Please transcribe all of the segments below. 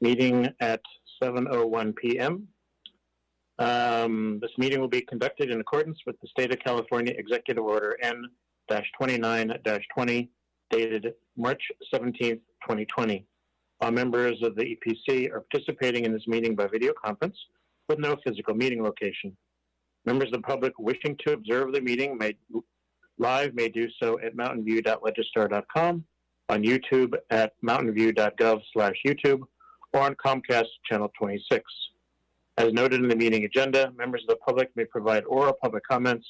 meeting at 7:01 p.m. This meeting will be conducted in accordance with the State of California Executive Order N-29-20, dated March 17th, 2020. All members of the EPC are participating in this meeting by video conference with no physical meeting location. Members of the public wishing to observe the meeting may do so at mountainview.legistar.com, on YouTube at mountainview.gov/YouTube, or on Comcast Channel 26. As noted in the meeting agenda, members of the public may provide oral public comments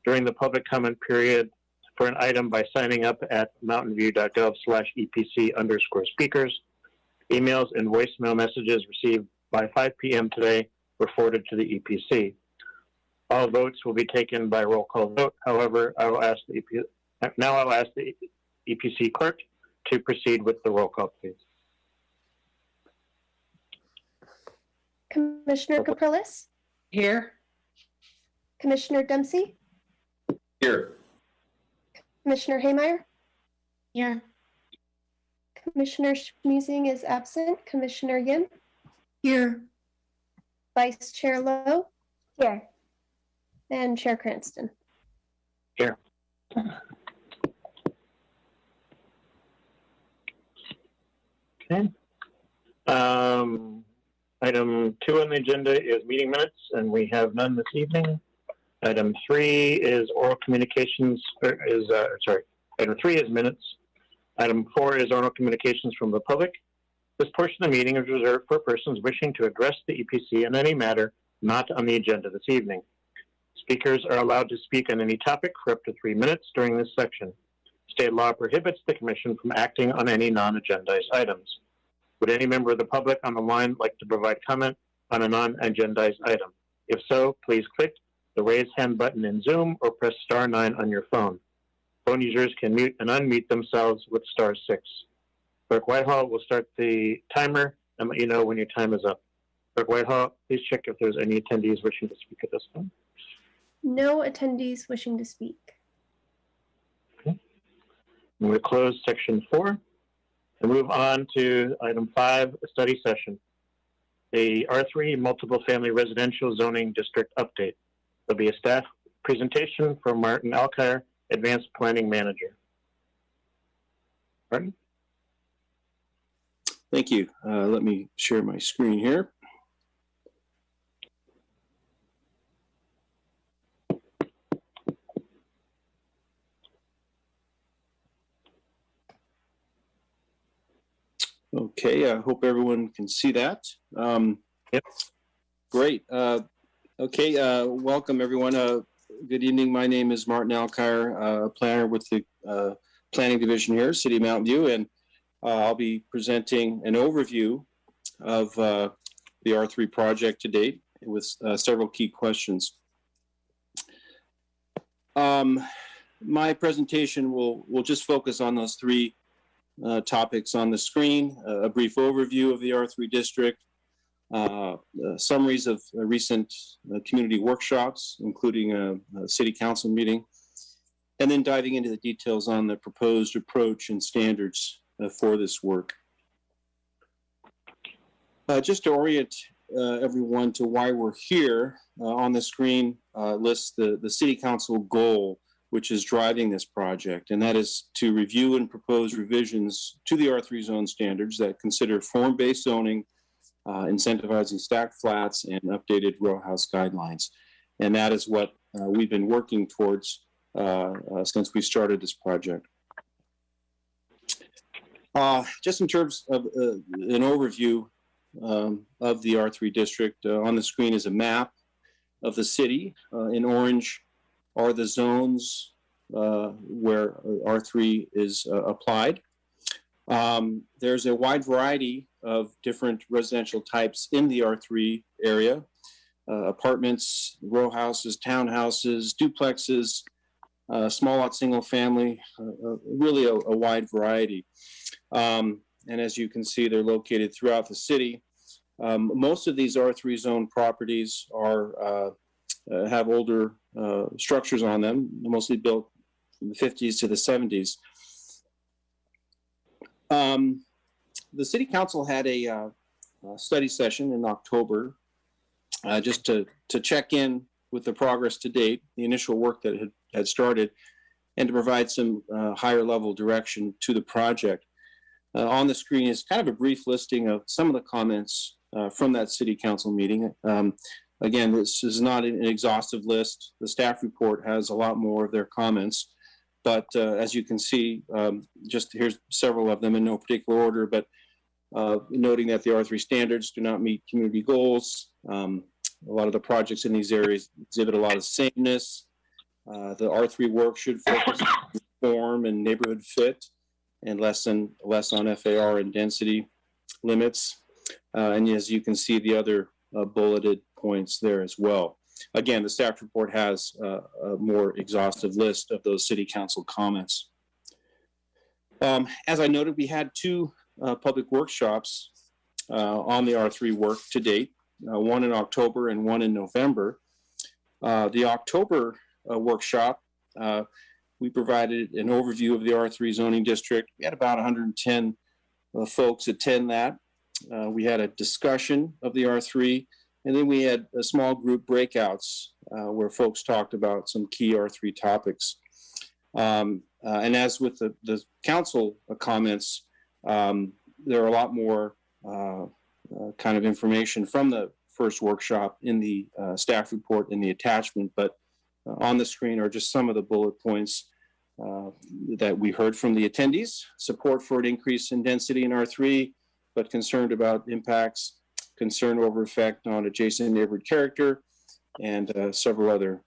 during the public comment period for an item by signing up at mountainview.gov/EPC_speakers. Emails and voicemail messages received by 5 p.m. today were forwarded to the EPC. All votes will be taken by roll call vote. However, I'll ask the EPC clerk to proceed with the roll call, please. Commissioner Capriles? Here. Commissioner Dempsey? Here. Commissioner Haymeyer? Here. Commissioner Schmusing is absent. Commissioner Yim? Here. Vice Chair Lowe? Here. And Chair Cranston? Here. Okay. Item 2 on the agenda is meeting minutes, and we have none this evening. Item 3 is oral communications, item 3 is minutes. Item 4 is oral communications from the public. This portion of the meeting is reserved for persons wishing to address the EPC on any matter not on the agenda this evening. Speakers are allowed to speak on any topic for up to 3 minutes during this section. State law prohibits the Commission from acting on any non-agendized items. Would any member of the public on the line like to provide comment on a non-agendized item? If so, please click the raise hand button in Zoom or press *9 on your phone. Phone users can mute and unmute themselves with *6. Clerk Whitehall will start the timer and let you know when your time is up. Clerk Whitehall, please check if there's any attendees wishing to speak at this time. No attendees wishing to speak. Okay. And we'll close section 4 and move on to item 5, a study session. The R3 Multiple Family Residential Zoning District Update. There'll be a staff presentation from Martin Alkire, Advanced Planning Manager. Martin? Thank you. Let me share my screen here. Okay, I hope everyone can see that. Yep. Great. Okay, welcome everyone. Good evening. My name is Martin Alkire, a planner with the Planning Division here, City of Mountain View, and I'll be presenting an overview of the R3 project to date with several key questions. My presentation will just focus on those 3 topics on the screen: a brief overview of the R3 district, summaries of recent community workshops, including a city council meeting, and then diving into the details on the proposed approach and standards for this work. Just to orient everyone to why we're here, on the screen lists the city council goal, which is driving this project, and that is to review and propose revisions to the R3 zone standards that consider form-based zoning, incentivizing stacked flats, and updated row house guidelines. And that is what we've been working towards since we started this project. Just in terms of an overview of the R3 district, on the screen is a map of the city. In orange are the zones where R3 is applied. There's a wide variety of different residential types in the R3 area: apartments, row houses, townhouses, duplexes, small lot single family, really a wide variety. And as you can see, they're located throughout the city. Most of these R3 zone properties have older structures on them, mostly built from the 50s to the 70s. The city council had a study session in October, just to check in with the progress to date, the initial work that had started, and to provide some higher level direction to the project. On the screen is kind of a brief listing of some of the comments from that City Council meeting. Again, this is not an exhaustive list. The staff report has a lot more of their comments, but as you can see, just here's several of them in no particular order, but noting that the R3 standards do not meet community goals. A lot of the projects in these areas exhibit a lot of sameness. The R3 work should focus on form and neighborhood fit, and less on FAR and density limits. And as you can see, the other bulleted points there as well. Again, the staff report has a more exhaustive list of those City Council comments. As I noted, we had two public workshops on the R3 work to date, one in October and one in November. The October workshop, we provided an overview of the R3 zoning district. We had about 110 folks attend that. We had a discussion of the R3, and then we had a small group breakouts where folks talked about some key R3 topics. And as with the council comments, there are a lot more kind of information from the first workshop in the staff report in the attachment, but on the screen are just some of the bullet points that we heard from the attendees. Support for an increase in density in R3, but concerned about impacts, concern over effect on adjacent neighborhood character, and several other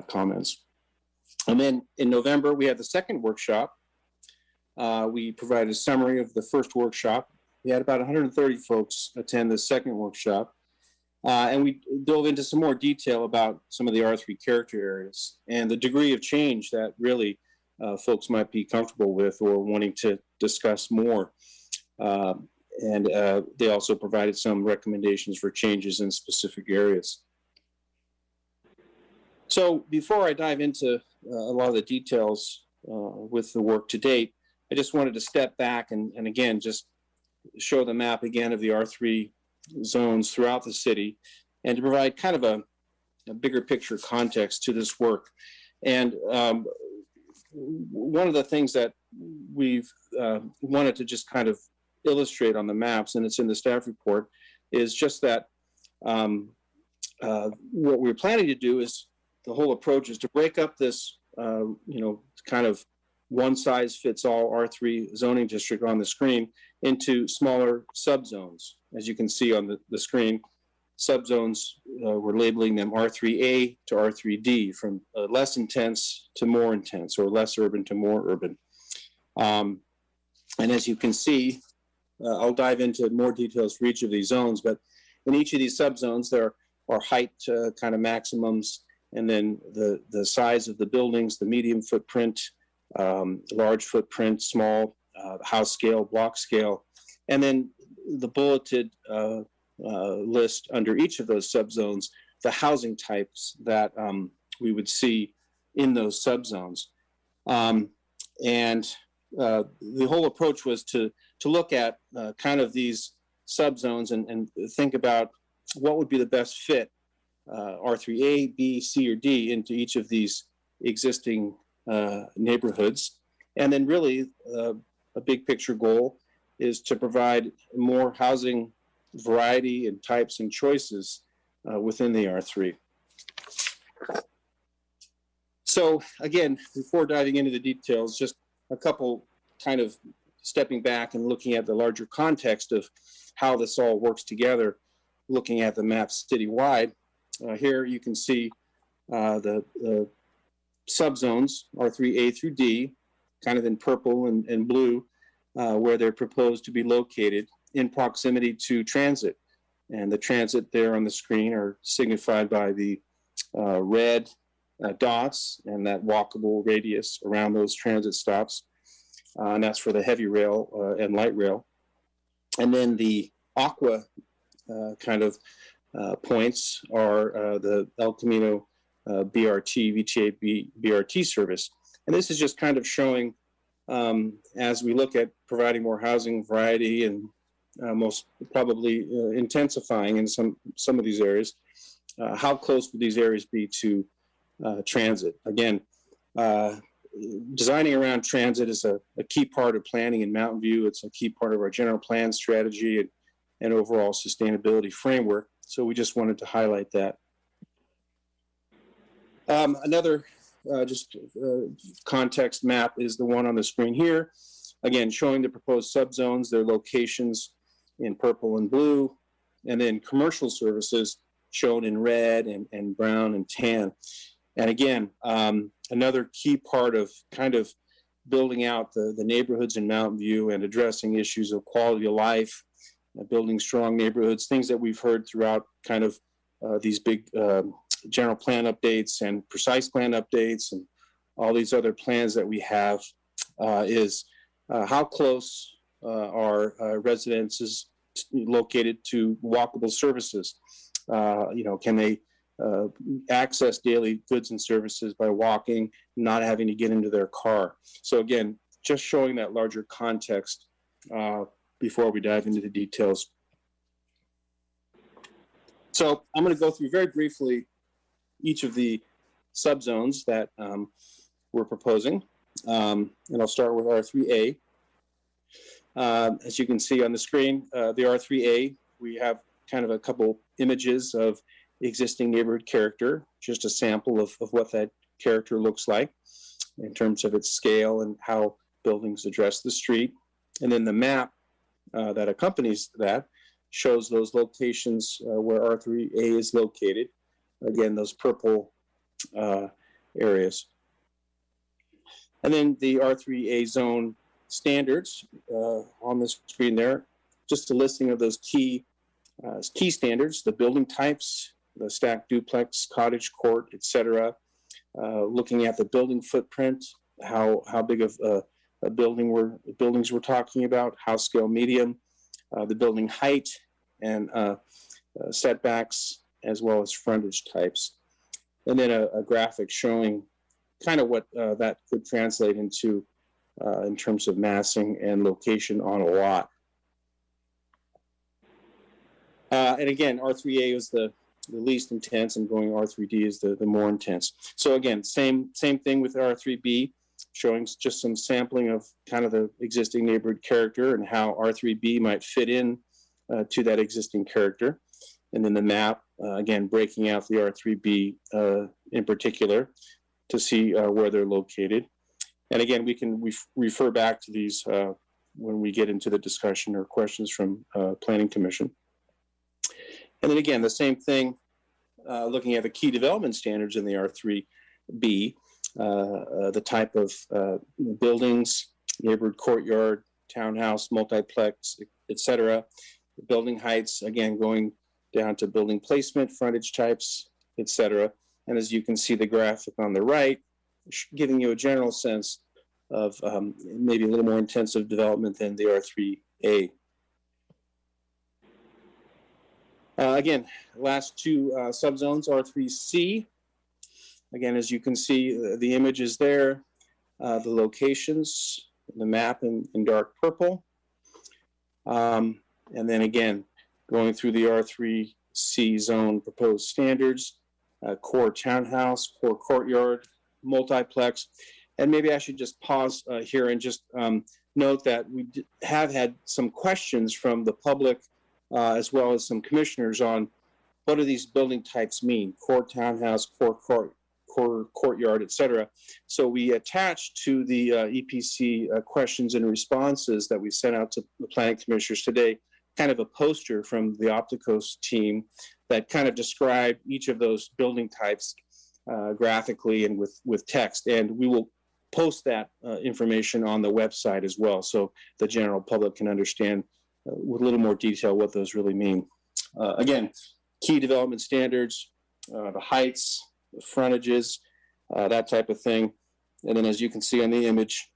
comments. And then in November, we had the second workshop. We provided a summary of the first workshop. We had about 130 folks attend the second workshop. And we dove into some more detail about some of the R3 character areas and the degree of change that really folks might be comfortable with or wanting to discuss more. And they also provided some recommendations for changes in specific areas. So before I dive into a lot of the details with the work to date, I just wanted to step back and again, just show the map again of the R3 zones throughout the city and to provide kind of a bigger picture context to this work. And one of the things that we've wanted to just kind of illustrate on the maps, and it's in the staff report, is just that what we're planning to do is the whole approach is to break up this, kind of one size fits all R3 zoning district on the screen into smaller subzones. As you can see on the screen, subzones, we're labeling them R3A to R3D, from less intense to more intense, or less urban to more urban. And as you can see, I'll dive into more details for each of these zones, but in each of these subzones, there are height kind of maximums, and then the size of the buildings, the medium footprint, large footprint, small, house scale, block scale, and then the bulleted list under each of those subzones, the housing types that we would see in those subzones. And the whole approach was to look at kind of these subzones and think about what would be the best fit, R3A, B, C, or D, into each of these existing neighborhoods. And then really a big picture goal is to provide more housing variety and types and choices within the R3. So again, before diving into the details, just a couple kind of stepping back and looking at the larger context of how this all works together, looking at the map citywide. Here you can see the subzones, R3A through D, kind of in purple and blue, where they're proposed to be located in proximity to transit. And the transit there on the screen are signified by the red dots and that walkable radius around those transit stops. And that's for the heavy rail and light rail. And then the aqua kind of points are the El Camino BRT, VTA BRT service. And this is just kind of showing, as we look at providing more housing variety and most probably intensifying in some of these areas. How close would these areas be to transit? Again, designing around transit is a key part of planning in Mountain View. It's a key part of our general plan strategy and overall sustainability framework. So we just wanted to highlight that. Another context map is the one on the screen here. Again, showing the proposed subzones, their locations in purple and blue, and then commercial services shown in red and brown and tan. And again, another key part of kind of building out the neighborhoods in Mountain View and addressing issues of quality of life, building strong neighborhoods, things that we've heard throughout kind of these big general plan updates and precise plan updates and all these other plans that we have is how close are residences located to walkable services? Can they access daily goods and services by walking, not having to get into their car? So again, just showing that larger context before we dive into the details. So I'm going to go through very briefly each of the subzones that we're proposing. And I'll start with R3A. As you can see on the screen, the R3A, we have kind of a couple images of existing neighborhood character, just a sample of what that character looks like in terms of its scale and how buildings address the street. And then the map that accompanies that shows those locations where R3A is located. Again, those purple areas. And then the R3A zone standards on the screen there, just a listing of those key standards, the building types, the stacked duplex, cottage court, etc. Looking at the building footprint, how big of a buildings we're talking about, house scale medium, the building height and setbacks, as well as frontage types. And then a graphic showing kind of what that could translate into in terms of massing and location on a lot. And again, R3A is the least intense, and going R3D is the more intense. So again, same thing with R3B, showing just some sampling of kind of the existing neighborhood character and how R3B might fit in to that existing character. And then the map, again, breaking out the R3B in particular to see where they're located. And again, we can refer back to these when we get into the discussion or questions from Planning Commission. And then again, the same thing, looking at the key development standards in the R3B, the type of buildings, neighborhood courtyard, townhouse, multiplex, etc. Building heights, again, going down to building placement, frontage types, etc. And as you can see the graphic on the right, giving you a general sense of maybe a little more intensive development than the R3A. Again, last two subzones, R3C. Again, as you can see, the images there, the locations, the map in dark purple. And then again, going through the R3C zone proposed standards, core townhouse, core courtyard, multiplex. And maybe I should just pause here and just note that we have had some questions from the public as well as some commissioners on what do these building types mean, core townhouse, core courtyard, etc. So we attached to the EPC questions and responses that we sent out to the planning commissioners today kind of a poster from the Opticos team that kind of described each of those building types graphically and with text. And we will post that information on the website as well, so the general public can understand with a little more detail what those really mean. Again, key development standards, the heights, the frontages, that type of thing. And then as you can see on the image,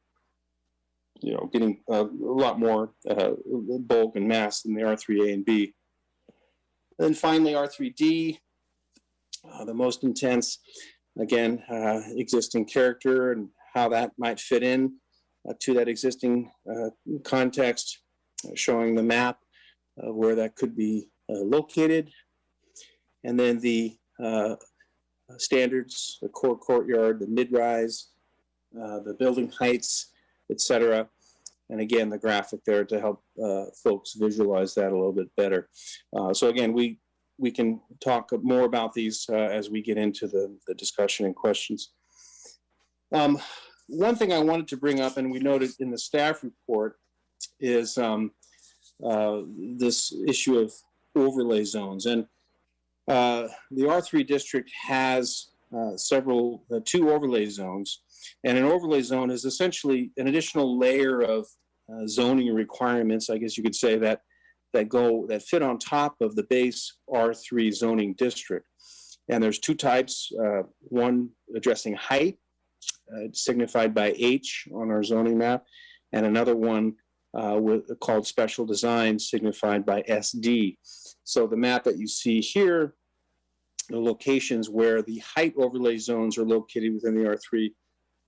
you know, getting a lot more bulk and mass than the R3A and B. And then finally, R3D, the most intense, again, existing character and how that might fit in to that existing context, showing the map where that could be located. And then the standards, the core courtyard, the mid-rise, the building heights, etc. And again, the graphic there to help folks visualize that a little bit better. So again, we can talk more about these as we get into the discussion and questions. One thing I wanted to bring up, and we noted in the staff report, is this issue of overlay zones. And the R3 district has two overlay zones. And an overlay zone is essentially an additional layer of zoning requirements, I guess you could say, that fit on top of the base R3 zoning district. And there's two types, one addressing height, signified by H on our zoning map, and another one called special design, signified by SD. So the map that you see here, the locations where the height overlay zones are located within the R3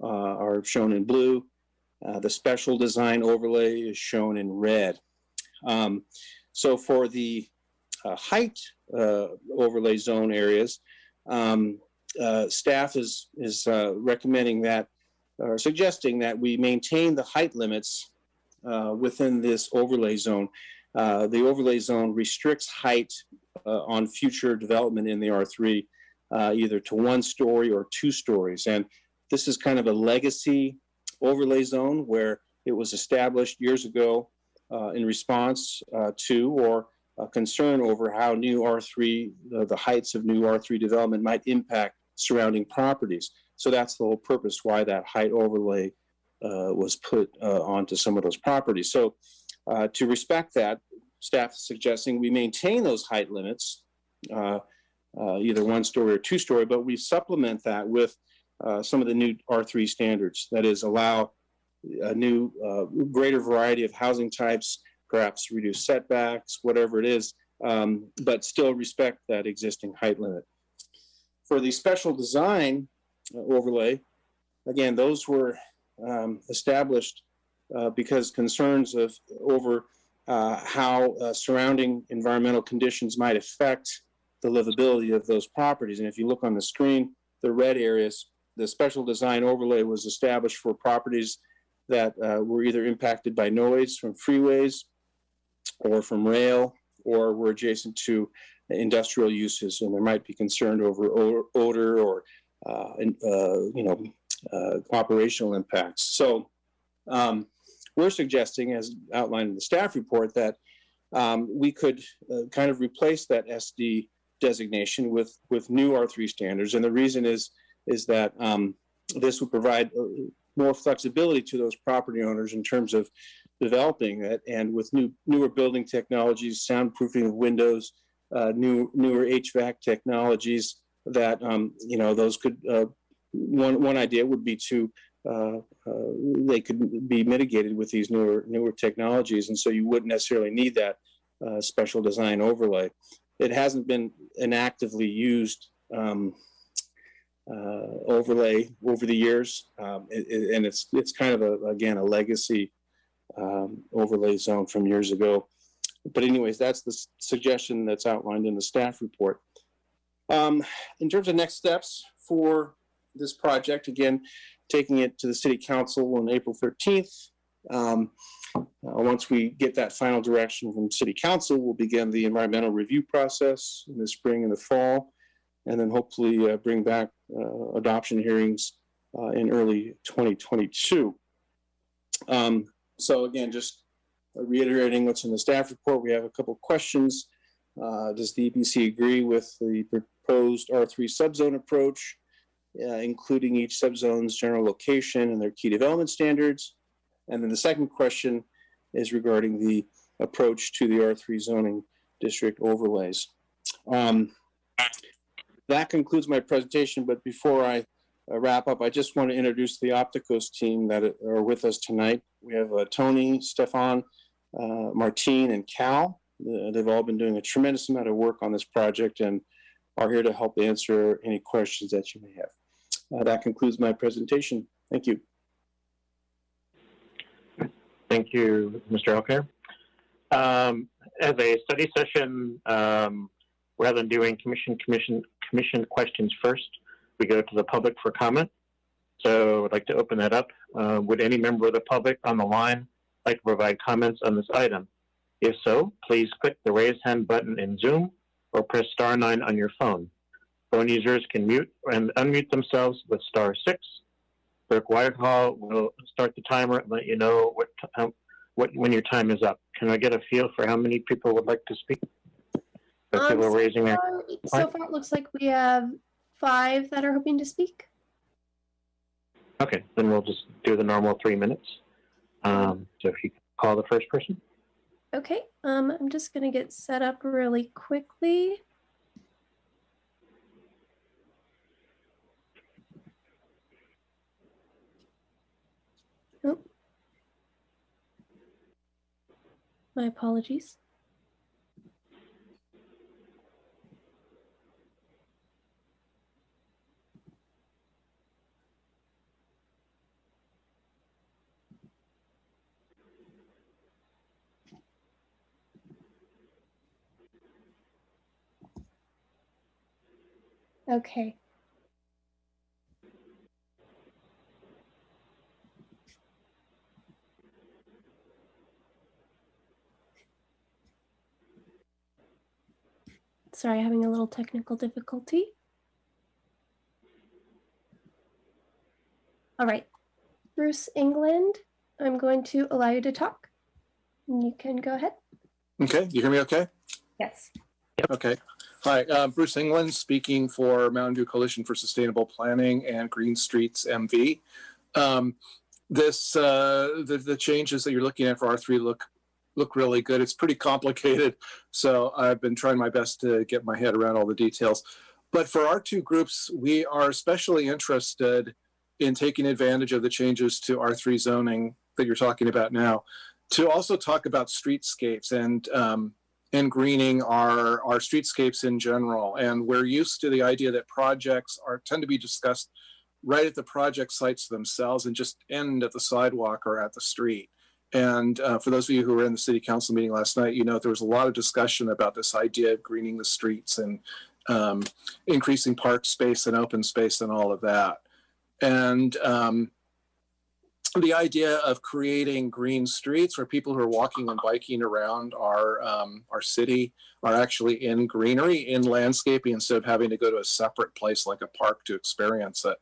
are shown in blue. The special design overlay is shown in red. So for the height overlay zone areas, staff is recommending that, or suggesting that we maintain the height limits within this overlay zone. The overlay zone restricts height on future development in the R3, either to 1 story or 2 stories. And this is kind of a legacy overlay zone where it was established years ago in response to or a concern over how new R3, the heights of new R3 development might impact surrounding properties. So that's the whole purpose why that height overlay was put onto some of those properties. So to respect that, staff is suggesting we maintain those height limits, either 1 story or 2 story, but we supplement that with some of the new R3 standards. That is, allow a new greater variety of housing types, perhaps reduce setbacks, whatever it is, but still respect that existing height limit. For the special design overlay, again, those were established because concerns over how surrounding environmental conditions might affect the livability of those properties. And if you look on the screen, the red areas, the special design overlay was established for properties that were either impacted by noise from freeways or from rail, or were adjacent to industrial uses, and there might be concern over odor or operational impacts. So we're suggesting, as outlined in the staff report, that we could kind of replace that SD designation with new R3 standards. And the reason is that this would provide more flexibility to those property owners in terms of developing it, and with newer building technologies, soundproofing of windows, newer HVAC technologies, that those could. One idea would be to they could be mitigated with these newer technologies, and so you wouldn't necessarily need that special design overlay. It hasn't been an actively used overlay over the years, and it's kind of a legacy overlay zone from years ago. But anyways, that's the suggestion that's outlined in the staff report. In terms of next steps for this project, again, taking it to the City Council on April 13th. Once we get that final direction from City Council, we'll begin the environmental review process in the spring and the fall, and then hopefully bring back adoption hearings in early 2022. So again, just reiterating what's in the staff report, we have a couple of questions. Does the EPC agree with the proposed R3 subzone approach, including each subzone's general location and their key development standards? And then the second question is regarding the approach to the R3 zoning district overlays. That concludes my presentation, but before I wrap up, I just want to introduce the Opticos team that are with us tonight. We have Tony, Stefan, Martine, and Cal. They've all been doing a tremendous amount of work on this project and are here to help answer any questions that you may have. That concludes my presentation. Thank you. Thank you, Mr. Elker. as a study session, rather than doing commission questions first, we go to the public for comment. So I'd like to open that up. Would any member of the public on the line like to provide comments on this item? If so, please click the raise hand button in Zoom or press *9 on your phone. Phone users can mute and unmute themselves with *6. Clerk Whitehall will start the timer and let you know when your time is up. Can I get a feel for how many people would like to speak? People are raising their so far, it looks like we have 5 that are hoping to speak. Okay, then we'll just do the normal 3 minutes. So if you call the first person. Okay, I'm just going to get set up really quickly. Oh. My apologies. Okay. Sorry, having a little technical difficulty. All right, Bruce England, I'm going to allow you to talk. You can go ahead. Okay, you hear me okay? Yes. Okay. Hi, Bruce England speaking for Mountain View Coalition for Sustainable Planning and Green Streets MV. The changes that you're looking at for R3 look really good. It's pretty complicated, so I've been trying my best to get my head around all the details. But for our 2 groups, we are especially interested in taking advantage of the changes to R3 zoning that you're talking about now, to also talk about streetscapes and greening our streetscapes in general. And we're used to the idea that projects tend to be discussed right at the project sites themselves and just end at the sidewalk or at the street. And for those of you who were in the city council meeting last night, you know there was a lot of discussion about this idea of greening the streets and increasing park space and open space and all of that. And the idea of creating green streets where people who are walking and biking around our city are actually in greenery, in landscaping, instead of having to go to a separate place like a park to experience it.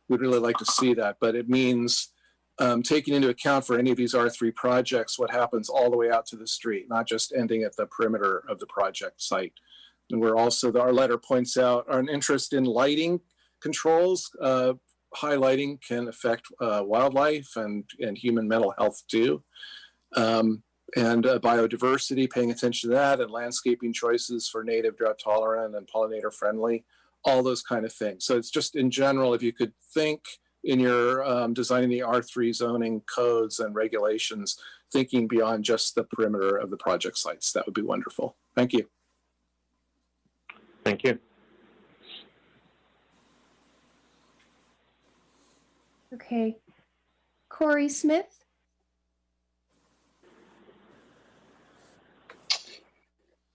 We'd really like to see that, but it means taking into account for any of these R3 projects what happens all the way out to the street, not just ending at the perimeter of the project site. And we're also, our letter points out an interest in lighting controls. High lighting can affect wildlife and human mental health too. And biodiversity, paying attention to that, and landscaping choices for native, drought tolerant, and pollinator friendly, all those kind of things. So it's just in general, if you could think in your designing the R3 zoning codes and regulations, thinking beyond just the perimeter of the project sites, that would be wonderful. Thank you. Thank you. Okay. Corey Smith.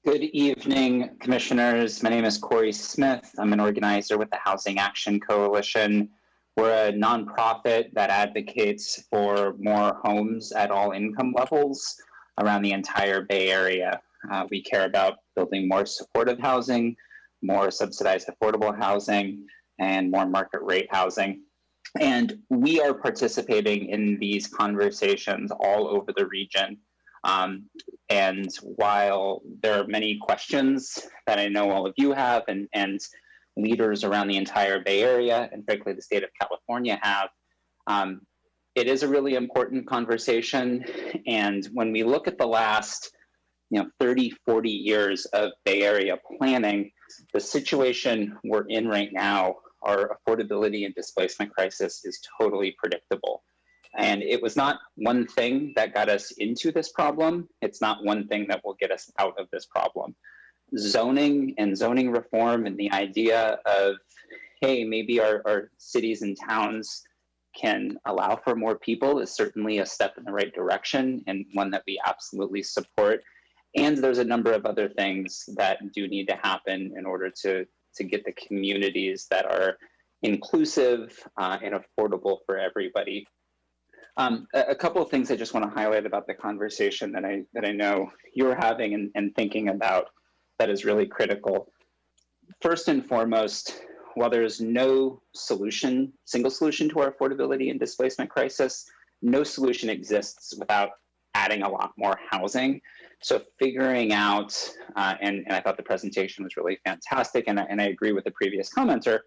Good evening, commissioners. My name is Corey Smith. I'm an organizer with the Housing Action Coalition. We're a nonprofit that advocates for more homes at all income levels around the entire Bay Area. We care about building more supportive housing, more subsidized affordable housing, and more market rate housing. And we are participating in these conversations all over the region. And while there are many questions that I know all of you have and leaders around the entire Bay Area and frankly the state of California have, it is a really important conversation. And when we look at the last 30, 40 years of Bay Area planning, the situation we're in right now, our affordability and displacement crisis, is totally predictable. And it was not one thing that got us into this problem. It's not one thing that will get us out of this problem. Zoning and zoning reform and the idea of, hey, maybe our cities and towns can allow for more people is certainly a step in the right direction and one that we absolutely support. And there's a number of other things that do need to happen in order to get the communities that are inclusive and affordable for everybody. A couple of things I just want to highlight about the conversation that I know you're having and thinking about that is really critical. First and foremost, while there's no single solution to our affordability and displacement crisis, no solution exists without adding a lot more housing. So figuring out, and I thought the presentation was really fantastic, and I agree with the previous commenter,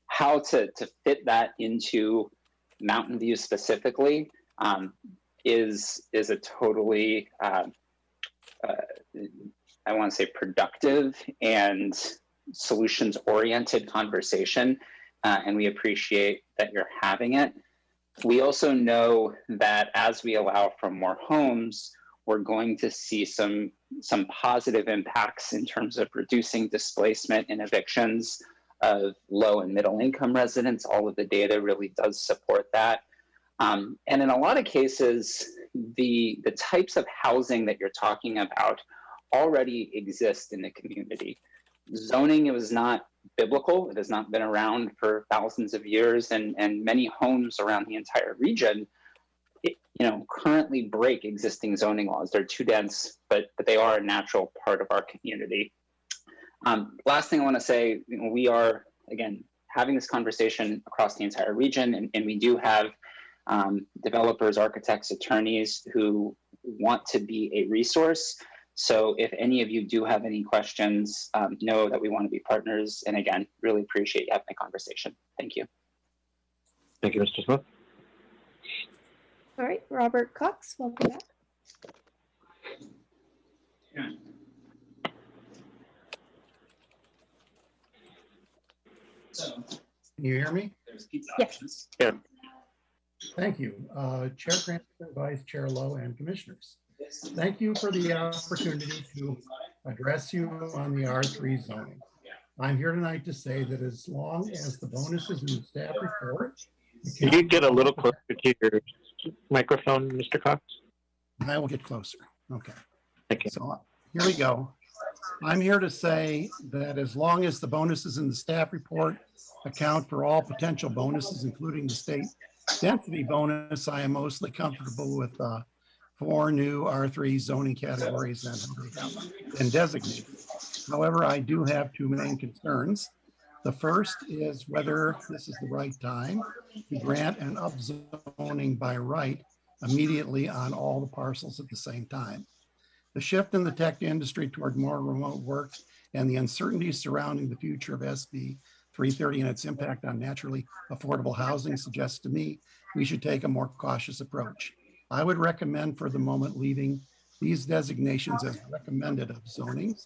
how to fit that into Mountain View specifically is a totally, I want to say, productive and solutions-oriented conversation, and we appreciate that you're having it. We also know that as we allow for more homes, we're going to see some positive impacts in terms of reducing displacement and evictions of low and middle income residents. All of the data really does support that. And in a lot of cases, the types of housing that you're talking about already exist in the community. Zoning, it was not biblical. It has not been around for thousands of years, and many homes around the entire region, currently break existing zoning laws. They're too dense, but they are a natural part of our community. Last thing I want to say, we are, again, having this conversation across the entire region, and we do have developers, architects, attorneys who want to be a resource. So if any of you do have any questions, know that we want to be partners. And again, really appreciate you having the conversation. Thank you. Thank you, Mr. Smith. All right, Robert Cox, welcome back. Yeah. So, can you hear me? There's pizza options. Yeah. Thank you, Chair Cranston, Vice Chair Lowe, and Commissioners. Thank you for the opportunity to address you on the R3 zoning. I'm here tonight to say that as long as the bonuses in the staff report. Can you get a little closer to your microphone, Mr. Cox? I will get closer. Okay. Thank you. So here we go. I'm here to say that as long as the bonuses in the staff report account for all potential bonuses, including the state density bonus, I am mostly comfortable with 4 new R3 zoning categories and designated. However, I do have 2 main concerns. The first is whether this is the right time to grant an upzoning by right immediately on all the parcels at the same time. The shift in the tech industry toward more remote work and the uncertainties surrounding the future of SB 330 and its impact on naturally affordable housing suggests to me we should take a more cautious approach. I would recommend for the moment leaving these designations as recommended upzonings.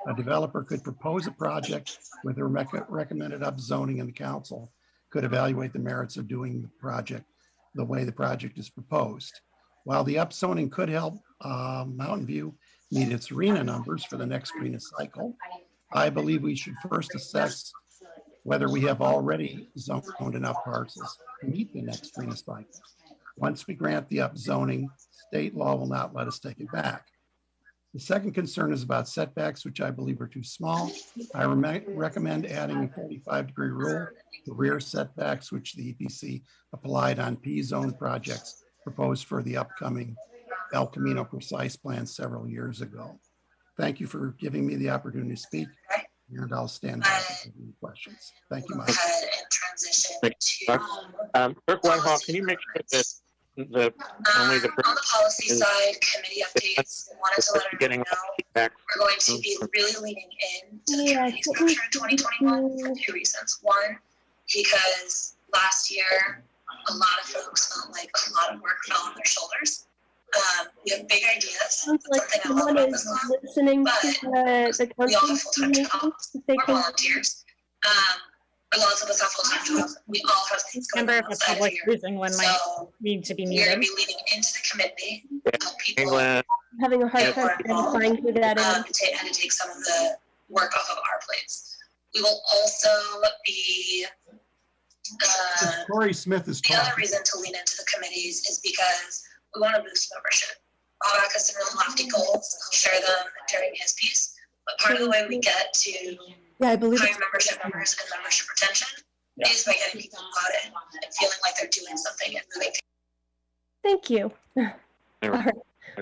A developer could propose a project with a recommended upzoning, and the council could evaluate the merits of doing the project the way the project is proposed. While the upzoning could help Mountain View meet its RHNA numbers for the next RHNA cycle, I believe we should first assess whether we have already zoned enough parcels to meet the next RHNA cycle. Once we grant the upzoning, state law will not let us take it back. The second concern is about setbacks, which I believe are too small. I recommend adding a 45-degree rule to rear setbacks, which the EPC applied on P-zone projects proposed for the upcoming El Camino Precise plan several years ago. Thank you for giving me the opportunity to speak, and I'll stand back for any questions. Thank you, Mike. Clerk Whitehall, can you make sure that only the on the policy side, committee updates, wanted to let everyone know we're going to be really leaning into the committee structure in 2021 for 2 reasons. One, because last year, a lot of folks felt like a lot of work fell on their shoulders. We have big ideas. Sounds like someone is listening to the we all have full-time jobs. We're volunteers. Lots of us have full-time jobs. We all have things going on outside of here. So need to be we're going to be leading into the committee. People England. having a hard time identifying who that is. and to take some of the work off of our plates. We will also be Corey Smith is the other reason to lean into the committees is because we want to boost membership. Bob has some really lofty goals. I'll share them getting his piece. But part of the way we get to Yeah, I believe higher it's membership numbers and membership retention is by getting people about it and feeling like they're doing something and moving. Thank you. All right.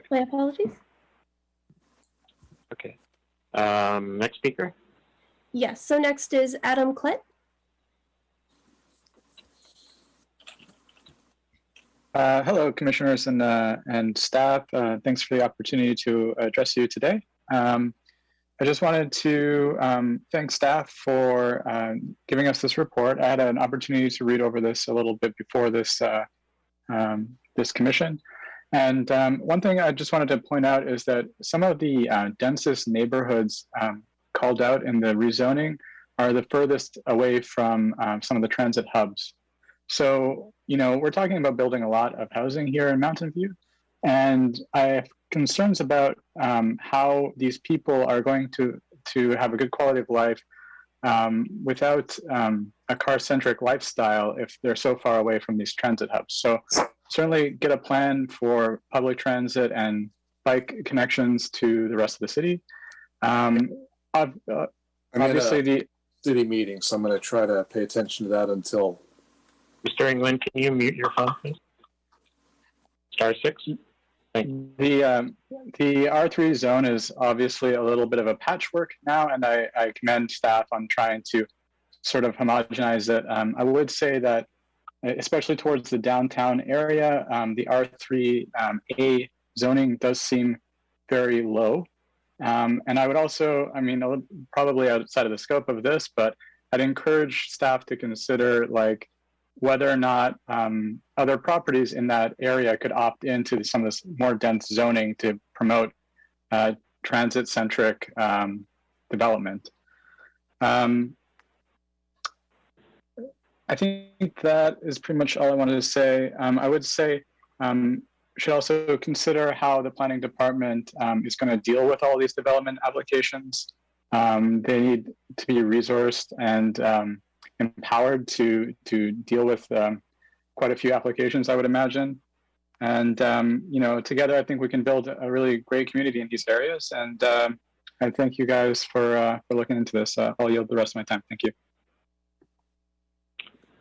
My apologies. Okay. Next speaker. Yes. So next is Adam Klett. Hello, commissioners and staff. Thanks for the opportunity to address you today. I just wanted to thank staff for giving us this report. I had an opportunity to read over this a little bit before this this commission. And one thing I just wanted to point out is that some of the densest neighborhoods called out in the rezoning are the furthest away from some of the transit hubs. So, you know, we're talking about building a lot of housing here in Mountain View, and I have concerns about how these people are going to have a good quality of life without a car-centric lifestyle if they're so far away from these transit hubs. So certainly get a plan for public transit and bike connections to the rest of the city. Obviously, the city meeting, so I'm going to try to pay attention to that until. Mr. England, can you mute your phone, please? *6. The R3 zone is obviously a little bit of a patchwork now, and I commend staff on trying to sort of homogenize it. I would say that, especially towards the downtown area, the R3A zoning does seem very low. And I would also, I mean, probably outside of the scope of this, but I'd encourage staff to consider like whether or not other properties in that area could opt into some of this more dense zoning to promote transit-centric development. I think that is pretty much all I wanted to say. I would say should also consider how the planning department is going to deal with all these development applications. They need to be resourced and empowered to deal with quite a few applications, I would imagine. And you know, together, I think we can build a really great community in these areas. And I thank you guys for looking into this. I'll yield the rest of my time. Thank you.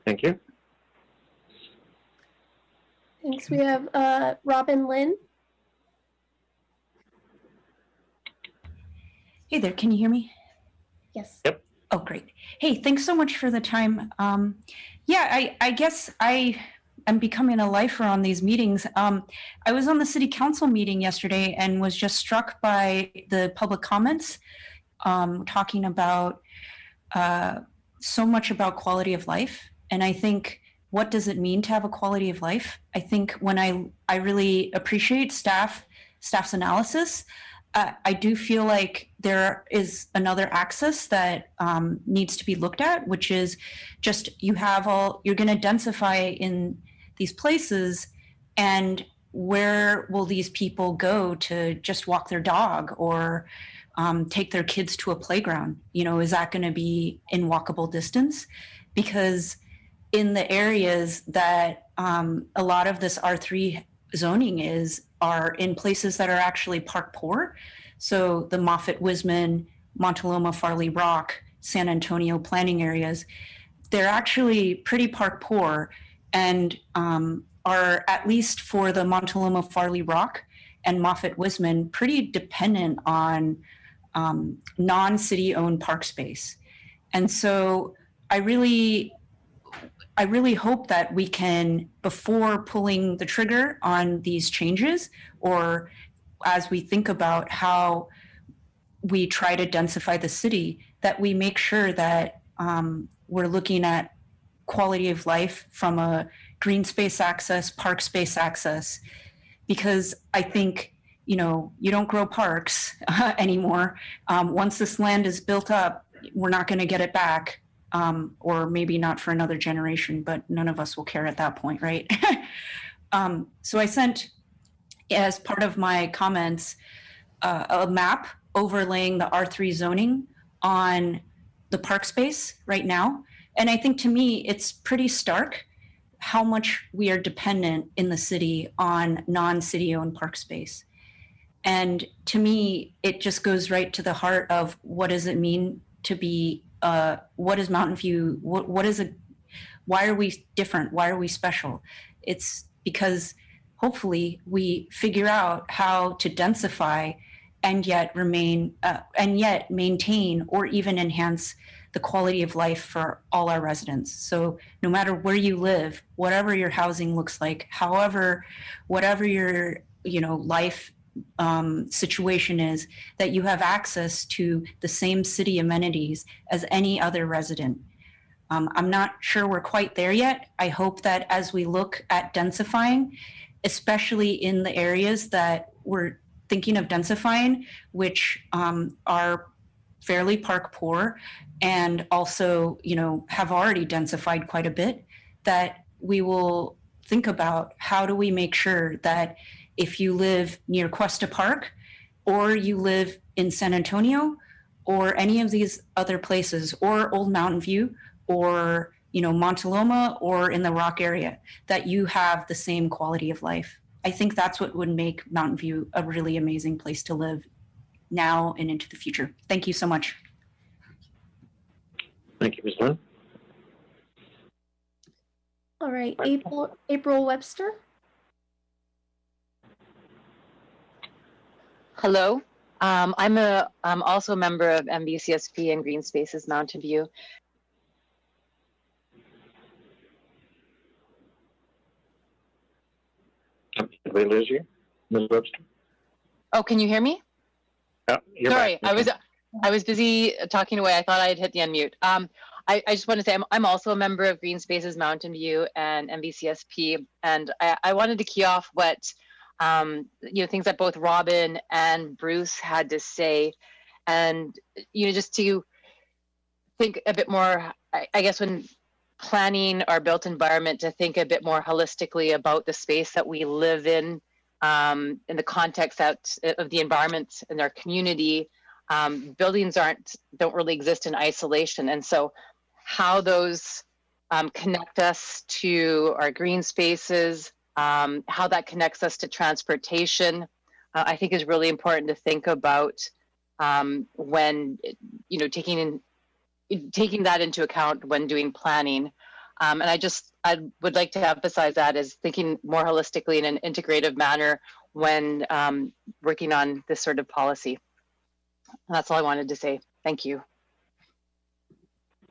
Thank you. Thanks. We have Robin Lynn. Hey there, can you hear me? Yes. Yep. Oh, great. Hey, thanks so much for the time. Yeah, I guess I am becoming a lifer on these meetings. I was on the city council meeting yesterday and was just struck by the public comments talking about so much about quality of life. And I think, what does it mean to have a quality of life? I think when I really appreciate staff's analysis, I do feel like there is another axis that needs to be looked at, which is just you're going to densify in these places, and where will these people go to just walk their dog or take their kids to a playground? You know, is that going to be in walkable distance? Because in the areas that a lot of this R3 zoning are in places that are actually park poor. So the Moffett, Wisman, Montaloma, Farley Rock, San Antonio planning areas, they're actually pretty park poor and are, at least for the Montaloma, Farley Rock and Moffett, Wisman, pretty dependent on non-city owned park space. And so I really hope that we can, before pulling the trigger on these changes, or as we think about how we try to densify the city, that we make sure that we're looking at quality of life from a green space access, park space access, because I think, you know, you don't grow parks anymore. Once this land is built up, we're not going to get it back. Or maybe not for another generation, but none of us will care at that point, right? So I sent, as part of my comments, a map overlaying the R3 zoning on the park space right now. And I think, to me, it's pretty stark how much we are dependent in the city on non-city owned park space. And to me, it just goes right to the heart of what does it mean to be, what is Mountain View, why are we different? Why are we special? It's because hopefully we figure out how to densify and yet maintain or even enhance the quality of life for all our residents. So no matter where you live, whatever your housing looks like, whatever your life situation is, that you have access to the same city amenities as any other resident. I'm not sure we're quite there yet. I hope that as we look at densifying, especially in the areas that we're thinking of densifying, which are fairly park poor and also, have already densified quite a bit, that we will think about how do we make sure that if you live near Cuesta Park or you live in San Antonio or any of these other places or Old Mountain View or, Montaloma or in the Rock area, that you have the same quality of life. I think that's what would make Mountain View a really amazing place to live now and into the future. Thank you so much. Thank you, Ms. Lynn. All right, April Webster. Hello. I'm also a member of MVCSP and Green Spaces Mountain View. Did we lose you, Ms. Webster? Oh, can you hear me? Oh, you're Sorry, back. I was busy talking away. I thought I had hit the unmute. I just want to say I'm also a member of Green Spaces Mountain View and MVCSP, and I wanted to key off what things that both Robin and Bruce had to say, and just to think a bit more. I guess when planning our built environment, to think a bit more holistically about the space that we live in the context of the environment in our community. Buildings don't really exist in isolation, and so how those connect us to our green spaces, how that connects us to transportation, I think is really important to think about when taking that into account when doing planning. And I would like to emphasize that as thinking more holistically in an integrative manner when working on this sort of policy. That's all I wanted to say. Thank you.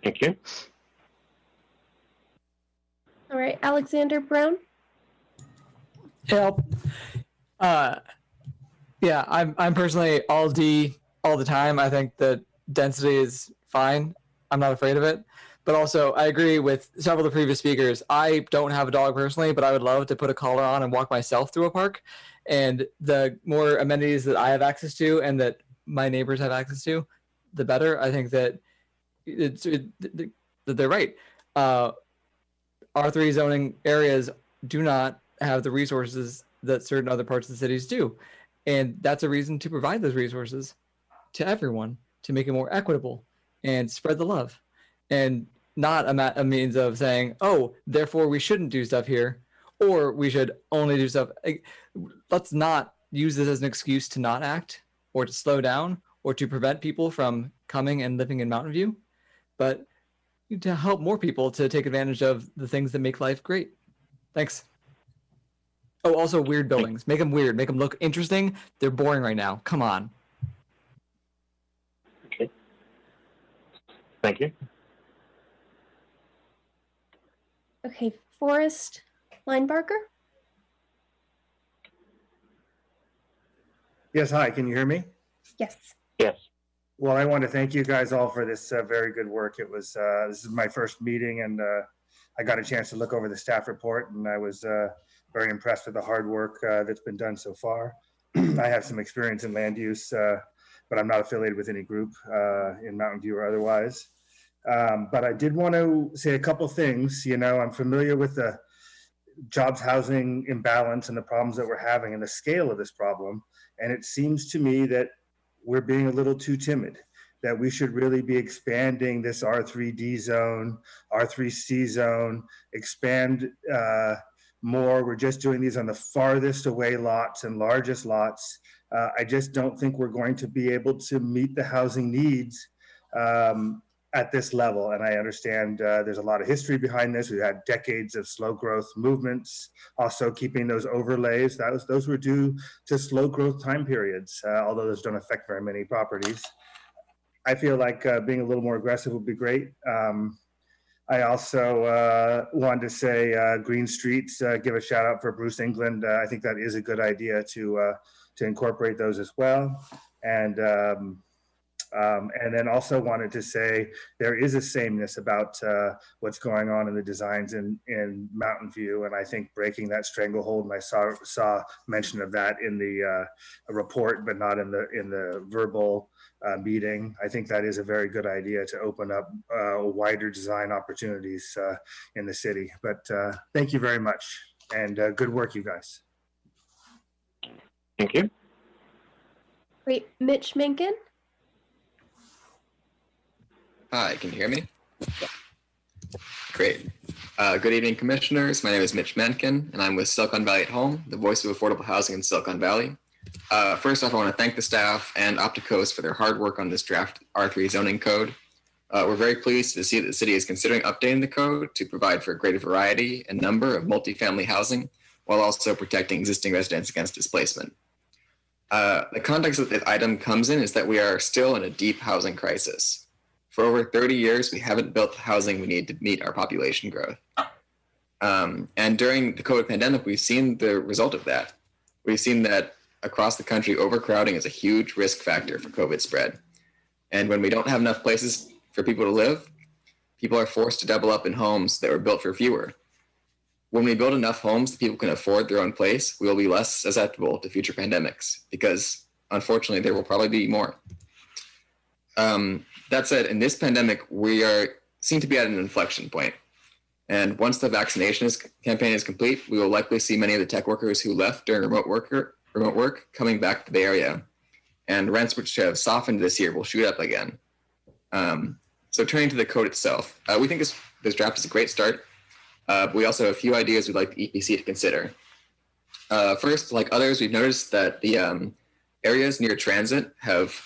Thank you. All right, Alexander Brown. Help. Yeah, I'm personally all D all the time. I think that density is fine. I'm not afraid of it. But also, I agree with several of the previous speakers. I don't have a dog personally, but I would love to put a collar on and walk myself through a park. And the more amenities that I have access to and that my neighbors have access to, the better. I think that that they're right. R3 zoning areas do not have the resources that certain other parts of the cities do. And that's a reason to provide those resources to everyone, to make it more equitable and spread the love. And not a means of saying, oh, therefore we shouldn't do stuff here, or we should only do stuff. Let's not use this as an excuse to not act or to slow down or to prevent people from coming and living in Mountain View, but to help more people to take advantage of the things that make life great. Thanks. Oh, also weird buildings. Make them weird. Make them look interesting. They're boring right now. Come on. Okay. Thank you. Okay, Forrest Linebarger. Yes, hi, can you hear me? Yes. Yes. Well, I want to thank you guys all for this very good work. It was, this is my first meeting, and I got a chance to look over the staff report, and I was very impressed with the hard work that's been done so far. I have some experience in land use, but I'm not affiliated with any group in Mountain View or otherwise. But I did want to say a couple things. I'm familiar with the jobs housing imbalance and the problems that we're having and the scale of this problem. And it seems to me that we're being a little too timid, that we should really be expanding this R3D zone, R3C zone, expand more. We're just doing these on the farthest away lots and largest lots. I just don't think we're going to be able to meet the housing needs at this level. And I understand there's a lot of history behind this. We've had decades of slow growth movements, also keeping those overlays. Those were due to slow growth time periods, although those don't affect very many properties. I feel like being a little more aggressive would be great. I also wanted to say Green Streets, give a shout out for Bruce England. I think that is a good idea to incorporate those as well. And then also wanted to say there is a sameness about what's going on in the designs in Mountain View, and I think breaking that stranglehold. And I saw mention of that in the report, but not in the verbal meeting. I think that is a very good idea to open up wider design opportunities in the city. But thank you very much, and good work, you guys. Thank you. Great, Mitch Mankin. Hi, can you hear me? Great. Good evening, commissioners. My name is Mitch Mankin, and I'm with Silicon Valley at Home, the voice of affordable housing in Silicon Valley. First off, I want to thank the staff and Opticos for their hard work on this draft R3 zoning code. We're very pleased to see that the city is considering updating the code to provide for a greater variety and number of multifamily housing, while also protecting existing residents against displacement. The context that this item comes in is that we are still in a deep housing crisis. For over 30 years, we haven't built the housing we need to meet our population growth. And during the COVID pandemic, we've seen the result of that. We've seen that across the country, overcrowding is a huge risk factor for COVID spread. And when we don't have enough places for people to live, people are forced to double up in homes that were built for fewer. When we build enough homes that people can afford their own place, we will be less susceptible to future pandemics, because unfortunately, there will probably be more. That said, in this pandemic, we seem to be at an inflection point. And once the vaccination campaign is complete, we will likely see many of the tech workers who left during remote work coming back to the Bay Area. And rents, which have softened this year, will shoot up again. So turning to the code itself, we think this draft is a great start. But we also have a few ideas we'd like the EPC to consider. First, like others, we've noticed that the areas near transit have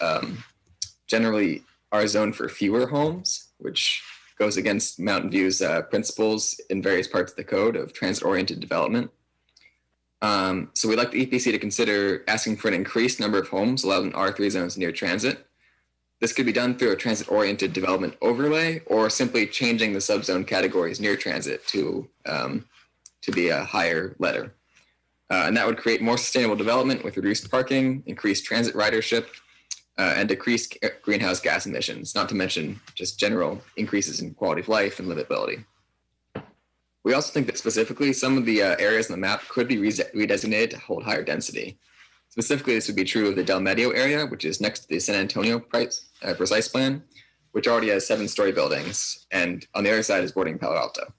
generally are zoned for fewer homes, which goes against Mountain View's principles in various parts of the code of transit-oriented development. So we'd like the EPC to consider asking for an increased number of homes allowed in R3 zones near transit. This could be done through a transit-oriented development overlay, or simply changing the subzone categories near transit to be a higher letter. And that would create more sustainable development with reduced parking, increased transit ridership, and decreased greenhouse gas emissions, not to mention just general increases in quality of life and livability. We also think that specifically some of the areas on the map could be redesignated to hold higher density. Specifically, this would be true of the Del Medio area, which is next to the San Antonio precise plan, which already has 7-story buildings, and on the other side is bordering Palo Alto.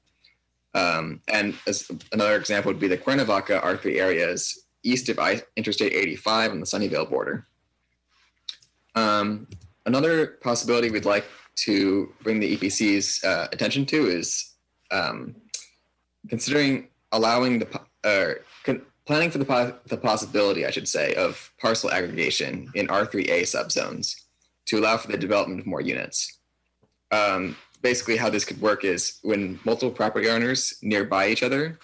And as another example would be the Cuernavaca R3 areas east of Interstate 85 on the Sunnyvale border. Another possibility we'd like to bring the EPC's attention to is considering allowing planning for the possibility, I should say, of parcel aggregation in R3A subzones to allow for the development of more units. Basically, how this could work is when multiple property owners nearby each other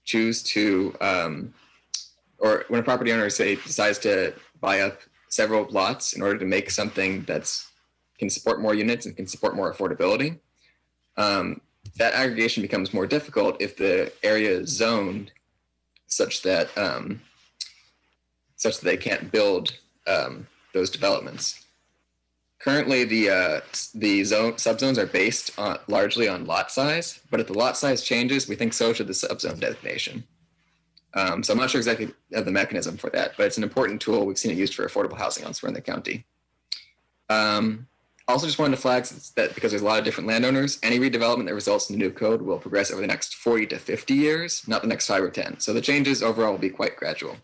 choose to, or when a property owner, say, decides to buy up several lots in order to make something that's can support more units and can support more affordability. That aggregation becomes more difficult if the area is zoned such that they can't build those developments. Currently, the subzones are based largely on lot size, but if the lot size changes, we think so should the subzone designation. So I'm not sure exactly the mechanism for that, but it's an important tool. We've seen it used for affordable housing elsewhere in the county. Also just wanted to flag that because there's a lot of different landowners, any redevelopment that results in the new code will progress over the next 40 to 50 years, not the next 5 or 10. So the changes overall will be quite gradual.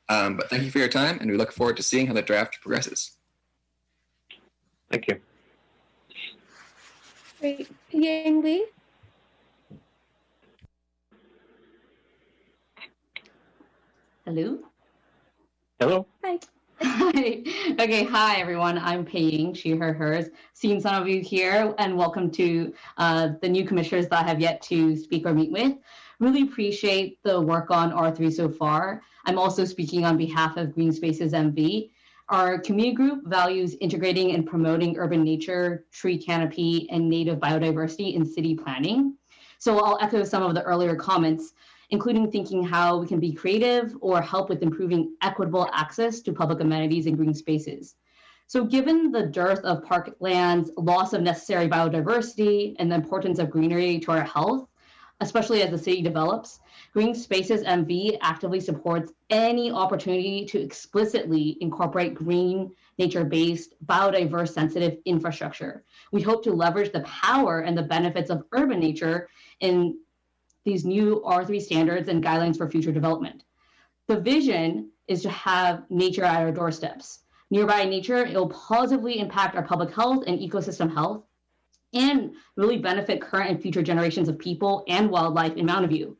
But thank you for your time, and we look forward to seeing how the draft progresses. Thank you. Great. Yang Li. Hello. Hello. Hi. Okay, hi everyone. I'm Pei, she, her, hers. Seeing some of you here, and welcome to the new commissioners that I have yet to speak or meet with. Really appreciate the work on R3 so far. I'm also speaking on behalf of Green Spaces MV. Our community group values integrating and promoting urban nature, tree canopy, and native biodiversity in city planning. So I'll echo some of the earlier comments, including thinking how we can be creative or help with improving equitable access to public amenities and green spaces. So given the dearth of park lands, loss of necessary biodiversity, and the importance of greenery to our health, especially as the city develops, Green Spaces MV actively supports any opportunity to explicitly incorporate green, nature-based, biodiverse sensitive infrastructure. We hope to leverage the power and the benefits of urban nature in these new R3 standards and guidelines for future development. The vision is to have nature at our doorsteps. Nearby nature, it will positively impact our public health and ecosystem health, and really benefit current and future generations of people and wildlife in Mountain View.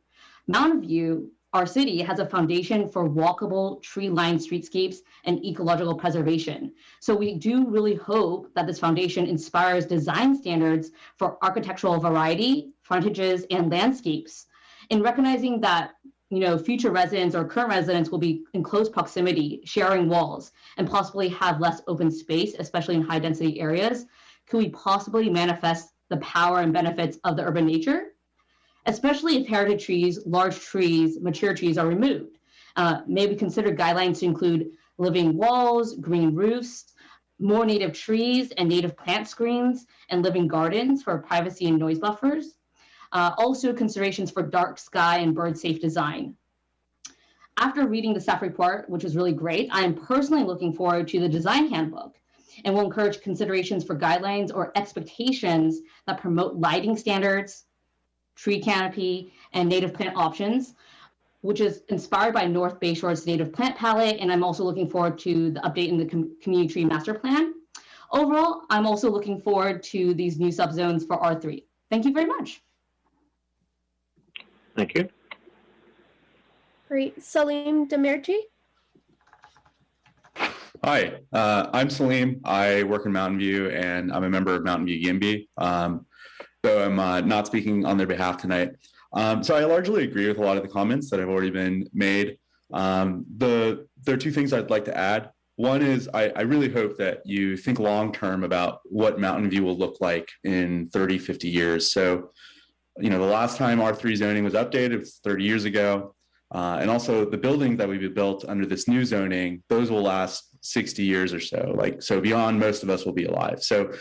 Mountain View, our city, has a foundation for walkable, tree-lined streetscapes and ecological preservation. So we do really hope that this foundation inspires design standards for architectural variety, frontages, and landscapes. In recognizing that future residents or current residents will be in close proximity, sharing walls, and possibly have less open space, especially in high density areas, could we possibly manifest the power and benefits of the urban nature? Especially if heritage trees, large trees, mature trees are removed. Maybe consider guidelines to include living walls, green roofs, more native trees and native plant screens, and living gardens for privacy and noise buffers. Also considerations for dark sky and bird safe design. After reading the staff report, which was really great, I am personally looking forward to the design handbook, and will encourage considerations for guidelines or expectations that promote lighting standards, tree canopy, and native plant options, which is inspired by North Bayshore's native plant palette. And I'm also looking forward to the update in the community tree master plan. Overall, I'm also looking forward to these new subzones for R3. Thank you very much. Thank you. Great. Salim Demirci. Hi, I'm Salim. I work in Mountain View, and I'm a member of Mountain View YIMBY. So I'm not speaking on their behalf tonight. So I largely agree with a lot of the comments that have already been made. There are two things I'd like to add. One is I really hope that you think long-term about what Mountain View will look like in 30, 50 years. So, the last time R3 zoning was updated was 30 years ago. And also the buildings that we've built under this new zoning, those will last 60 years or so. So beyond most of us will be alive. So,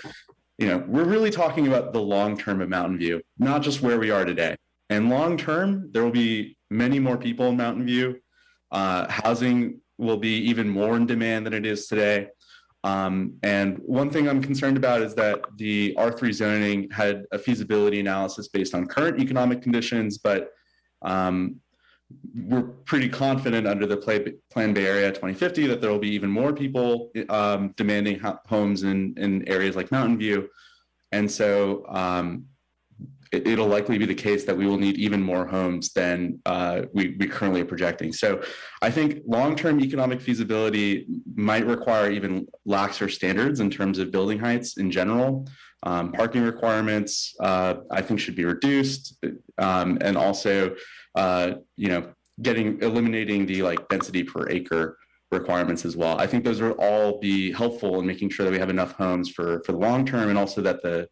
we're really talking about the long-term of Mountain View, not just where we are today. And long-term, there will be many more people in Mountain View. Housing will be even more in demand than it is today. And one thing I'm concerned about is that the R3 zoning had a feasibility analysis based on current economic conditions, but we're pretty confident under the Plan Bay Area 2050 that there will be even more people demanding homes in areas like Mountain View. And so it'll likely be the case that we will need even more homes than we currently are projecting. So I think long-term economic feasibility might require even laxer standards in terms of building heights in general. Parking requirements, I think, should be reduced. And also, eliminating the density per acre requirements as well. I think those will all be helpful in making sure that we have enough homes for the long term, and also that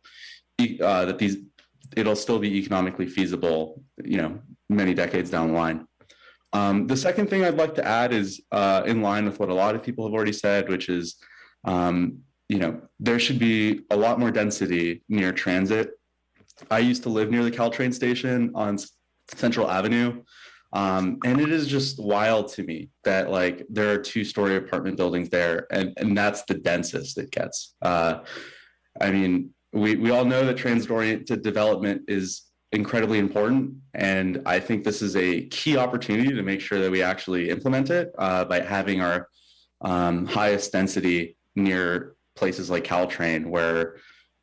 it'll still be economically feasible, many decades down the line. The second thing I'd like to add is in line with what a lot of people have already said, which is, there should be a lot more density near transit. I used to live near the Caltrain station on Central Avenue. And it is just wild to me that there are 2-story apartment buildings there, and that's the densest it gets. We all know that transit-oriented development is incredibly important, and I think this is a key opportunity to make sure that we actually implement it by having our highest density near places like Caltrain, where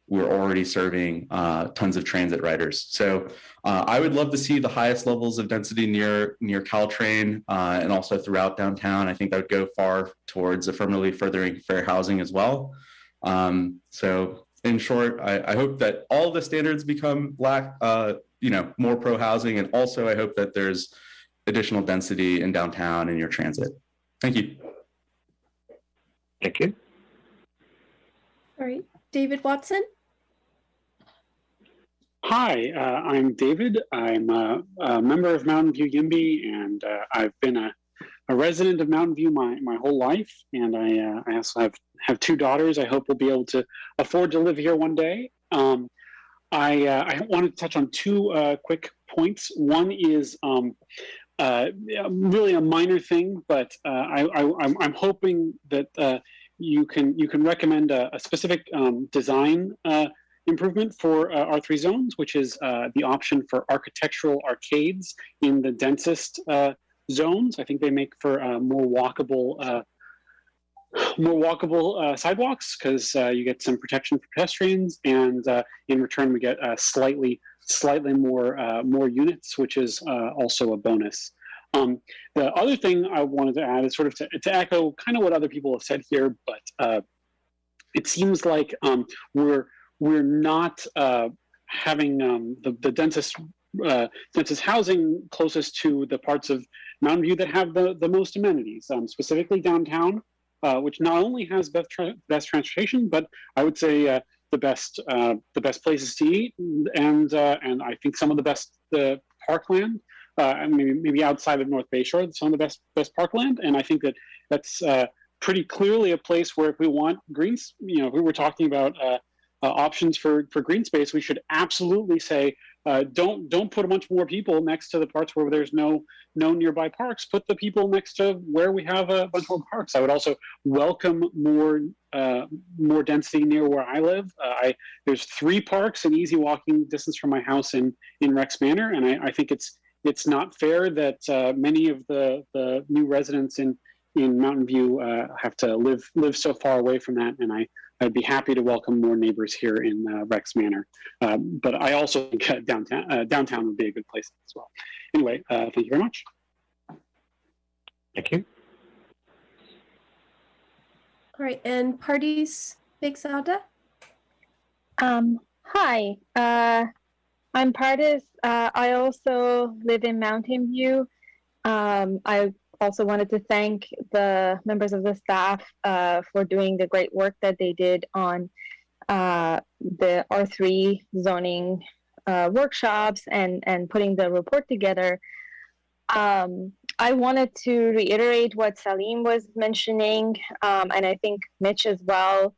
we're already serving tons of transit riders. So I would love to see the highest levels of density near Caltrain and also throughout downtown. I think that would go far towards affirmatively furthering fair housing as well. So in short, I hope that all the standards become more pro housing, and also I hope that there's additional density in downtown and your transit. Thank you. Thank you. All right, David Watson. Hi, I'm David. I'm a member of Mountain View YIMBY, and I've been a resident of Mountain View my whole life. And I also have two daughters. I hope we'll be able to afford to live here one day. I wanted to touch on two quick points. One is really a minor thing, but I'm hoping that you can recommend a specific design improvement for R3 zones, which is the option for architectural arcades in the densest zones. I think they make for more walkable sidewalks, because you get some protection for pedestrians, and in return we get slightly more units, which is also a bonus. The other thing I wanted to add is sort of to echo kind of what other people have said here, but it seems like we're not having the densest housing closest to the parts of Mountain View that have the most amenities, specifically downtown, which not only has best transportation, but I would say the best places to eat, and I think some of the best parkland, and maybe outside of North Bay Shore, some of the best parkland, and I think that's pretty clearly a place where if we want greens, if we were talking about options for green space, we should absolutely say don't put a bunch more people next to the parts where there's no nearby parks. Put the people next to where we have a bunch more parks. I would also welcome more density near where I live. There's 3 parks in easy walking distance from my house in Rex Manor, and I think it's not fair that many of the new residents in Mountain View have to live so far away from that, and I'd be happy to welcome more neighbors here in Rex Manor. But I also think downtown would be a good place as well. Anyway, thank you very much. Thank you. All right, and Partis Bigzada. Hi, I'm Partis. I also live in Mountain View. I also wanted to thank the members of the staff for doing the great work that they did on the R3 zoning workshops and putting the report together. I wanted to reiterate what Salim was mentioning, and I think Mitch as well,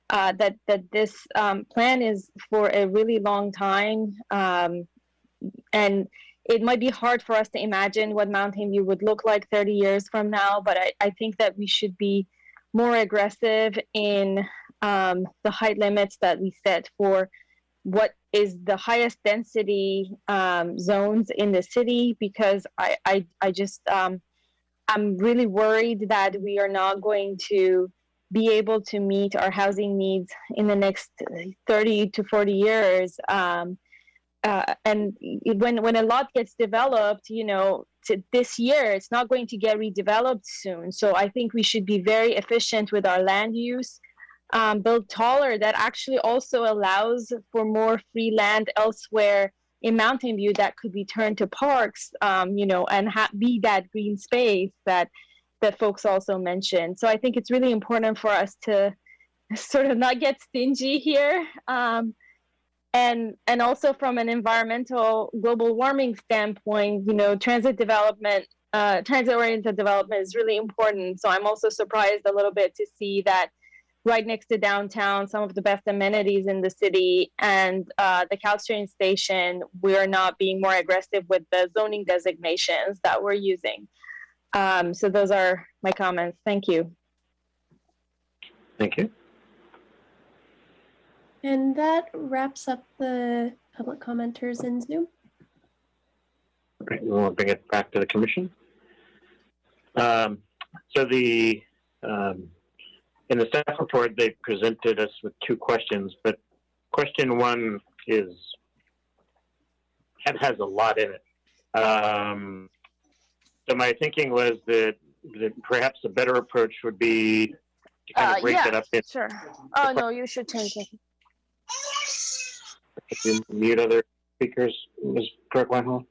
that this plan is for a really long time, and it might be hard for us to imagine what Mountain View would look like 30 years from now, but I think that we should be more aggressive in the height limits that we set for what is the highest density zones in the city, because I just, I'm really worried that we are not going to be able to meet our housing needs in the next 30 to 40 years. And when a lot gets developed, this year, it's not going to get redeveloped soon. So I think we should be very efficient with our land use, build taller. That actually also allows for more free land elsewhere in Mountain View that could be turned to parks, and be that green space that folks also mentioned. So I think it's really important for us to sort of not get stingy here. And also from an environmental global warming standpoint, transit-oriented development is really important. So I'm also surprised a little bit to see that right next to downtown, some of the best amenities in the city and the Caltrain station, we are not being more aggressive with the zoning designations that we're using. So those are my comments. Thank you. Thank you. And that wraps up the public commenters in Zoom. Right, we'll bring it back to the commission. So in the staff report, they presented us with 2 questions, but question one has a lot in it. So my thinking was that perhaps a better approach would be to kind of break it up. Sure. Oh, no, you should change it. If you mute other speakers, Ms. Kirk-Weinhold.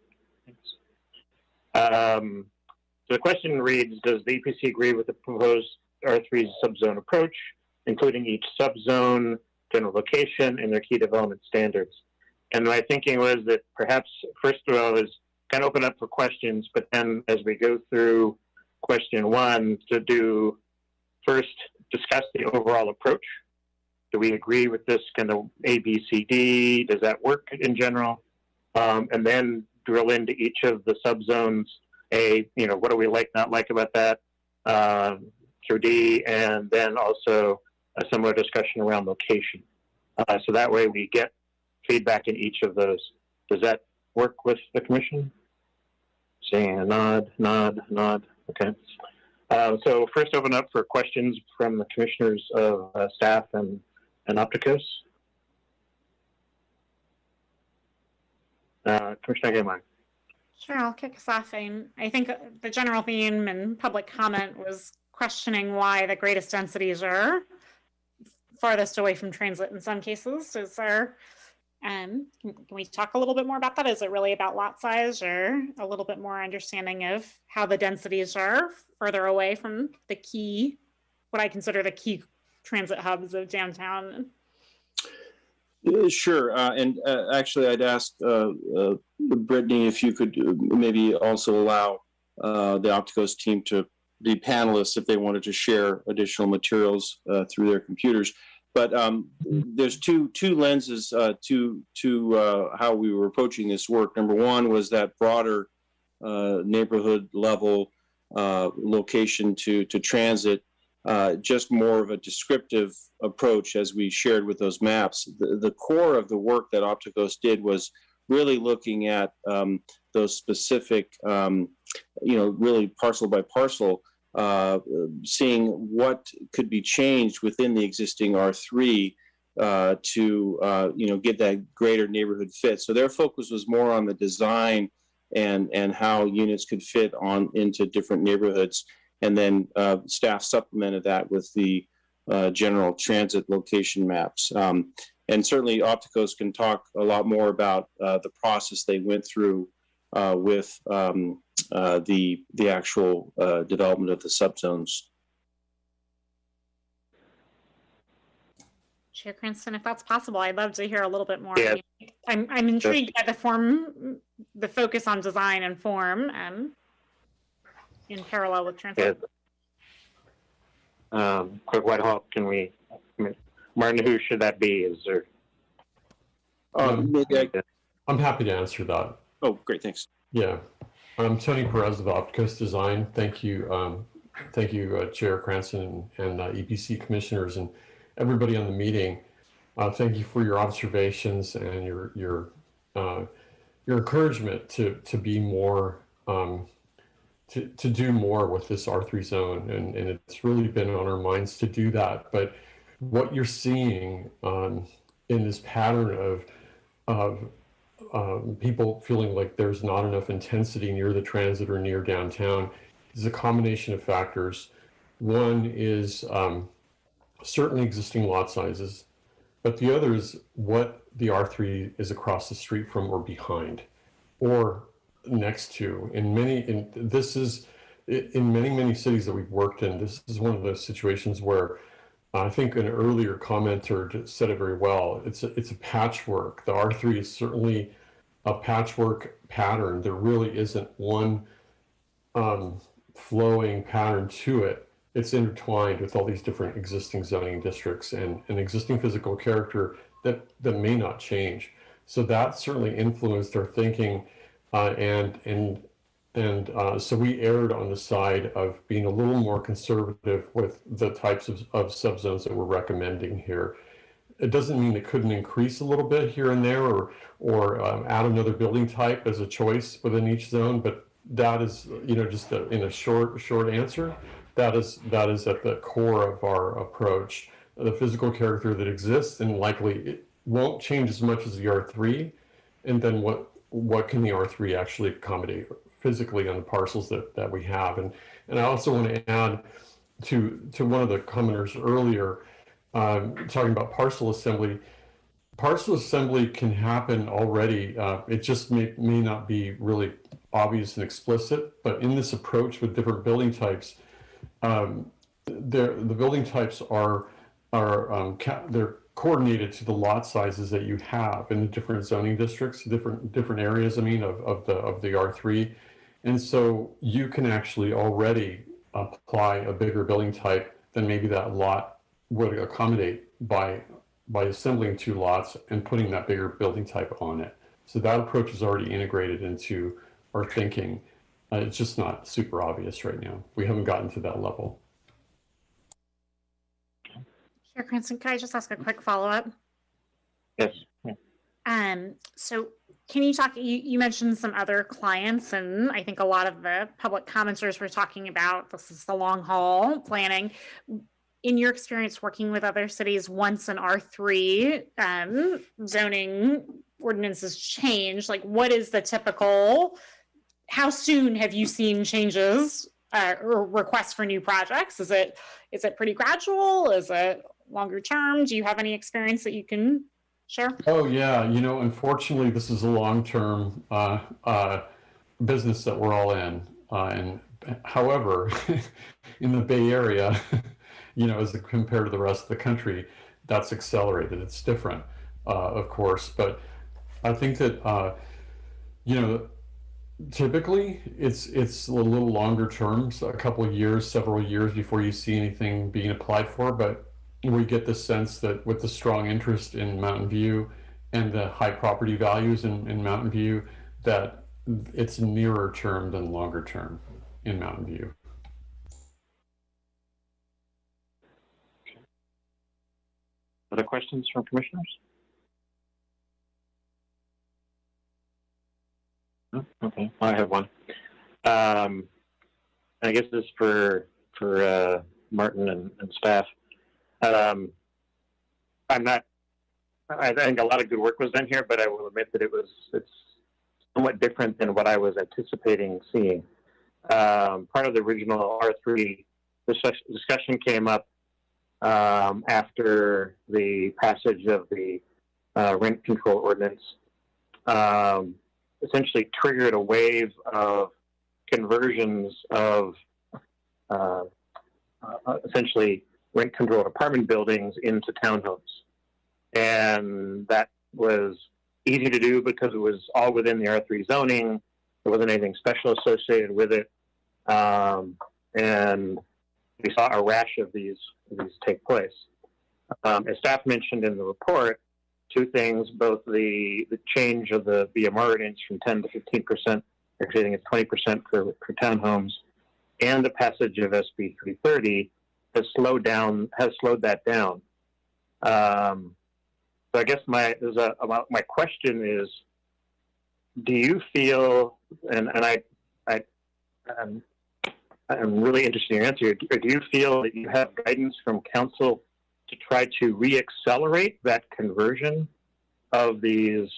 So the question reads, does the EPC agree with the proposed R3 subzone approach, including each subzone, general location, and their key development standards? And my thinking was that perhaps, first of all, is kind of open up for questions, but then as we go through question one, to first discuss the overall approach. Do we agree with this kind of A, B, C, D? Does that work in general? And then drill into each of the subzones. A, what do we like, not like about that? Through D, and then also a similar discussion around location. So that way we get feedback in each of those. Does that work with the commission? Seeing a nod. Okay. So first open up for questions from the commissioners of staff and Opticos. Commissioner Gaiman. Sure, I'll kick us off. I think the general theme and public comment was questioning why the greatest densities are farthest away from transit in some cases. Is there, can we talk a little bit more about that? Is it really about lot size, or a little bit more understanding of how the densities are further away from the key, what I consider the key transit hubs of downtown? Sure, and actually I'd ask Brittany if you could maybe also allow the Opticos team to be panelists if they wanted to share additional materials through their computers. But there's two lenses to how we were approaching this work. Number one was that broader neighborhood level location to transit, just more of a descriptive approach as we shared with those maps. The core of the work that Opticos did was really looking at those specific, really parcel by parcel, seeing what could be changed within the existing R3 to get that greater neighborhood fit. So their focus was more on the design and how units could fit on into different neighborhoods. And then staff supplemented that with the general transit location maps. And certainly Opticos can talk a lot more about the process they went through with the actual development of the subzones. Chair Cranston, if that's possible, I'd love to hear a little bit more. Yeah. I'm intrigued by the focus on design and form, and in parallel with transit. Quick Whitehall, Martin, who should that be? Is there? I'm happy to answer that. Oh, great, thanks. Yeah, I'm Tony Perez of Opticos Design. Thank you, Chair Cranston and EPC commissioners and everybody on the meeting. Thank you for your observations and your encouragement to be more. To do more with this R3 zone, and it's really been on our minds to do that. But what you're seeing in this pattern of people feeling like there's not enough intensity near the transit or near downtown is a combination of factors. One is certainly existing lot sizes, but the other is what the R3 is across the street from or behind, or next to. In many cities that we've worked in, this is one of those situations where I think an earlier commenter said it very well. It's a patchwork. The R3 is certainly a patchwork pattern. There really isn't one flowing pattern to it. It's intertwined with all these different existing zoning districts and an existing physical character that may not change. So that certainly influenced our thinking. So we erred on the side of being a little more conservative with the types of subzones that we're recommending here. It doesn't mean it couldn't increase a little bit here and there, or add another building type as a choice within each zone. But that is, just in a short answer, that is at the core of our approach. The physical character that exists, and likely won't change as much as the R3, and then what can the R3 actually accommodate physically on the parcels that we have. And I also want to add to one of the commenters earlier, talking about parcel assembly. Parcel assembly can happen already. It just may not be really obvious and explicit, but in this approach with different building types, the building types are they're coordinated to the lot sizes that you have in the different zoning districts, different areas. I mean, of the R3, and so you can actually already apply a bigger building type than maybe that lot would accommodate by assembling 2 lots and putting that bigger building type on it. So that approach is already integrated into our thinking. It's just not super obvious right now. We haven't gotten to that level. Chair Cranston, can I just ask a quick follow-up? Yes. So can you talk, you mentioned some other clients, and I think a lot of the public commenters were talking about this is the long haul planning. In your experience working with other cities, once an R3 zoning ordinances change, like what is the typical, how soon have you seen changes or requests for new projects? Is it pretty gradual? Is it longer term? Do you have any experience that you can share? Oh yeah, unfortunately this is a long-term business that we're all in. And however, in the Bay Area, as compared to the rest of the country, that's accelerated. It's different, of course, but I think that, typically it's a little longer term, so a couple of years, several years before you see anything being applied for, but we get the sense that with the strong interest in Mountain View and the high property values in Mountain View, that it's nearer term than longer term in Mountain View. Other questions from commissioners? Oh, okay, I have one. I guess this is for Martin and staff. I think a lot of good work was done here, but I will admit that it's somewhat different than what I was anticipating seeing. Part of the original R3 discussion came up after the passage of the rent control ordinance, essentially triggered a wave of conversions of essentially rent-controlled apartment buildings into townhomes. And that was easy to do because it was all within the R3 zoning. There wasn't anything special associated with it. And we saw a rash of these take place. As staff mentioned in the report, 2 things, both the change of the BMR rating from 10 to 15%, actually I think it's 20% for townhomes, and the passage of SB 330 has slowed that down. So I guess my question is, do you feel, and I'm really interested in your answer, do you feel that you have guidance from council to try to re-accelerate that conversion of these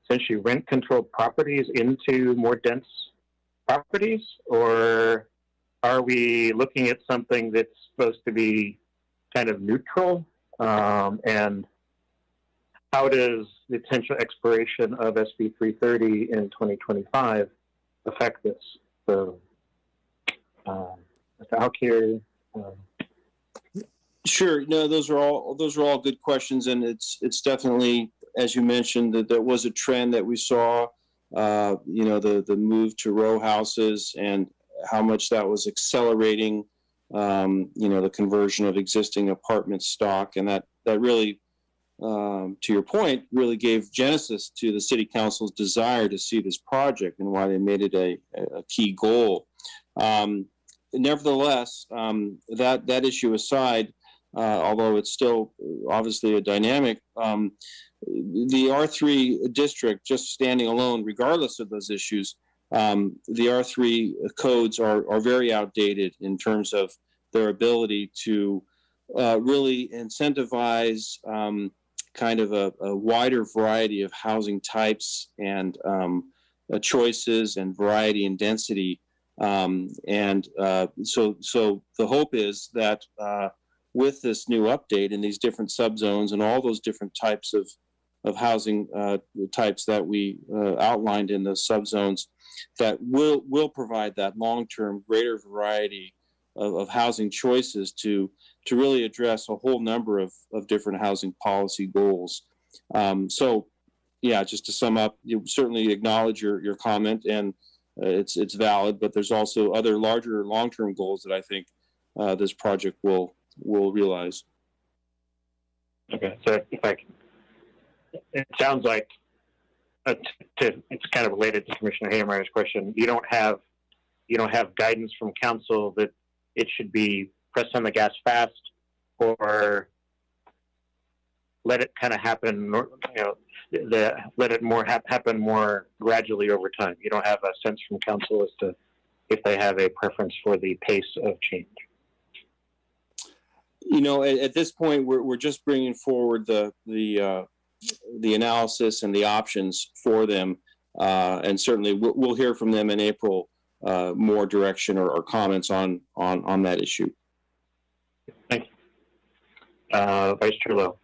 essentially rent-controlled properties into more dense properties? Or are we looking at something that's supposed to be kind of neutral? And how does the potential expiration of SB 330 in 2025 affect this? So, Mr. Alkier. Sure. No, those are all good questions, and it's definitely, as you mentioned, that there was a trend that we saw. The move to row houses and how much that was accelerating. The conversion of existing apartment stock, and that really, to your point, really gave genesis to the city council's desire to see this project and why they made it a key goal. Nevertheless, that issue aside, although it's still obviously a dynamic, the R3 district, just standing alone, regardless of those issues, the R3 codes are very outdated in terms of their ability to really incentivize kind of a wider variety of housing types and choices and variety and density. So the hope is that with this new update and these different subzones and all those different types of housing types that we outlined in the subzones, that will provide that long-term greater variety of housing choices to really address a whole number of different housing policy goals. So yeah, just to sum up, you certainly acknowledge your comment, and it's valid, but there's also other larger long-term goals that I think this project will realize. Okay, so if I can, it sounds like it's kind of related to Commissioner Hayemeyer's question. You don't have guidance from council that it should be press on the gas fast, or let it kind of happen, let it happen more gradually over time. You don't have a sense from council as to if they have a preference for the pace of change. At this point, we're just bringing forward the analysis and the options for them, and certainly we'll hear from them in April, more direction or comments on that issue. Thank you. Vice Chair Lowe.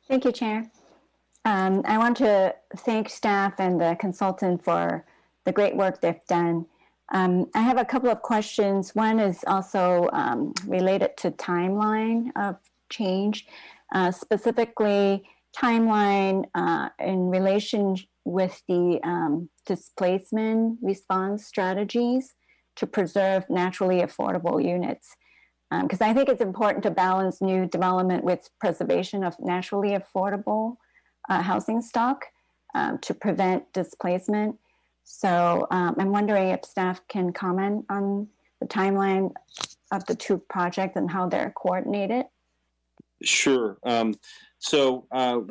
Thank you, Chair. I want to thank staff and the consultant for the great work they've done. I have a couple of questions. One is also related to timeline of change, specifically timeline in relation with the displacement response strategies to preserve naturally affordable units. Because I think it's important to balance new development with preservation of naturally affordable housing stock to prevent displacement. So I'm wondering if staff can comment on the timeline of the two projects and how they're coordinated. Sure. So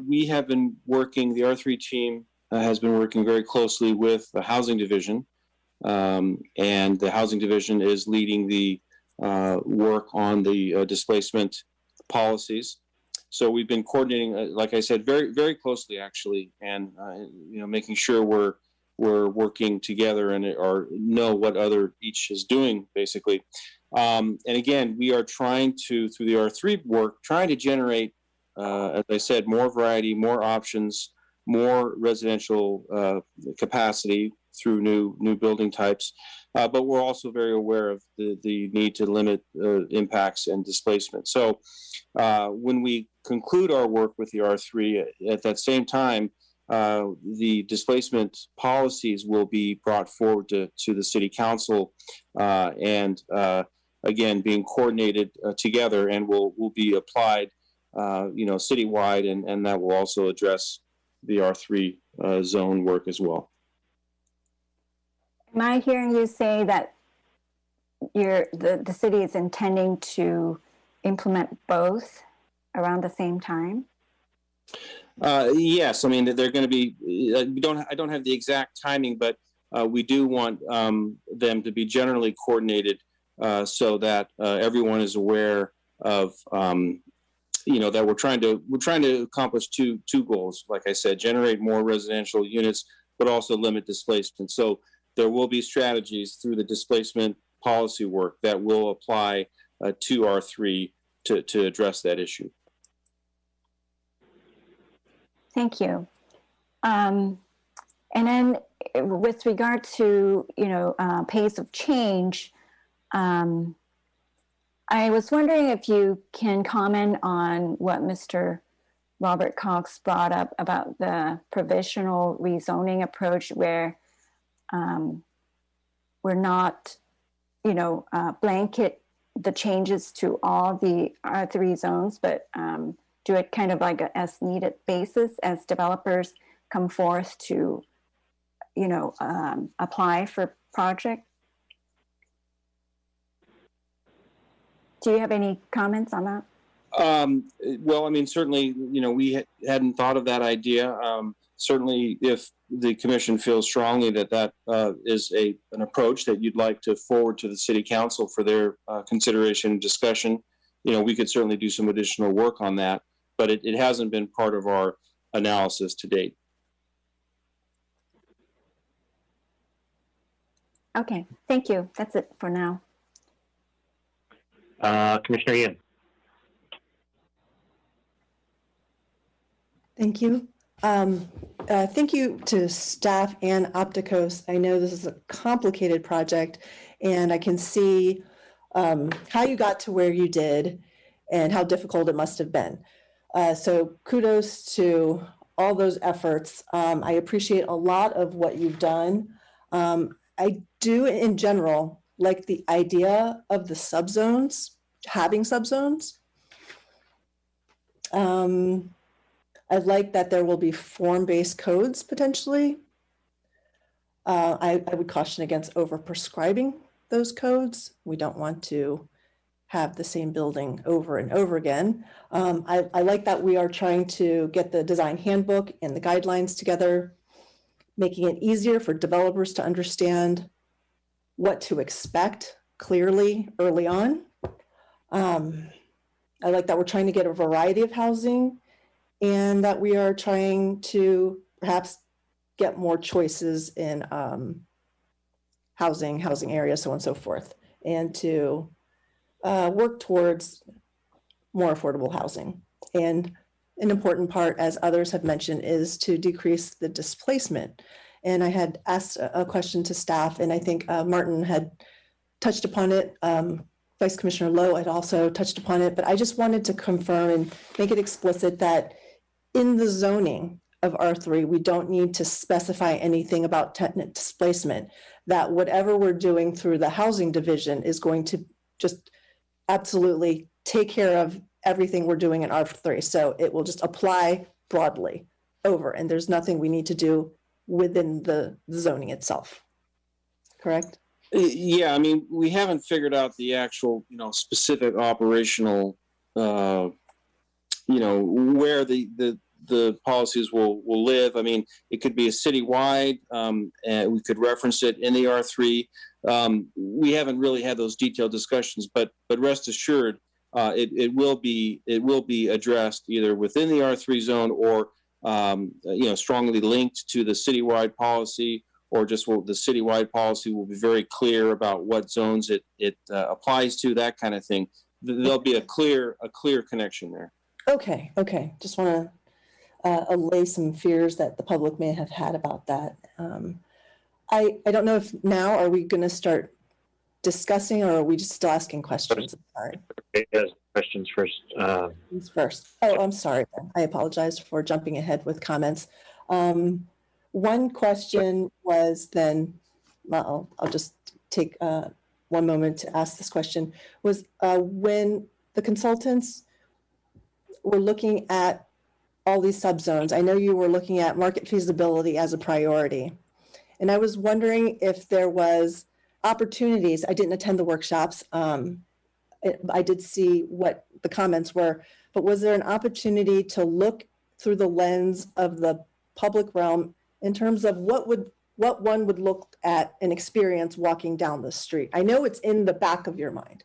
we have been working, the R3 team has been working very closely with the Housing Division, and the Housing Division is leading the work on the displacement policies. So we've been coordinating, like I said, very, very closely actually, and making sure we're working together and or know what each is doing basically. And again, we are trying to, through the R3 work, trying to generate, as I said, more variety, more options, more residential capacity through new building types. But we're also very aware of the need to limit impacts and displacement. So when we conclude our work with the R3, at that same time, the displacement policies will be brought forward to the City Council, and again, being coordinated together, and will be applied, citywide, and that will also address the R3 zone work as well. Am I hearing you say that the city is intending to implement both around the same time? Yes, I mean they're going to be. I don't have the exact timing, but we do want them to be generally coordinated so that everyone is aware of. That we're trying to accomplish two goals. Like I said, generate more residential units, but also limit displacement. So there will be strategies through the displacement policy work that will apply to R3 to address that issue. Thank you. And then with regard to, pace of change, I was wondering if you can comment on what Mr. Robert Cox brought up about the provisional rezoning approach, where we're not, blanket the changes to all the R3 zones, but do it kind of like a as needed basis as developers come forth to, apply for project. Do you have any comments on that? Well, I mean, certainly, we hadn't thought of that idea. certainly, if the commission feels strongly that that is an approach that you'd like to forward to the city council for their consideration and discussion, we could certainly do some additional work on that, but it hasn't been part of our analysis to date. Okay, thank you. That's it for now. Commissioner Ian. Thank you. Thank you to staff and Opticos. I know this is a complicated project, and I can see how you got to where you did and how difficult it must have been. So kudos to all those efforts. I appreciate a lot of what you've done. I do, in general, like the idea of the subzones, having subzones. I like that there will be form-based codes potentially. I would caution against over-prescribing those codes. We don't want to have the same building over and over again. I like that we are trying to get the design handbook and the guidelines together, making it easier for developers to understand what to expect clearly early on. I like that we're trying to get a variety of housing and that we are trying to perhaps get more choices in housing areas, so on and so forth, and to work towards more affordable housing. And an important part, as others have mentioned, is to decrease the displacement. And I had asked a question to staff, and I think Martin had touched upon it. Vice Commissioner Lowe had also touched upon it, but I just wanted to confirm and make it explicit that in the zoning of R3, we don't need to specify anything about tenant displacement, that whatever we're doing through the housing division is going to just absolutely take care of everything we're doing in R3. So it will just apply broadly over, and there's nothing we need to do within the zoning itself. Correct? Yeah, I mean, we haven't figured out the actual, specific operational, where the policies will live. I mean, it could be a citywide, and we could reference it in the R3. We haven't really had those detailed discussions, but rest assured, it will be addressed either within the R3 zone or strongly linked to the citywide policy, or just the citywide policy will be very clear about what zones it applies to, that kind of thing. There'll be a clear connection there. Okay. Just want to allay some fears that the public may have had about that. I don't know if now, are we going to start discussing, or are we just still asking questions? I'm sorry. Questions first. First. Oh, I'm sorry. I apologize for jumping ahead with comments. One question was then, well, I'll just take one moment to ask this question, was when the consultants were looking at all these subzones, I know you were looking at market feasibility as a priority. And I was wondering if there was opportunities. I didn't attend the workshops. I did see what the comments were, but was there an opportunity to look through the lens of the public realm in terms of what one would look at and experience walking down the street? I know it's in the back of your mind,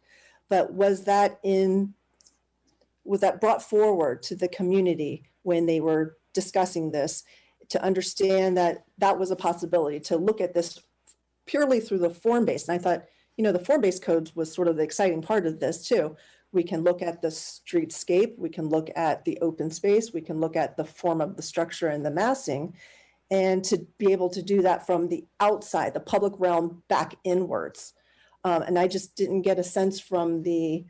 but was that brought forward to the community when they were discussing this, to understand that that was a possibility, to look at this purely through the form-based? And I thought, the form-based codes was sort of the exciting part of this too. We can look at the streetscape, we can look at the open space, we can look at the form of the structure and the massing, and to be able to do that from the outside, the public realm, back inwards. And I just didn't get a sense from the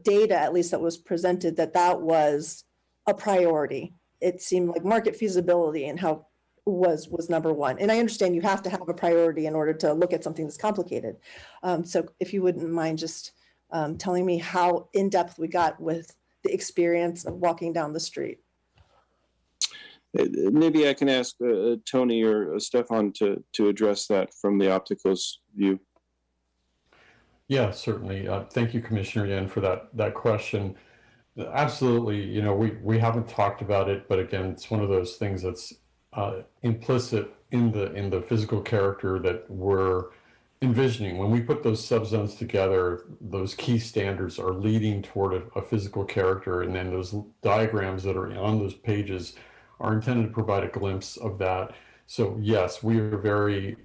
data, at least that was presented, that was a priority. It seemed like market feasibility and how was number one. And I understand you have to have a priority in order to look at something that's complicated. So if you wouldn't mind just telling me how in-depth we got with the experience of walking down the street. Maybe I can ask Tony or Stefan to address that from the Opticos view. Yeah, certainly. Thank you, Commissioner Yen, for that question. Absolutely. We haven't talked about it, but again, it's one of those things that's implicit in the physical character that we're envisioning. When we put those subzones together, those key standards are leading toward a physical character, and then those diagrams that are on those pages are intended to provide a glimpse of that. So yes, we are very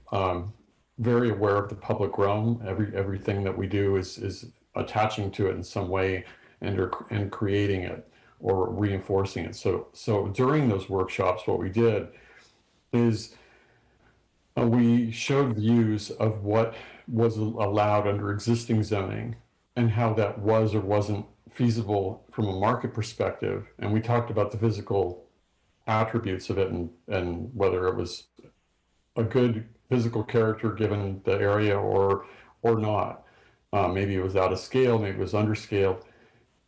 very aware of the public realm. Everything that we do is attaching to it in some way and creating it or reinforcing it. So during those workshops, what we did is we showed views of what was allowed under existing zoning and how that was or wasn't feasible from a market perspective. And we talked about the physical attributes of it and whether it was a good physical character given the area or not. Maybe it was out of scale, maybe it was underscaled.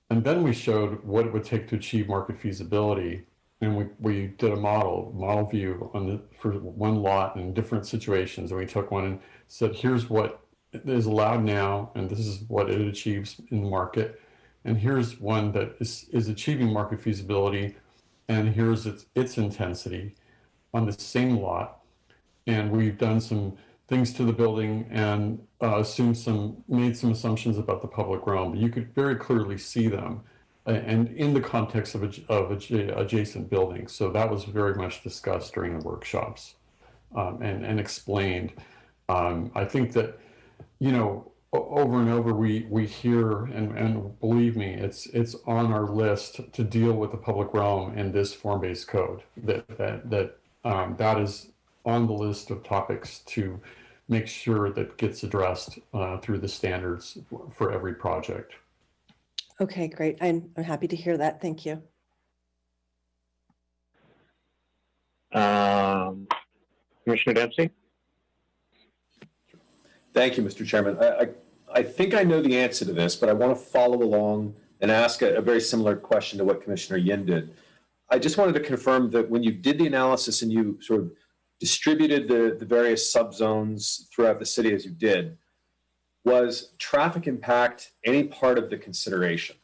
And then we showed what it would take to achieve market feasibility. And we did a model view for one lot in different situations. And we took one and said, here's what is allowed now, and this is what it achieves in the market. And here's one that is achieving market feasibility, and here's its intensity on the same lot. And we've done some things to the building and made some assumptions about the public realm. But you could very clearly see them, and in the context of adjacent buildings. So that was very much discussed during the workshops and explained. I think that, you know, over and over we hear, and believe me, it's on our list to deal with the public realm in this form-based code. That is on the list of topics to make sure that gets addressed through the standards for every project. Okay, great. I'm happy to hear that. Thank you. Commissioner Dempsey? Thank you, Mr. Chairman. I think I know the answer to this, but I want to follow along and ask a very similar question to what Commissioner Yin did. I just wanted to confirm that when you did the analysis and you sort of distributed the various subzones throughout the city as you did, was traffic impact any part of the consideration?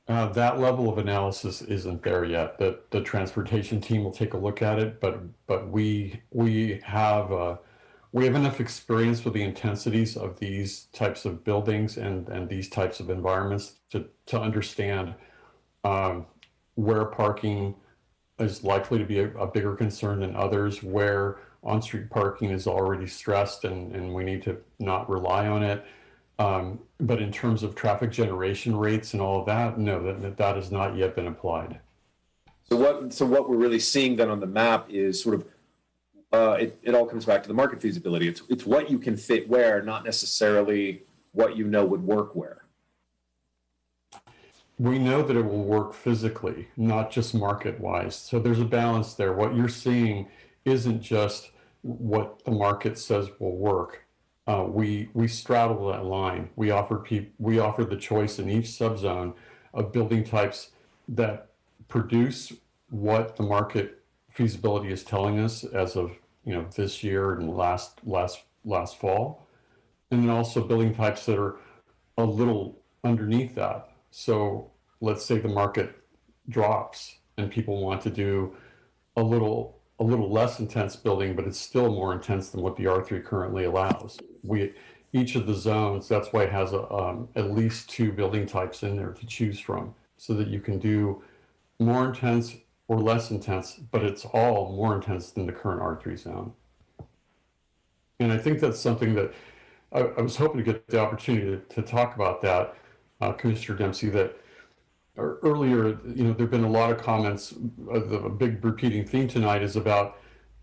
That level of analysis isn't there yet. The transportation team will take a look at it, but we have enough experience with the intensities of these types of buildings and these types of environments to understand where parking is likely to be a bigger concern than others, where on-street parking is already stressed and we need to not rely on it. But in terms of traffic generation rates and all of that, no, that has not yet been applied. So what we're really seeing then on the map is sort of, it all comes back to the market feasibility. It's what you can fit where, not necessarily what you know would work where. We know that it will work physically, not just market-wise. So there's a balance there. What you're seeing isn't just what the market says will work. We straddle that line. We offer the choice in each subzone of building types that produce what the market feasibility is telling us as of this year and last fall, and then also building types that are a little underneath that. So let's say the market drops and people want to do a little less intense building, but it's still more intense than what the R3 currently allows. Each of the zones, that's why it has at least 2 building types in there to choose from, so that you can do more intense or less intense, but it's all more intense than the current R3 zone. And I think that's something that I was hoping to get the opportunity to talk about that, Commissioner Dempsey, that earlier, there've been a lot of comments. A big repeating theme tonight is about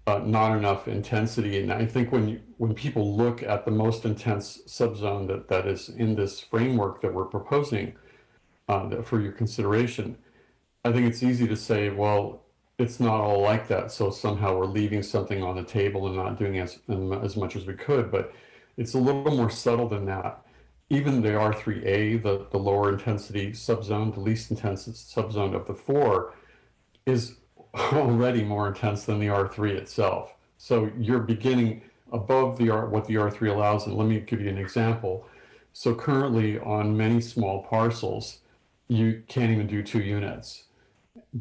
not enough intensity. And I think when people look at the most intense subzone that is in this framework that we're proposing for your consideration, I think it's easy to say, well, it's not all like that, so somehow we're leaving something on the table and not doing as much as we could. But it's a little more subtle than that. Even the R3A, the lower intensity subzone, the least intense subzone of the 4, is already more intense than the R3 itself. So you're beginning above what the R3 allows. And let me give you an example. So currently on many small parcels, you can't even do 2 units.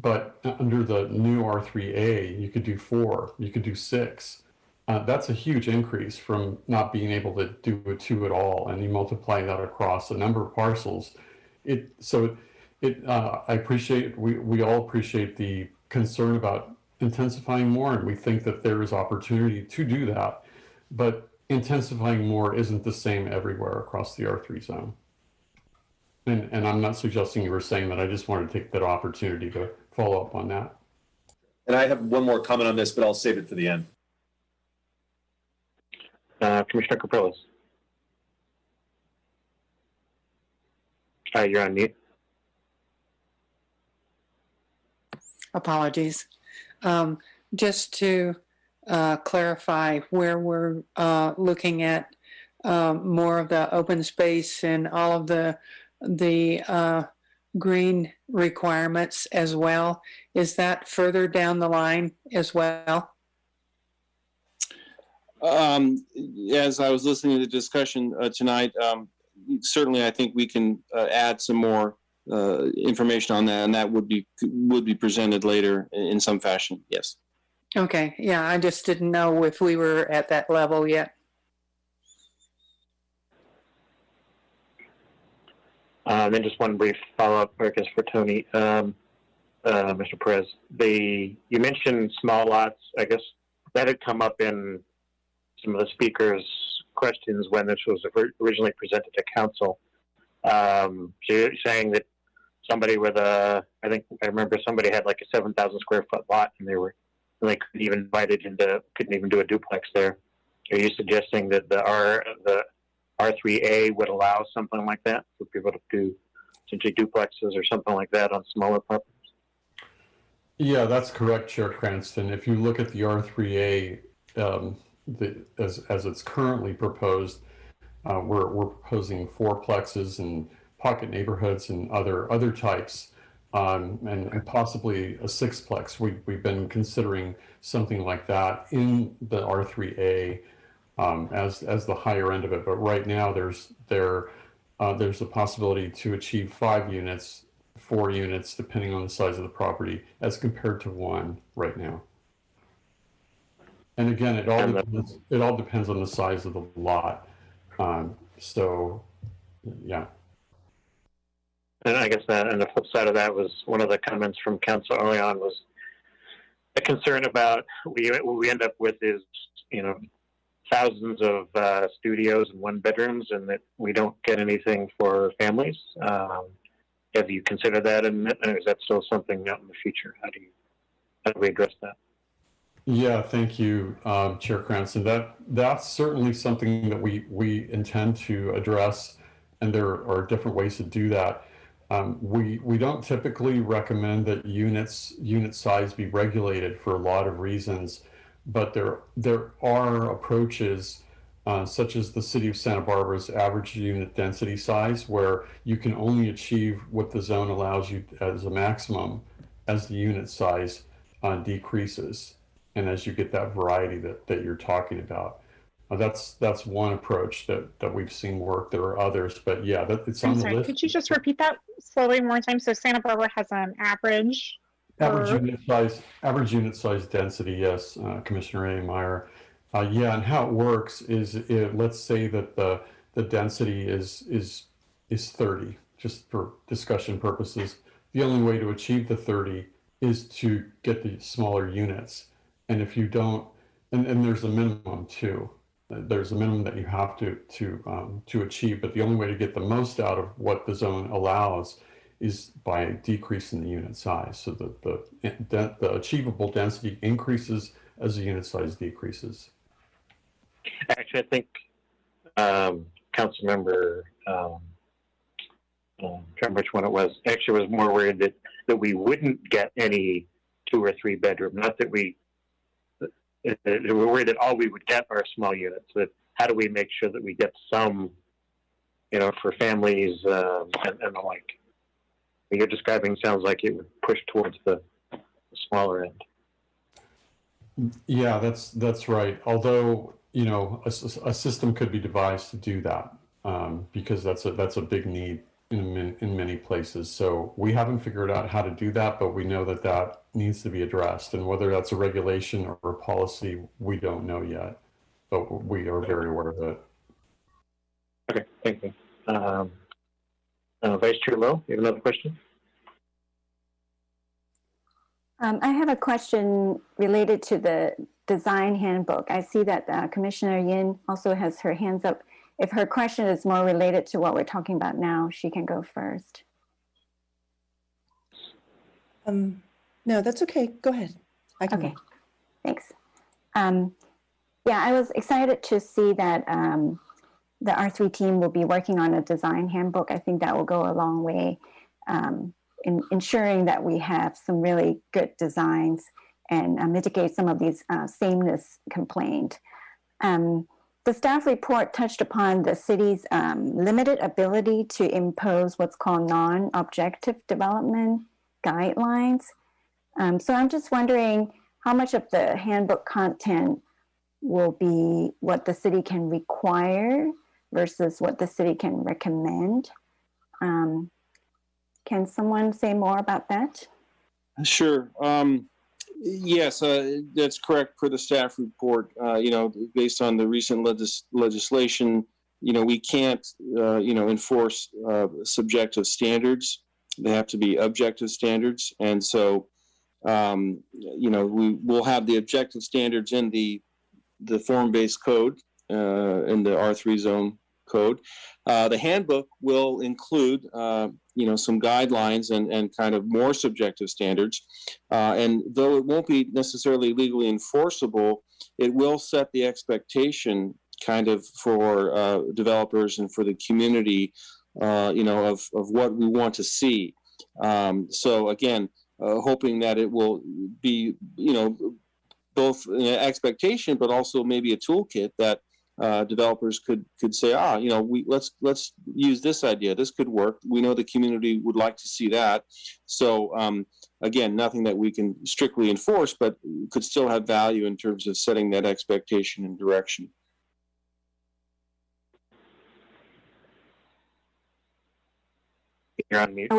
but under the new R3A, you could do 4, you could do 6. That's a huge increase from not being able to do a 2 at all, and you multiply that across a number of parcels. I appreciate, we all appreciate the concern about intensifying more, and we think that there is opportunity to do that, but intensifying more isn't the same everywhere across the R3 zone. And I'm not suggesting you were saying that. I just wanted to take that opportunity to follow up on that. And I have one more comment on this, but I'll save it for the end. Commissioner Caprillis. You're on mute. Apologies. Just to clarify where we're looking at more of the open space and all of the green requirements as well. Is that further down the line as well? As I was listening to the discussion tonight, certainly I think we can add some more information on that, and that would be presented later in some fashion. Yes. Okay. Yeah, I just didn't know if we were at that level yet. Then just one brief follow-up, I guess, for Tony, Mr. Perez. You mentioned small lots. I guess that had come up in some of the speakers' questions when this was originally presented to council. So you're saying that somebody with I think I remember somebody had like a 7,000 square foot lot, and they couldn't even couldn't even do a duplex there. Are you suggesting that the R3A would allow something like that for people to do essentially duplexes or something like that on smaller properties? Yeah, that's correct, Chair Cranston. If you look at the R3A as it's currently proposed, we're proposing 4plexes and pocket neighborhoods and other types, and possibly a 6plex. We've been considering something like that in the R3A as the higher end of it. But right now there's a possibility to achieve 5 units, 4 units, depending on the size of the property, as compared to 1 right now. And again, it all depends on the size of the lot. So, yeah. And I guess that, and the flip side of that was one of the comments from council early on was a concern about what we end up with is, thousands of studios and 1-bedrooms, and that we don't get anything for families. Have you considered that, and is that still something out in the future? How do we address that? Yeah, thank you, Chair Cranston. That's certainly something that we intend to address, and there are different ways to do that. We don't typically recommend that unit size be regulated for a lot of reasons, but there are approaches such as the City of Santa Barbara's average unit density size, where you can only achieve what the zone allows you as a maximum as the unit size decreases, and as you get that variety that you're talking about. That's one approach that we've seen work. There are others, but yeah, it's on the list. Could you just repeat that slowly one more time? So Santa Barbara has an average unit size density, yes, Commissioner A. Meyer. Yeah, and how it works is, let's say that the density is 30, just for discussion purposes. The only way to achieve the 30 is to get the smaller units. And if you don't, and there's a minimum too. There's a minimum that you have to achieve, but the only way to get the most out of what the zone allows is by decreasing the unit size. So the achievable density increases as the unit size decreases. Actually, I think council member, I can't remember which one it was, actually was more worried that we wouldn't get any 2 or 3 bedroom, not that we're worried that all we would get are small units. That how do we make sure that we get some, for families and the like? What you're describing sounds like it would push towards the smaller end. Yeah, that's right. Although a system could be devised to do that, because that's a big need in many places. So we haven't figured out how to do that, but we know that that needs to be addressed. And whether that's a regulation or a policy, we don't know yet, but we are very aware of it. Okay, thank you. Vice Chair Lowe, you have another question? I have a question related to the design handbook. I see that Commissioner Yin also has her hands up. If her question is more related to what we're talking about now, she can go first. No, that's okay. Go ahead. Okay, thanks. Yeah, I was excited to see that the R3 team will be working on a design handbook. I think that will go a long way in ensuring that we have some really good designs and mitigate some of these sameness complaints. The staff report touched upon the city's limited ability to impose what's called non-objective development guidelines. So I'm just wondering how much of the handbook content will be what the city can require versus what the city can recommend. Can someone say more about that? Sure. Yes, that's correct per the staff report. You know, based on the recent legislation, you know, we can't, you know, enforce subjective standards. They have to be objective standards. And so, you know, we will have the objective standards in the form-based code, in the R3 zone code. The handbook will include, you know, some guidelines and kind of more subjective standards. And though it won't be necessarily legally enforceable, it will set the expectation kind of for developers and for the community, you know, of what we want to see. So again, hoping that it will be, you know, both an expectation, but also maybe a toolkit that developers could say, you know, let's use this idea. This could work. We know the community would like to see that. So again, nothing that we can strictly enforce, but could still have value in terms of setting that expectation and direction. You're on mute.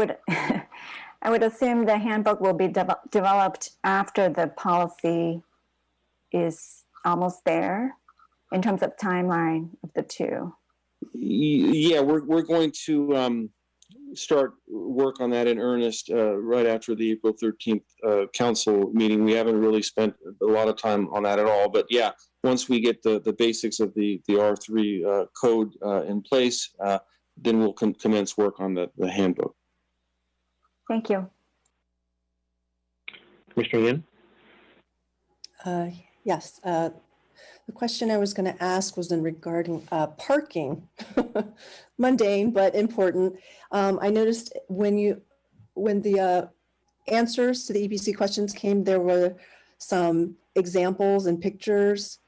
I would assume the handbook will be developed after the policy is almost there in terms of timeline of the two. Yeah, we're going to start work on that in earnest right after the April 13th council meeting. We haven't really spent a lot of time on that at all, but yeah, once we get the basics of the R3 code in place, then we'll commence work on the handbook. Thank you. Commissioner Yin? Yes. The question I was going to ask was regarding parking. Mundane, but important. I noticed when the answers to the EPC questions came, there were some examples and pictures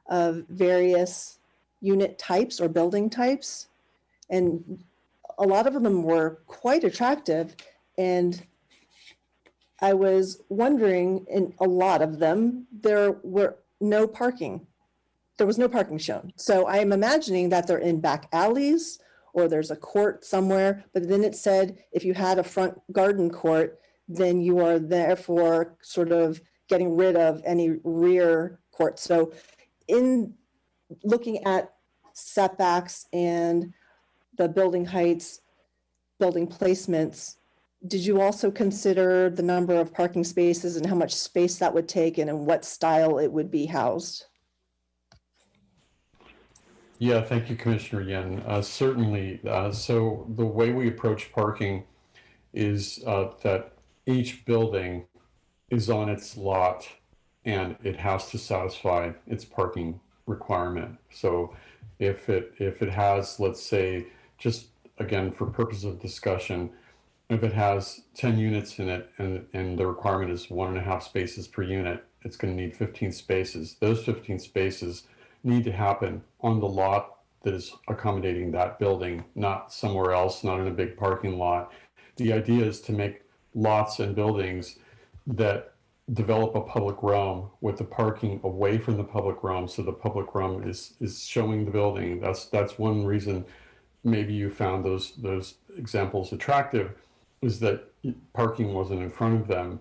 of various unit types or building types. And a lot of them were quite attractive. And I was wondering, in a lot of them, there was no parking shown. So I am imagining that they're in back alleys or there's a court somewhere, but then it said if you had a front garden court, then you are therefore sort of getting rid of any rear court. So in looking at setbacks and the building heights, building placements, did you also consider the number of parking spaces and how much space that would take and in what style it would be housed? Yeah, thank you, Commissioner Yin. Certainly. So the way we approach parking is that each building is on its lot and it has to satisfy its parking requirement. So if it has, let's say, just again for purpose of discussion, if it has 10 units in it and the requirement is 1.5 spaces per unit, it's going to need 15 spaces. Those 15 spaces need to happen on the lot that is accommodating that building, not somewhere else, not in a big parking lot. The idea is to make lots and buildings that develop a public realm with the parking away from the public realm, so the public realm is showing the building. That's one reason maybe you found those examples attractive, is that parking wasn't in front of them,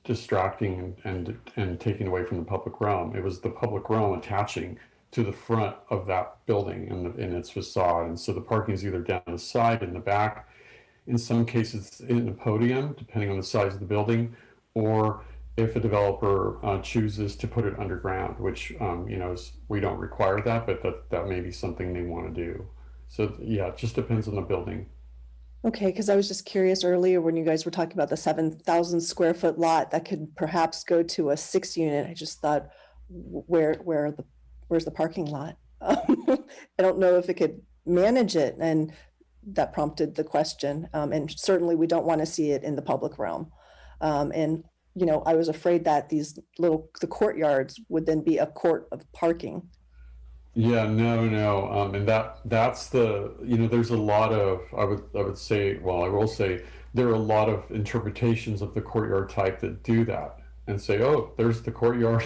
distracting and taking away from the public realm. It was the public realm attaching to the front of that building and its facade. And so the parking is either down the side, in the back, in some cases in the podium, depending on the size of the building, or if a developer chooses to put it underground, which we don't require that, but that may be something they want to do. So yeah, it just depends on the building. Okay, because I was just curious earlier when you guys were talking about the 7,000 square foot lot that could perhaps go to a 6 unit. I just thought, where's the parking lot? I don't know if it could manage it, and that prompted the question. And certainly we don't want to see it in the public realm. And I was afraid that the courtyards would then be a court of parking. Yeah, no. And that's there's a lot of, I will say there are a lot of interpretations of the courtyard type that do that and say, oh, there's the courtyard.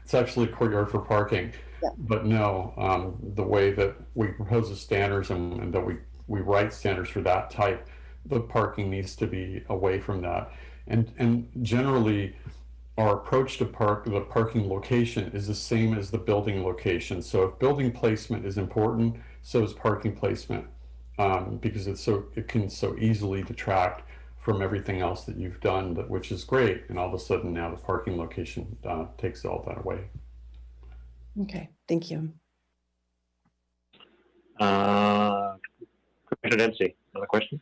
It's actually a courtyard for parking. Yeah. But no, the way that we propose the standards and that we write standards for that type, the parking needs to be away from that. And generally, our approach to the parking location is the same as the building location. So if building placement is important, so is parking placement, because it can so easily detract from everything else that you've done, which is great. And all of a sudden now the parking location takes all that away. Okay, thank you. Commissioner Dempsey, another question?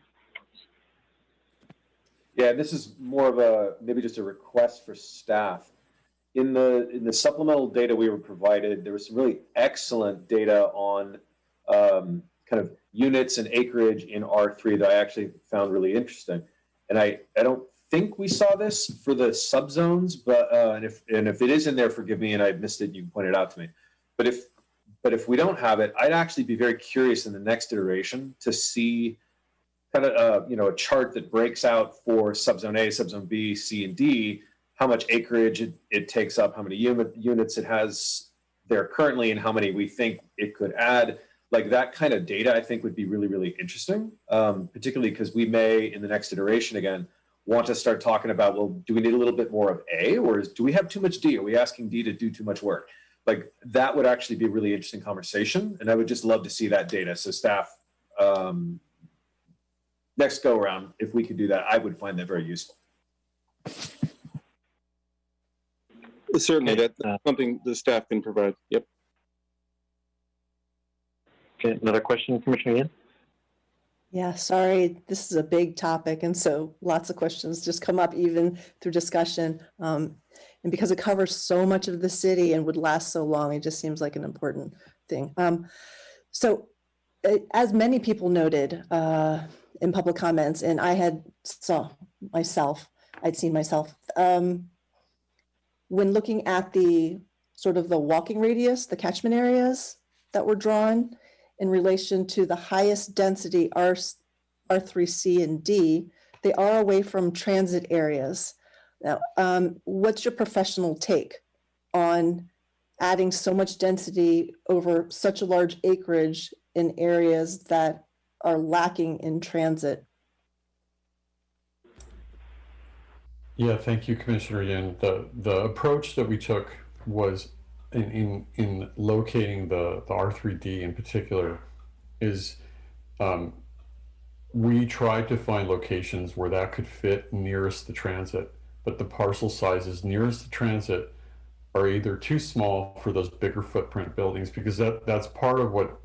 Yeah, this is more of maybe just a request for staff. In the supplemental data we were provided, there was some really excellent data on kind of units and acreage in R3 that I actually found really interesting. And I don't think we saw this for the subzones, but and if it is in there, forgive me, and I missed it, you can point it out to me. But if we don't have it, I'd actually be very curious in the next iteration to see kind of a chart that breaks out for subzone A, subzone B, C, and D, how much acreage it takes up, how many units it has there currently, and how many we think it could add. Like that kind of data, I think would be really, really interesting, particularly because we may, in the next iteration again, want to start talking about, well, do we need a little bit more of A, or do we have too much D? Are we asking D to do too much work? Like that would actually be a really interesting conversation, and I would just love to see that data. So staff, next go around, if we could do that, I would find that very useful. Certainly, that's something the staff can provide. Yep. Okay, another question, Commissioner Yin? Yeah, sorry, this is a big topic, and so lots of questions just come up even through discussion. And because it covers so much of the city and would last so long, it just seems like an important thing. So as many people noted in public comments, and I'd seen myself, when looking at the sort of the walking radius, the catchment areas that were drawn in relation to the highest density R3, C, and D, they are away from transit areas. Now, what's your professional take on adding so much density over such a large acreage in areas that are lacking in transit? Yeah, thank you, Commissioner Yin. The approach that we took was in locating the R3D in particular is we tried to find locations where that could fit nearest the transit, but the parcel sizes nearest the transit are either too small for those bigger footprint buildings, because that's part of what,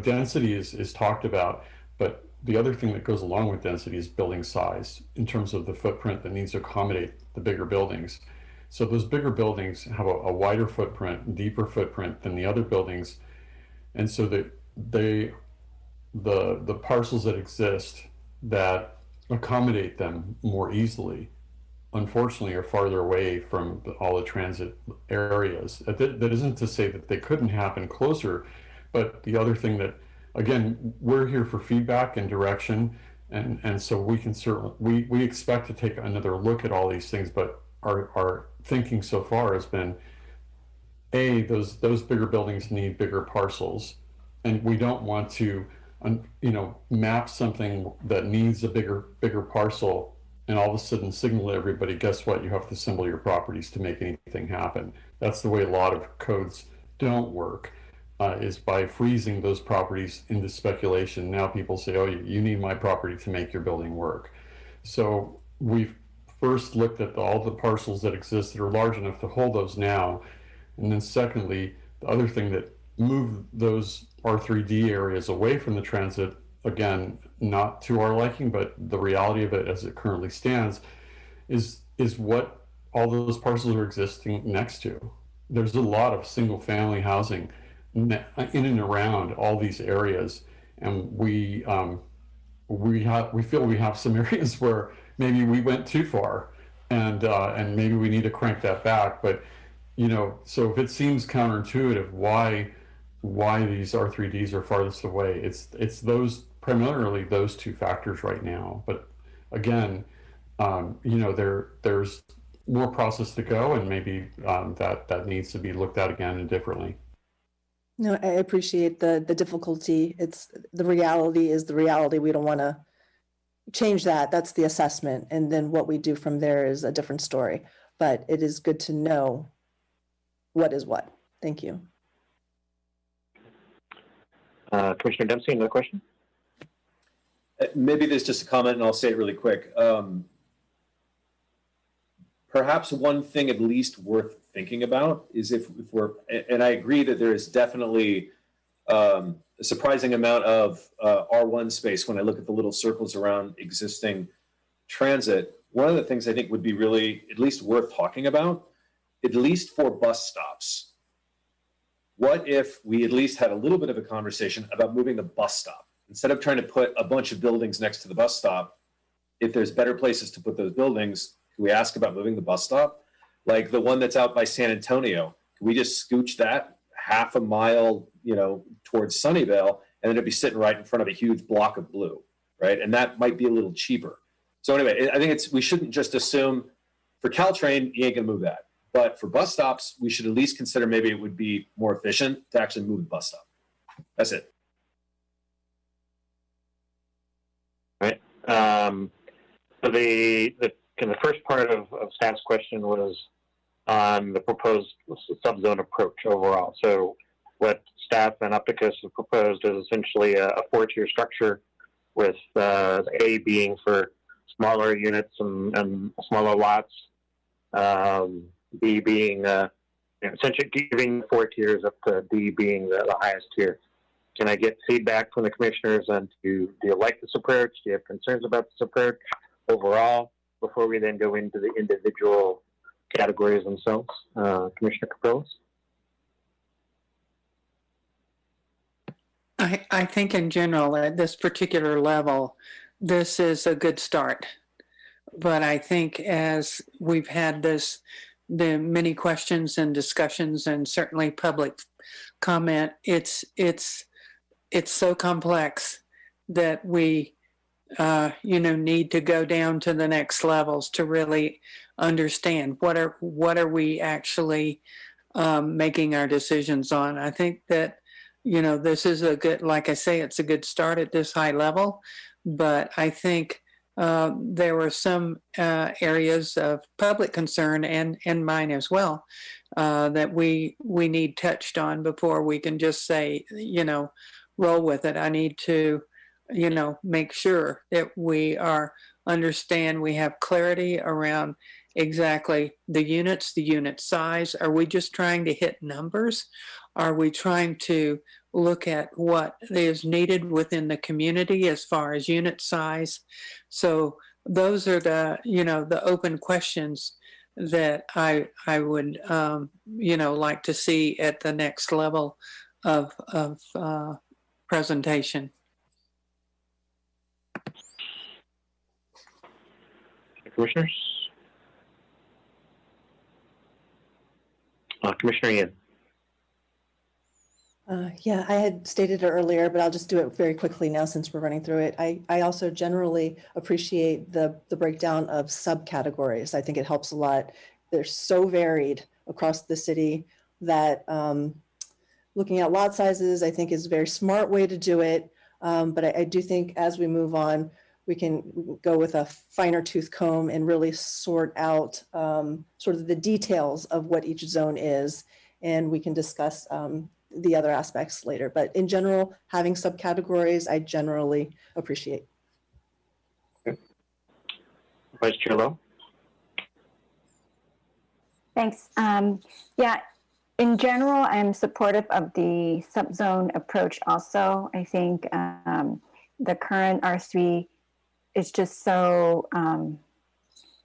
density is talked about, but the other thing that goes along with density is building size in terms of the footprint that needs to accommodate the bigger buildings. So those bigger buildings have a wider footprint, deeper footprint than the other buildings. And so the parcels that exist that accommodate them more easily, unfortunately, are farther away from all the transit areas. That isn't to say that they couldn't happen closer, but the other thing that, again, we're here for feedback and direction, and so we can certainly, we expect to take another look at all these things, but our thinking so far has been, those bigger buildings need bigger parcels, and we don't want to map something that needs a bigger parcel, and all of a sudden signal to everybody, guess what? You have to assemble your properties to make anything happen. That's the way a lot of codes don't work, is by freezing those properties into speculation. Now people say, oh, you need my property to make your building work. So we've first looked at all the parcels that exist that are large enough to hold those now. And then secondly, the other thing that moved those R3D areas away from the transit, again, not to our liking, but the reality of it as it currently stands, is what all those parcels are existing next to. There's a lot of single family housing in and around all these areas. And we feel we have some areas where maybe we went too far, and maybe we need to crank that back. But so if it seems counterintuitive why these R3Ds are farthest away, it's those primarily those two factors right now. But again, there's more process to go, and maybe that needs to be looked at again and differently. No, I appreciate the difficulty. It's the reality is the reality. We don't want to change that. That's the assessment. And then what we do from there is a different story. But it is good to know what is what. Thank you. Commissioner Dempsey, another question? Maybe there's just a comment, and I'll say it really quick. Perhaps one thing at least worth thinking about is if we're, and I agree that there is definitely a surprising amount of R1 space when I look at the little circles around existing transit. One of the things I think would be really at least worth talking about, at least for bus stops. What if we at least had a little bit of a conversation about moving the bus stop? Instead of trying to put a bunch of buildings next to the bus stop, if there's better places to put those buildings, can we ask about moving the bus stop? Like the one that's out by San Antonio, can we just scooch that half a mile, towards Sunnyvale, and then it'd be sitting right in front of a huge block of blue, right? And that might be a little cheaper. So anyway, I think we shouldn't just assume for Caltrain, you ain't gonna move that. But for bus stops, we should at least consider maybe it would be more efficient to actually move the bus stop. That's it. All right. So the first part of staff's question was on the proposed subzone approach overall. So what staff and Opticus have proposed is essentially a 4-tier structure, with A being for smaller units and smaller lots, B being essentially giving 4 tiers up to D being the highest tier. Can I get feedback from the commissioners on do you like this approach? Do you have concerns about this approach overall before we then go into the individual categories themselves? Commissioner Caprillas? I think in general at this particular level, this is a good start. But I think as we've had the many questions and discussions and certainly public comment, it's so complex that we need to go down to the next levels to really understand what are we actually making our decisions on. I think that this is a good, like I say, it's a good start at this high level, but I think there were some areas of public concern and mine as well that we need touched on before we can just say, roll with it. I need to, make sure that we understand we have clarity around exactly the unit size. Are we just trying to hit numbers? Are we trying to look at what is needed within the community as far as unit size? So those are the open questions that I would like to see at the next level of presentation. Commissioners? Commissioner Yin. Yeah, I had stated it earlier, but I'll just do it very quickly now since we're running through it. I also generally appreciate the breakdown of subcategories. I think it helps a lot. They're so varied across the city that looking at lot sizes, I think, is a very smart way to do it. But I do think as we move on, we can go with a finer tooth comb and really sort out sort of the details of what each zone is. And we can discuss the other aspects later. But in general, having subcategories, I generally appreciate. Okay. Vice Chair Lowe. Thanks. Yeah, in general, I'm supportive of the subzone approach also. I think the current R3 is just so,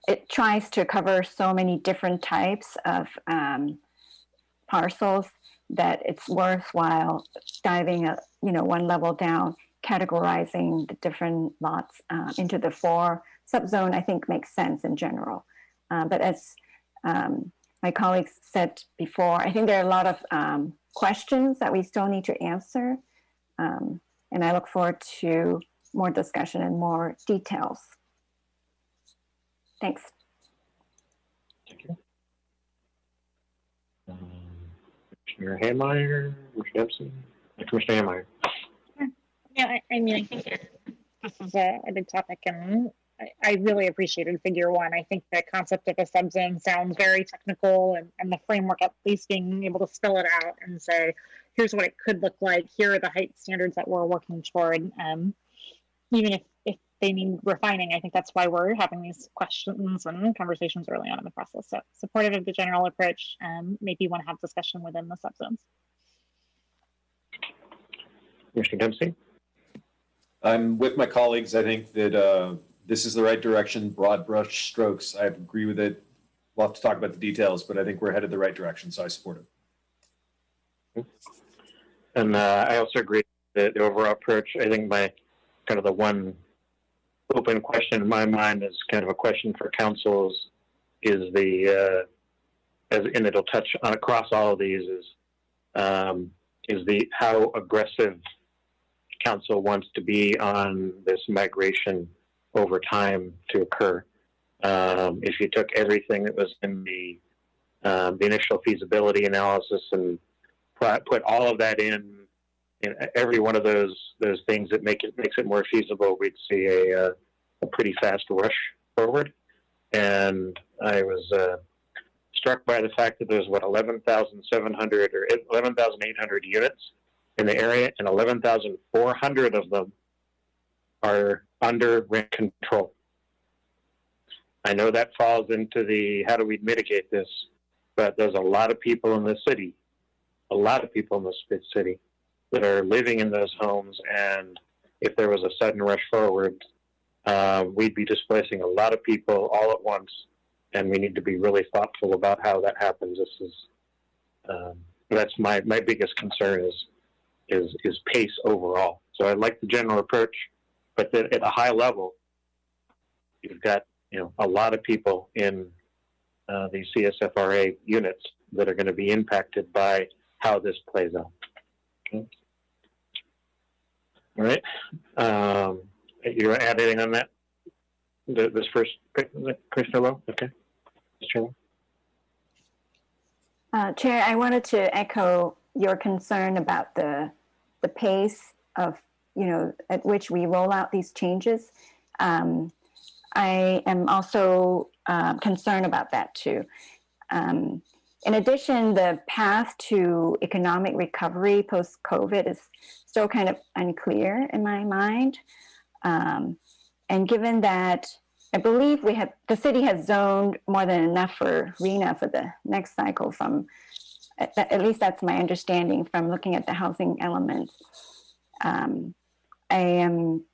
it tries to cover so many different types of parcels that it's worthwhile diving one level down, categorizing the different lots into the 4 subzone. I think makes sense in general. But as my colleagues said before, I think there are a lot of questions that we still need to answer. And I look forward to more discussion and more details. Thanks. Thank you. Commissioner Haymeyer, Commissioner Dempsey, Commissioner Haymeyer. Yeah, I mean, I think this is a big topic, and I really appreciated Figure 1. I think the concept of a subzone sounds very technical, and the framework at least being able to spill it out and say, here's what it could look like, here are the height standards that we're working toward. Even if they need refining, I think that's why we're having these questions and conversations early on in the process. So supportive of the general approach, maybe want to have discussion within the subzones. Commissioner Dempsey? I'm with my colleagues. I think that this is the right direction, broad brush strokes. I agree with it. We'll have to talk about the details, but I think we're headed the right direction, so I support it. And I also agree with the overall approach. I think my kind of the one open question in my mind is kind of a question for councils is the, and it'll touch on across all of these is the how aggressive council wants to be on this migration over time to occur. If you took everything that was in the initial feasibility analysis and put all of that in every one of those things that makes it more feasible, we'd see a pretty fast rush forward. And I was struck by the fact that there's 11,700 or 11,800 units in the area, and 11,400 of them are under rent control. I know that falls into the how do we mitigate this, but there's a lot of people in the city, that are living in those homes, and if there was a sudden rush forward, we'd be displacing a lot of people all at once, and we need to be really thoughtful about how that happens. This is that's my biggest concern is pace overall. So I like the general approach, but then at a high level, you've got a lot of people in these CSFRA units that are going to be impacted by how this plays out. Okay. All right. You add anything on that? This first, Commissioner Lowe? Okay. Chair, I wanted to echo your concern about the pace of, at which we roll out these changes. I am also concerned about that too. In addition, the path to economic recovery post-COVID is still kind of unclear in my mind. And given that I believe the city has zoned more than enough for RENA for the next cycle at least that's my understanding from looking at the housing element. I am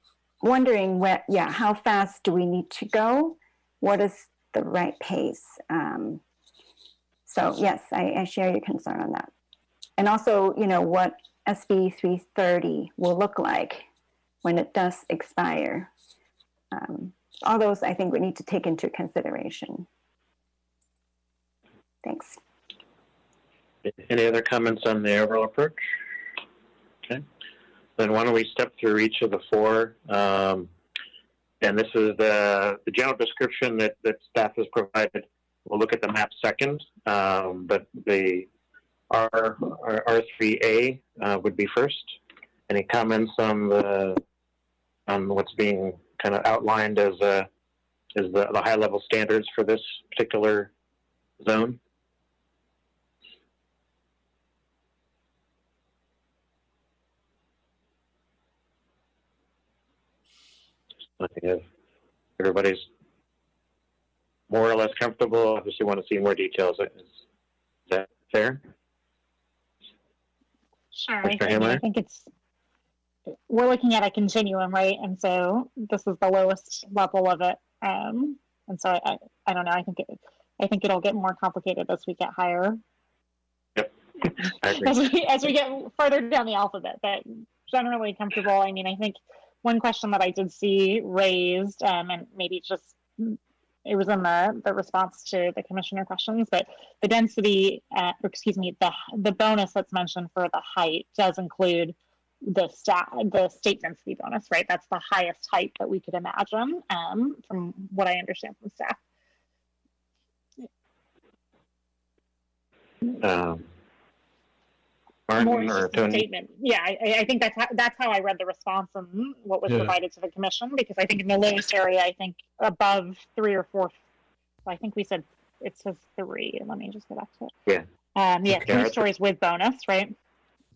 wondering how fast do we need to go? What is the right pace? So yes, I share your concern on that. And also, what SB 330 will look like when it does expire. All those I think we need to take into consideration. Thanks. Any other comments on the overall approach? Okay. Then why don't we step through each of the 4. And this is the general description that staff has provided. We'll look at the map second, but the R3A would be first. Any comments on what's being kind of outlined as the high level standards for this particular zone? I think if everybody's more or less comfortable, obviously want to see more details. Is that fair? Sure. I think we're looking at a continuum, right? And so this is the lowest level of it. And so I don't know. I think it'll get more complicated as we get higher. Yep. I agree. as we get further down the alphabet, but generally comfortable. I mean, I think one question that I did see raised, and maybe it's just it was in the response to the commissioner questions, but the density, the bonus that's mentioned for the height does include the state density bonus, right? That's the highest height that we could imagine, from what I understand from staff. Martin or Tony? Statement. Yeah, I think that's how I read the response and what was provided to the commission, because I think in the lowest area, I think above 3 or 4, I think we said it says 3. Let me just go back to it. Yeah. 3 stories with bonus, right?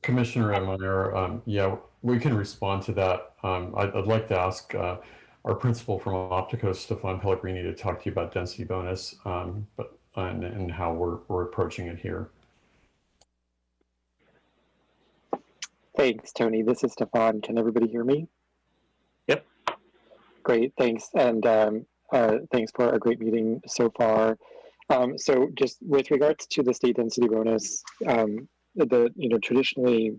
Commissioner Emmeyer, yeah, we can respond to that. I'd like to ask our principal from Opticos, Stefan Pellegrini, to talk to you about density bonus, and how we're approaching it here. Thanks, Tony. This is Stefan. Can everybody hear me? Yep. Great, thanks. And thanks for a great meeting so far. So just with regards to the state density bonus, traditionally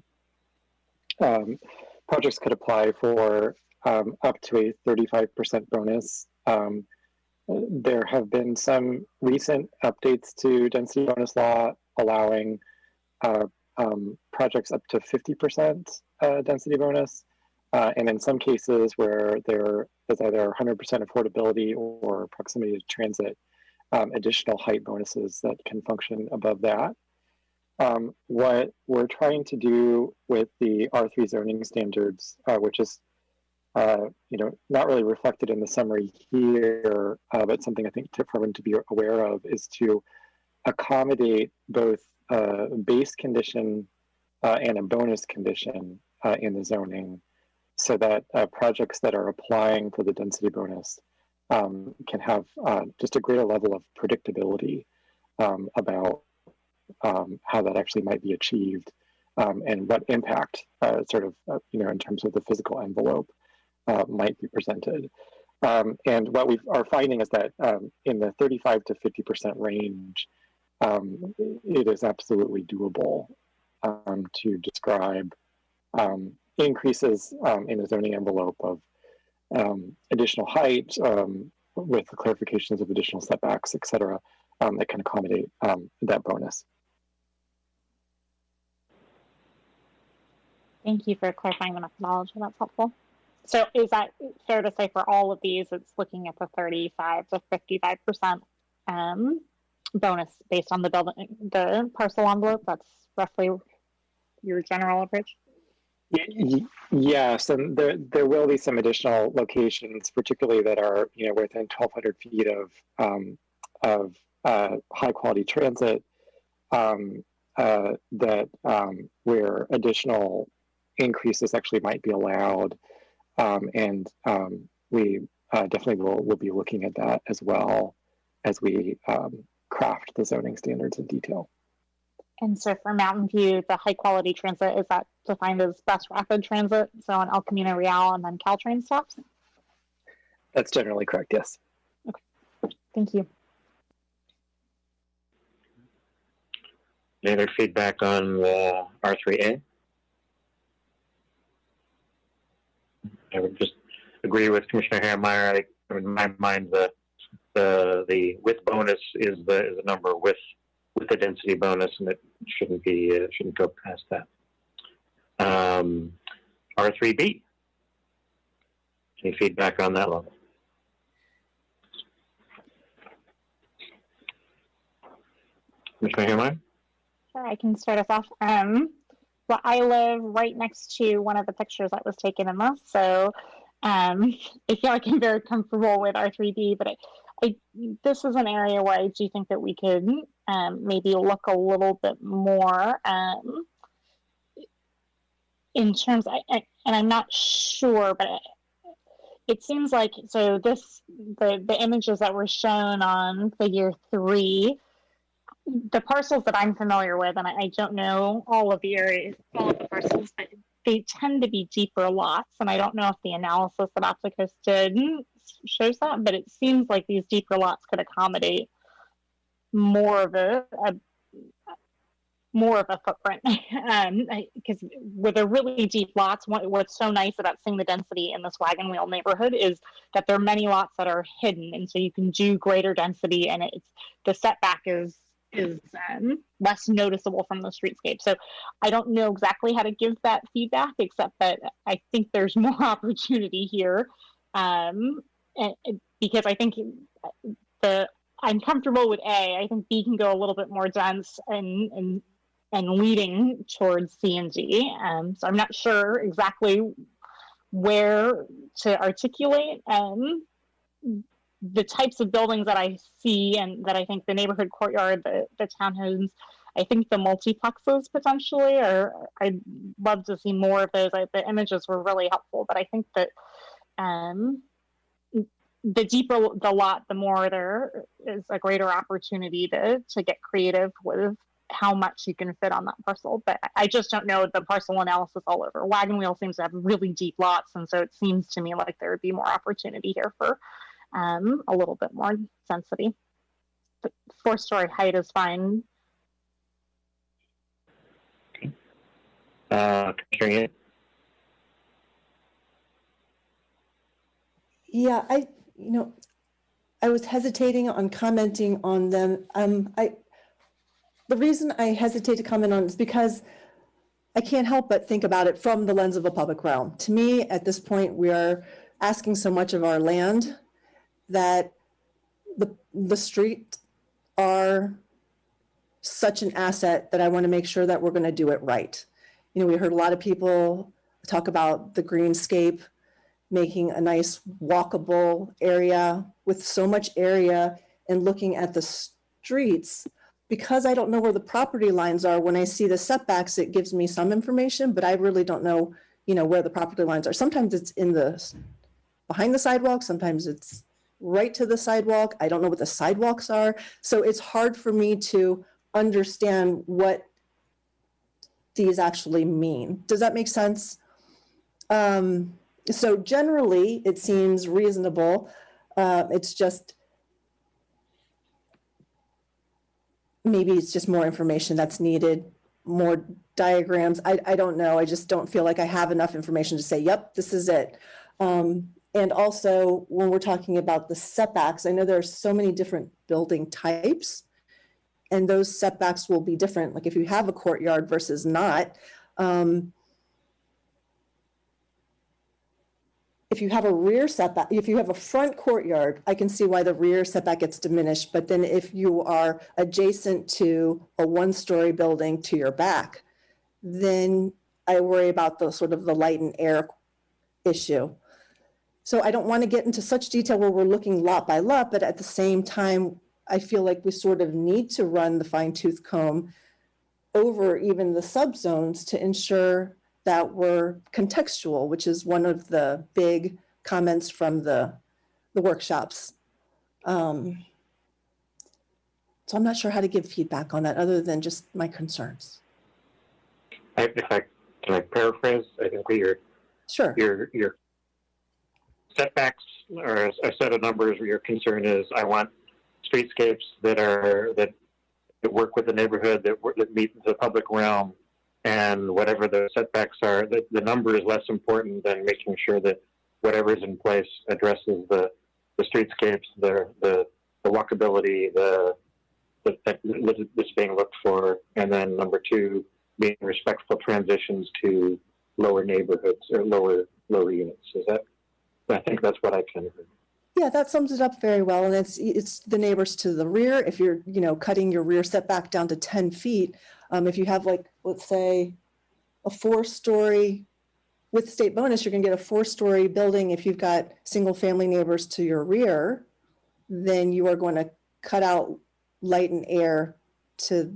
projects could apply for up to a 35% bonus. There have been some recent updates to density bonus law allowing projects up to 50% density bonus. And in some cases where there is either 100% affordability or proximity to transit, additional height bonuses that can function above that. What we're trying to do with the R3 zoning standards, which is not really reflected in the summary here, but something I think for everyone to be aware of, is to accommodate both a base condition and a bonus condition in the zoning, so that projects that are applying for the density bonus can have just a greater level of predictability about how that actually might be achieved, and what impact in terms of the physical envelope might be presented. And what we are finding is that in the 35 to 50% range, it is absolutely doable to describe increases in the zoning envelope of additional height, with the clarifications of additional setbacks, et cetera, that can accommodate that bonus. Thank you for clarifying the methodology. That's helpful. So is that fair to say for all of these, it's looking at the 35 to 55% bonus based on the parcel envelope? That's roughly your general approach? Yes, and there will be some additional locations, particularly that are within 1,200 feet of high quality transit, that where additional increases actually might be allowed, and we definitely will be looking at that as well as we craft the zoning standards in detail. And so for Mountain View, the high quality transit, is that defined as bus rapid transit? So on El Camino Real and then Caltrain stops? That's generally correct, yes. Okay, thank you. Any other feedback on the R3A? I would just agree with Commissioner Herrmeyer. In my mind, the with bonus is the number with the density bonus, and it shouldn't go past that. R3B. Any feedback on that level? Commissioner Herrmeyer? Sure, I can start us off. I live right next to one of the pictures that was taken in this, so I feel like I'm very comfortable with R3B, but this is an area where I do think that we could maybe look a little bit more in terms, and I'm not sure, but it seems like, so the images that were shown on figure 3, the parcels that I'm familiar with, and I don't know all of the areas, all of the parcels, but they tend to be deeper lots, and I don't know if the analysis that Opticus did shows that, but it seems like these deeper lots could accommodate more of a footprint, because with the really deep lots, what's so nice about seeing the density in this wagon wheel neighborhood is that there are many lots that are hidden, and so you can do greater density, and the setback is less noticeable from the streetscape. So I don't know exactly how to give that feedback, except that I think there's more opportunity here, because I think I'm comfortable with A. I think B can go a little bit more dense and leading towards C and D. So I'm not sure exactly where to articulate the types of buildings that I see, and that I think the neighborhood courtyard, the townhomes, I think the multiplexes potentially, or I'd love to see more of those. The images were really helpful, but I think that the deeper the lot, the more there is a greater opportunity to get creative with how much you can fit on that parcel. But I just don't know the parcel analysis all over. Wagon Wheel seems to have really deep lots, and so it seems to me like there would be more opportunity here for a little bit more density. But 4-story height is fine. Katrina? Yeah, I was hesitating on commenting on them. The reason I hesitate to comment on it is because I can't help but think about it from the lens of a public realm. To me, at this point, we are asking so much of our land that the streets are such an asset that I want to make sure that we're going to do it right. We heard a lot of people talk about the greenscape, making a nice walkable area with so much area, and looking at the streets. Because I don't know where the property lines are, when I see the setbacks, it gives me some information, but I really don't know, where the property lines are. Sometimes it's behind the sidewalk, sometimes it's right to the sidewalk. I don't know what the sidewalks are. So it's hard for me to understand what these actually mean. Does that make sense? So generally, it seems reasonable. It's just, maybe it's just more information that's needed, more diagrams. I don't know. I just don't feel like I have enough information to say, yep, this is it. And also, when we're talking about the setbacks, I know there are so many different building types, and those setbacks will be different. Like if you have a courtyard versus not, if you have a rear setback, if you have a front courtyard, I can see why the rear setback gets diminished. But then if you are adjacent to a 1-story building to your back, then I worry about the sort of the light and air issue. So I don't want to get into such detail where we're looking lot by lot, but at the same time, I feel like we sort of need to run the fine-tooth comb over even the subzones to ensure that we're contextual, which is one of the big comments from the workshops. So I'm not sure how to give feedback on that other than just my concerns. Can I paraphrase? I think your setbacks or a set of numbers where your concern is, I want streetscapes that work with the neighborhood, that meet the public realm, and whatever the setbacks are, the number is less important than making sure that whatever is in place addresses the streetscapes, the walkability, that's being looked for, and then number 2, being respectful transitions to lower neighborhoods or lower units. I think that's what I can hear. Yeah, that sums it up very well. And it's the neighbors to the rear. If you're, cutting your rear setback down to 10 feet, if you have, like, let's say a 4-story, with state bonus, you're going to get a 4-story building. If you've got single family neighbors to your rear, then you are going to cut out light and air to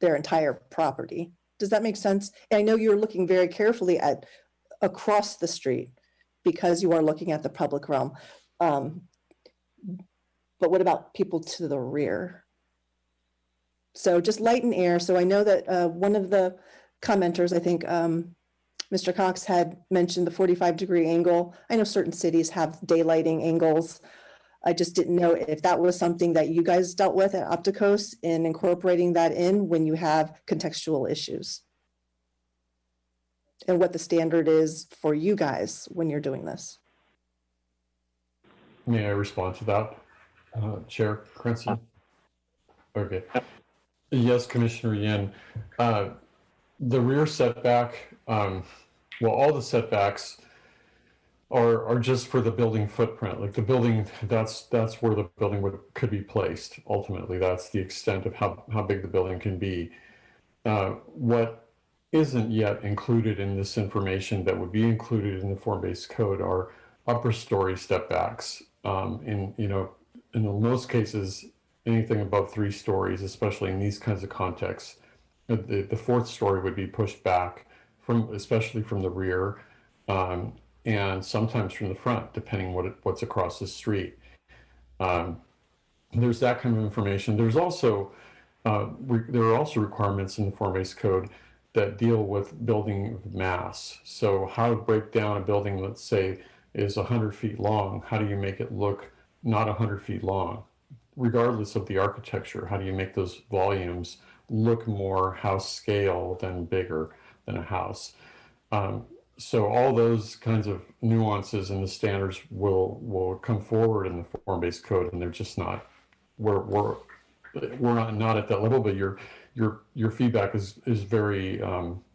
their entire property. Does that make sense? And I know you're looking very carefully at across the street because you are looking at the public realm. But what about people to the rear? So just light and air. So I know that one of the commenters, I think Mr. Cox had mentioned the 45-degree angle. I know certain cities have daylighting angles. I just didn't know if that was something that you guys dealt with at Opticos in incorporating that in when you have contextual issues. And what the standard is for you guys when you're doing this. May I respond to that, Chair Cranston? Okay. Yes, Commissioner Yin. The rear setback, well, all the setbacks are just for the building footprint. Like the building, that's where the building could be placed. Ultimately, that's the extent of how big the building can be. What isn't yet included in this information that would be included in the form-based code are upper story step backs. In most cases, anything above 3 stories, especially in these kinds of contexts, the 4th story would be pushed back especially from the rear, and sometimes from the front, depending what's across the street. There's that kind of information. There's also there are also requirements in the form-based code that deal with building mass. So how to break down a building, let's say, is 100 feet long. How do you make it look not 100 feet long? Regardless of the architecture, how do you make those volumes look more house scale than bigger than a house? So all those kinds of nuances and the standards will come forward in the form-based code, and they're just not, we're not at that level, but your feedback is very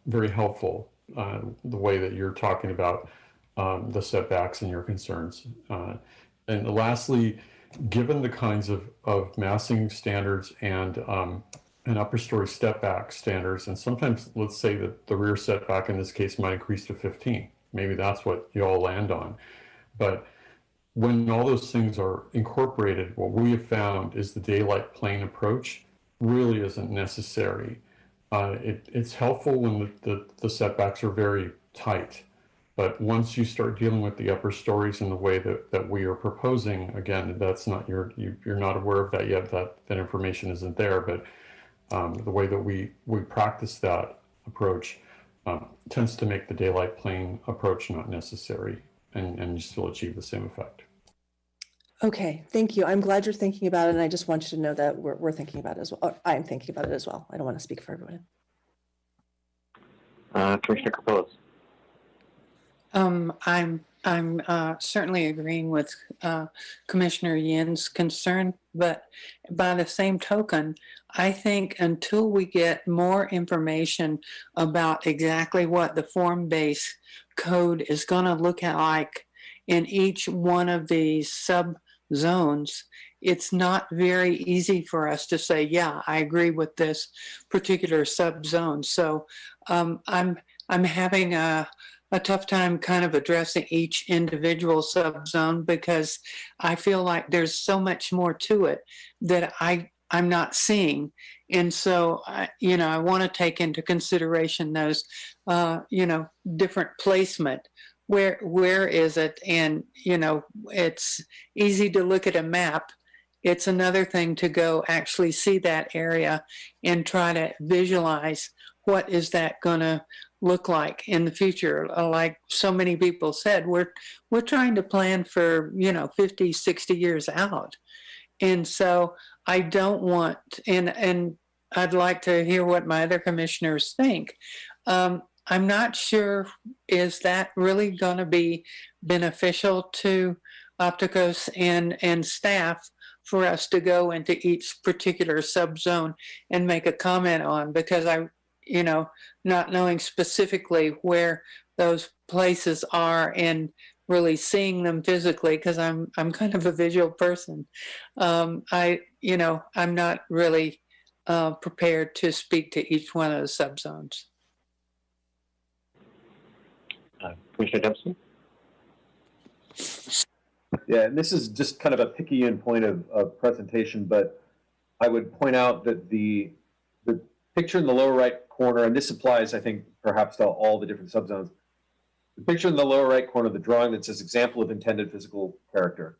very helpful, the way that you're talking about the setbacks and your concerns. And lastly, given the kinds of massing standards and upper story step back standards, and sometimes let's say that the rear setback in this case might increase to 15. Maybe that's what you all land on. But when all those things are incorporated, what we have found is the daylight plane approach really isn't necessary. It's helpful when the setbacks are very tight. But once you start dealing with the upper stories in the way that we are proposing, again, that's not you're not aware of that yet, that information isn't there, but the way that we practice that approach tends to make the daylight plane approach not necessary, and you still achieve the same effect. Okay, thank you. I'm glad you're thinking about it, and I just want you to know that we're thinking about it as well. Or I'm thinking about it as well. I don't want to speak for everyone. Commissioner Capellas. I'm certainly agreeing with Commissioner Yin's concern, but by the same token, I think until we get more information about exactly what the form-based code is going to look like in each one of these subzones, it's not very easy for us to say, yeah, I agree with this particular subzone. So I'm having a tough time kind of addressing each individual subzone because I feel like there's so much more to it that I'm not seeing. And so, I want to take into consideration those, different placement. Where is it? And, it's easy to look at a map. It's another thing to go actually see that area and try to visualize what is that going to look like in the future. Like so many people said, we're trying to plan for 50, 60 years out. And so I don't want, and I'd like to hear what my other commissioners think. I'm not sure, is that really going to be beneficial to Opticos and staff for us to go into each particular subzone and make a comment on, because not knowing specifically where those places are and really seeing them physically, because I'm kind of a visual person. I'm not really prepared to speak to each one of the subzones. Commissioner Dempsey? Yeah, and this is just kind of a Pickean point of presentation, but I would point out that the picture in the lower right corner, and this applies, I think, perhaps to all the different subzones. The picture in the lower right corner of the drawing that says example of intended physical character.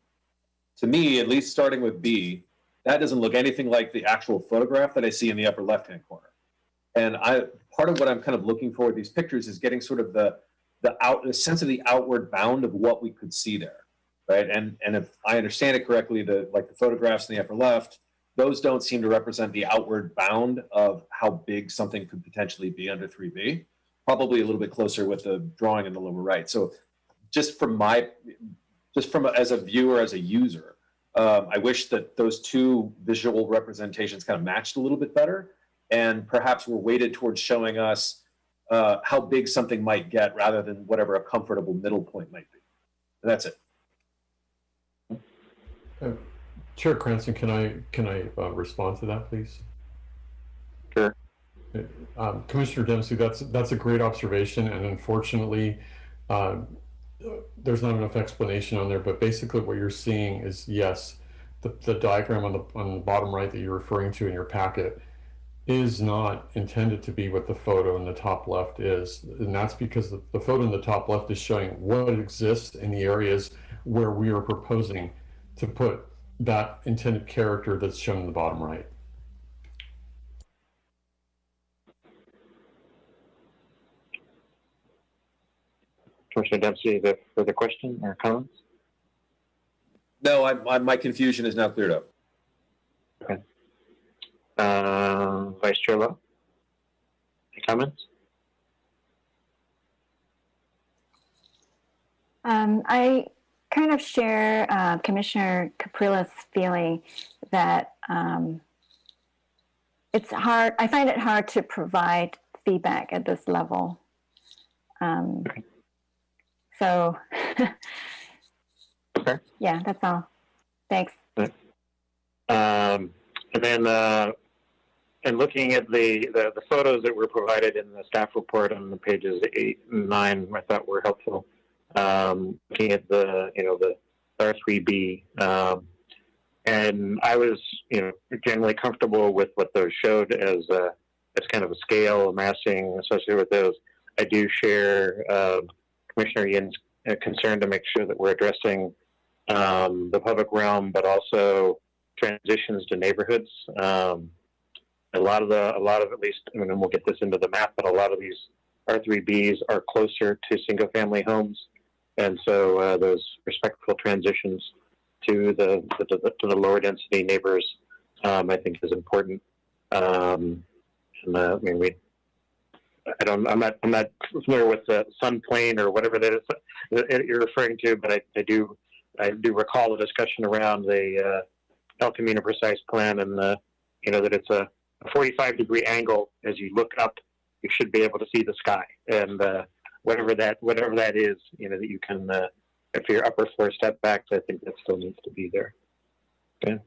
To me, at least starting with B, that doesn't look anything like the actual photograph that I see in the upper left-hand corner. And part of what I'm kind of looking for with these pictures is getting sort of the sense of the outward bound of what we could see there, right? And if I understand it correctly, the photographs in the upper left, those don't seem to represent the outward bound of how big something could potentially be under 3B. Probably a little bit closer with the drawing in the lower right. So just as a viewer, as a user, I wish that those two visual representations kind of matched a little bit better, and perhaps were weighted towards showing us how big something might get rather than whatever a comfortable middle point might be. And that's it. Chair Cranston, can I respond to that, please? Sure. Commissioner Dempsey, that's a great observation, and unfortunately, there's not enough explanation on there. But basically, what you're seeing is, yes, the diagram on the bottom right that you're referring to in your packet is not intended to be what the photo in the top left is, and that's because the photo in the top left is showing what exists in the areas where we are proposing to put that intended character that's shown in the bottom right. Commissioner Dempsey, is there further question or comments? No, my confusion is now cleared up. Okay. Vice Chair Lowe, any comments? I kind of share Commissioner Caprilla's feeling that it's hard. I find it hard to provide feedback at this level. Okay. So, okay. Yeah, that's all. Thanks. Okay. And then, and looking at the photos that were provided in the staff report on the pages 8 and 9, I thought were helpful. Looking at the R3B, and I was generally comfortable with what those showed as kind of a scale, a massing associated with those. I do share Commissioner Yin's concern to make sure that we're addressing the public realm, but also transitions to neighborhoods. A lot of at least, and we'll get this into the map, but a lot of these R3Bs are closer to single-family homes, and so those respectful transitions to the lower density neighbors, I think, is important. And I mean, I'm not familiar with the sun plane or whatever that is that you're referring to, but I do recall a discussion around the El Camino Precise plan, and that it's a 45-degree angle. As you look up, you should be able to see the sky, and whatever that is, that you can, if your upper floor step backs, I think that still needs to be there. Okay.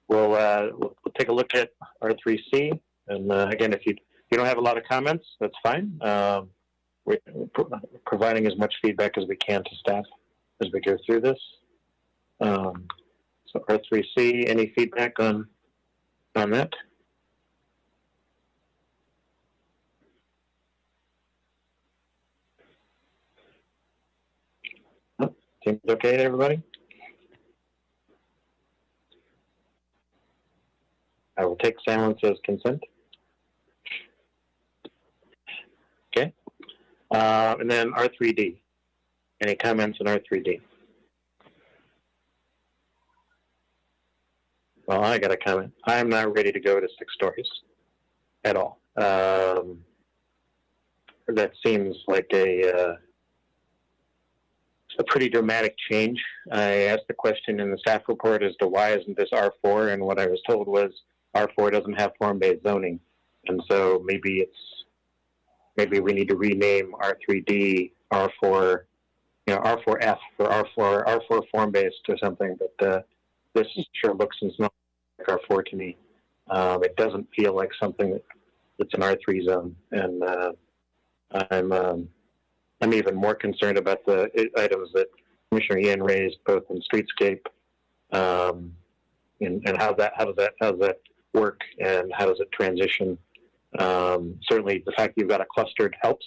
We'll take a look at R3C, and again, if you don't have a lot of comments, that's fine. We're providing as much feedback as we can to staff as we go through this. So R3C, any feedback on that? Oh, seems okay to everybody? I will take silence as consent. Okay. And then R3D. Any comments on R3D? Well, I got a comment. I'm not ready to go to 6 stories at all. That seems like a pretty dramatic change. I asked the question in the staff report as to why isn't this R4, and what I was told was R4 doesn't have form-based zoning, and so maybe we need to rename R3D R4, R4F for R4 form-based or something. But this sure looks and smells like R4 to me. It doesn't feel like something that's an R3 zone, and I'm even more concerned about the items that Commissioner Yin raised, both in streetscape, and how does that work, and how does it transition? Certainly, the fact that you've got a clustered helps,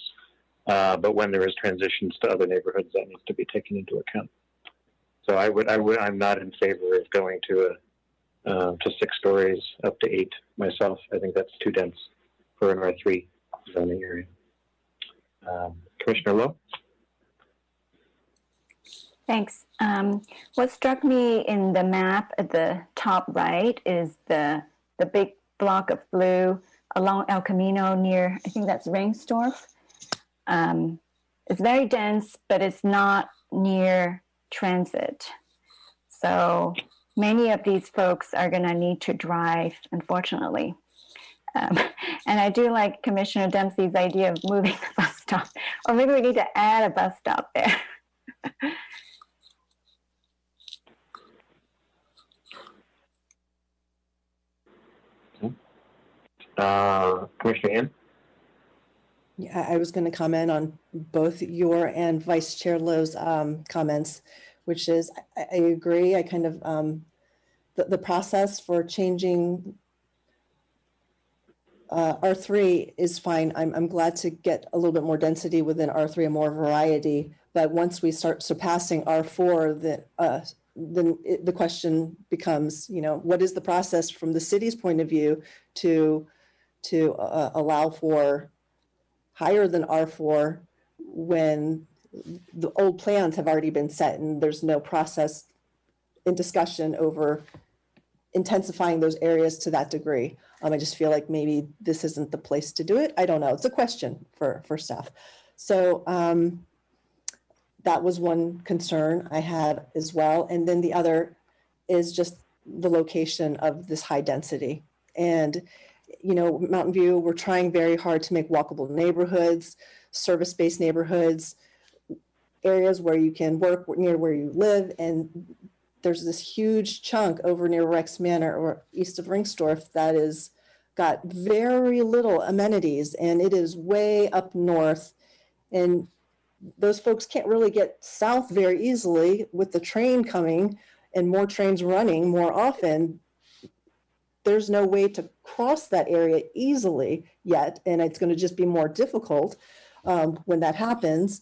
but when there is transitions to other neighborhoods, that needs to be taken into account. So I'm not in favor of going to 6 stories up to 8 myself. I think that's too dense for an R3 zoning area. Commissioner Lowe? Thanks. What struck me in the map at the top right is the big block of blue along El Camino near, I think that's Ringstorf. It's very dense, but it's not near transit. So many of these folks are going to need to drive, unfortunately. And I do like Commissioner Dempsey's idea of moving the bus stop, or maybe we need to add a bus stop there. Commissioner Yin? Yeah, I was going to comment on both your and Vice Chair Lowe's comments, which is I agree. I kind of the process for changing R3 is fine. I'm glad to get a little bit more density within R3 and more variety. But once we start surpassing R4, then the question becomes, what is the process from the city's point of view to allow for higher than R4 when the old plans have already been set and there's no process in discussion over intensifying those areas to that degree. I just feel like maybe this isn't the place to do it. I don't know. It's a question for staff. So that was one concern I had as well. And then the other is just the location of this high density. And Mountain View, we're trying very hard to make walkable neighborhoods, service-based neighborhoods, areas where you can work near where you live. And there's this huge chunk over near Rex Manor or east of Ringstorf that is got very little amenities, and it is way up north. And those folks can't really get south very easily with the train coming and more trains running more often. There's no way to cross that area easily yet, and it's going to just be more difficult when that happens.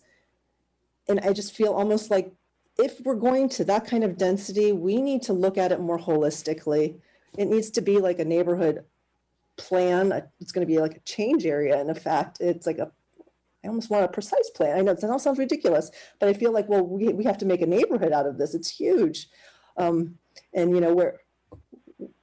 And I just feel almost like if we're going to that kind of density, we need to look at it more holistically. It needs to be like a neighborhood plan. It's going to be like a change area. And in fact, it's like I almost want a precise plan. I know it sounds ridiculous, but I feel like, well, we have to make a neighborhood out of this. It's huge. And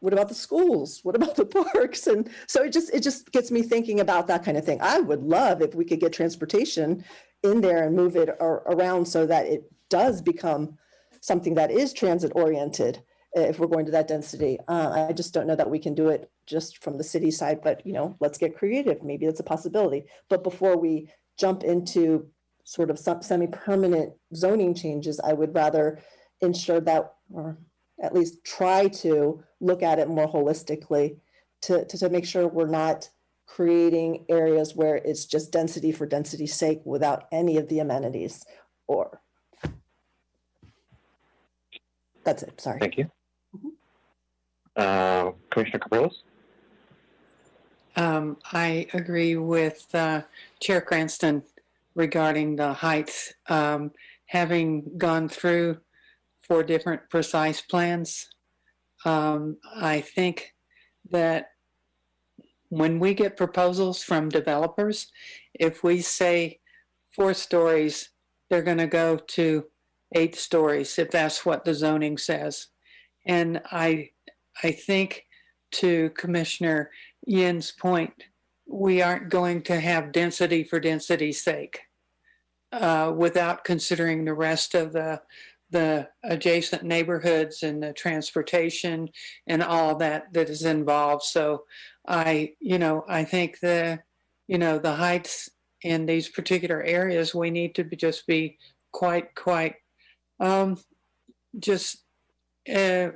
what about the schools? What about the parks? And so it just gets me thinking about that kind of thing. I would love if we could get transportation in there and move it around so that it does become something that is transit oriented if we're going to that density. I just don't know that we can do it just from the city side, but let's get creative. Maybe that's a possibility. But before we jump into sort of some semi-permanent zoning changes, I would rather ensure that, or at least try to look at it more holistically to make sure we're not creating areas where it's just density for density's sake without any of the amenities. Or that's it. Sorry. Thank you. Commissioner Capriles? I agree with Chair Cranston regarding the heights. Having gone through 4 different precise plans, I think that when we get proposals from developers, if we say 4 stories, they're going to go to 8 stories if that's what the zoning says. And I think, to Commissioner Yin's point, we aren't going to have density for density's sake without considering the rest of the adjacent neighborhoods and the transportation and all that is involved. So I think the heights in these particular areas, we need to just be quite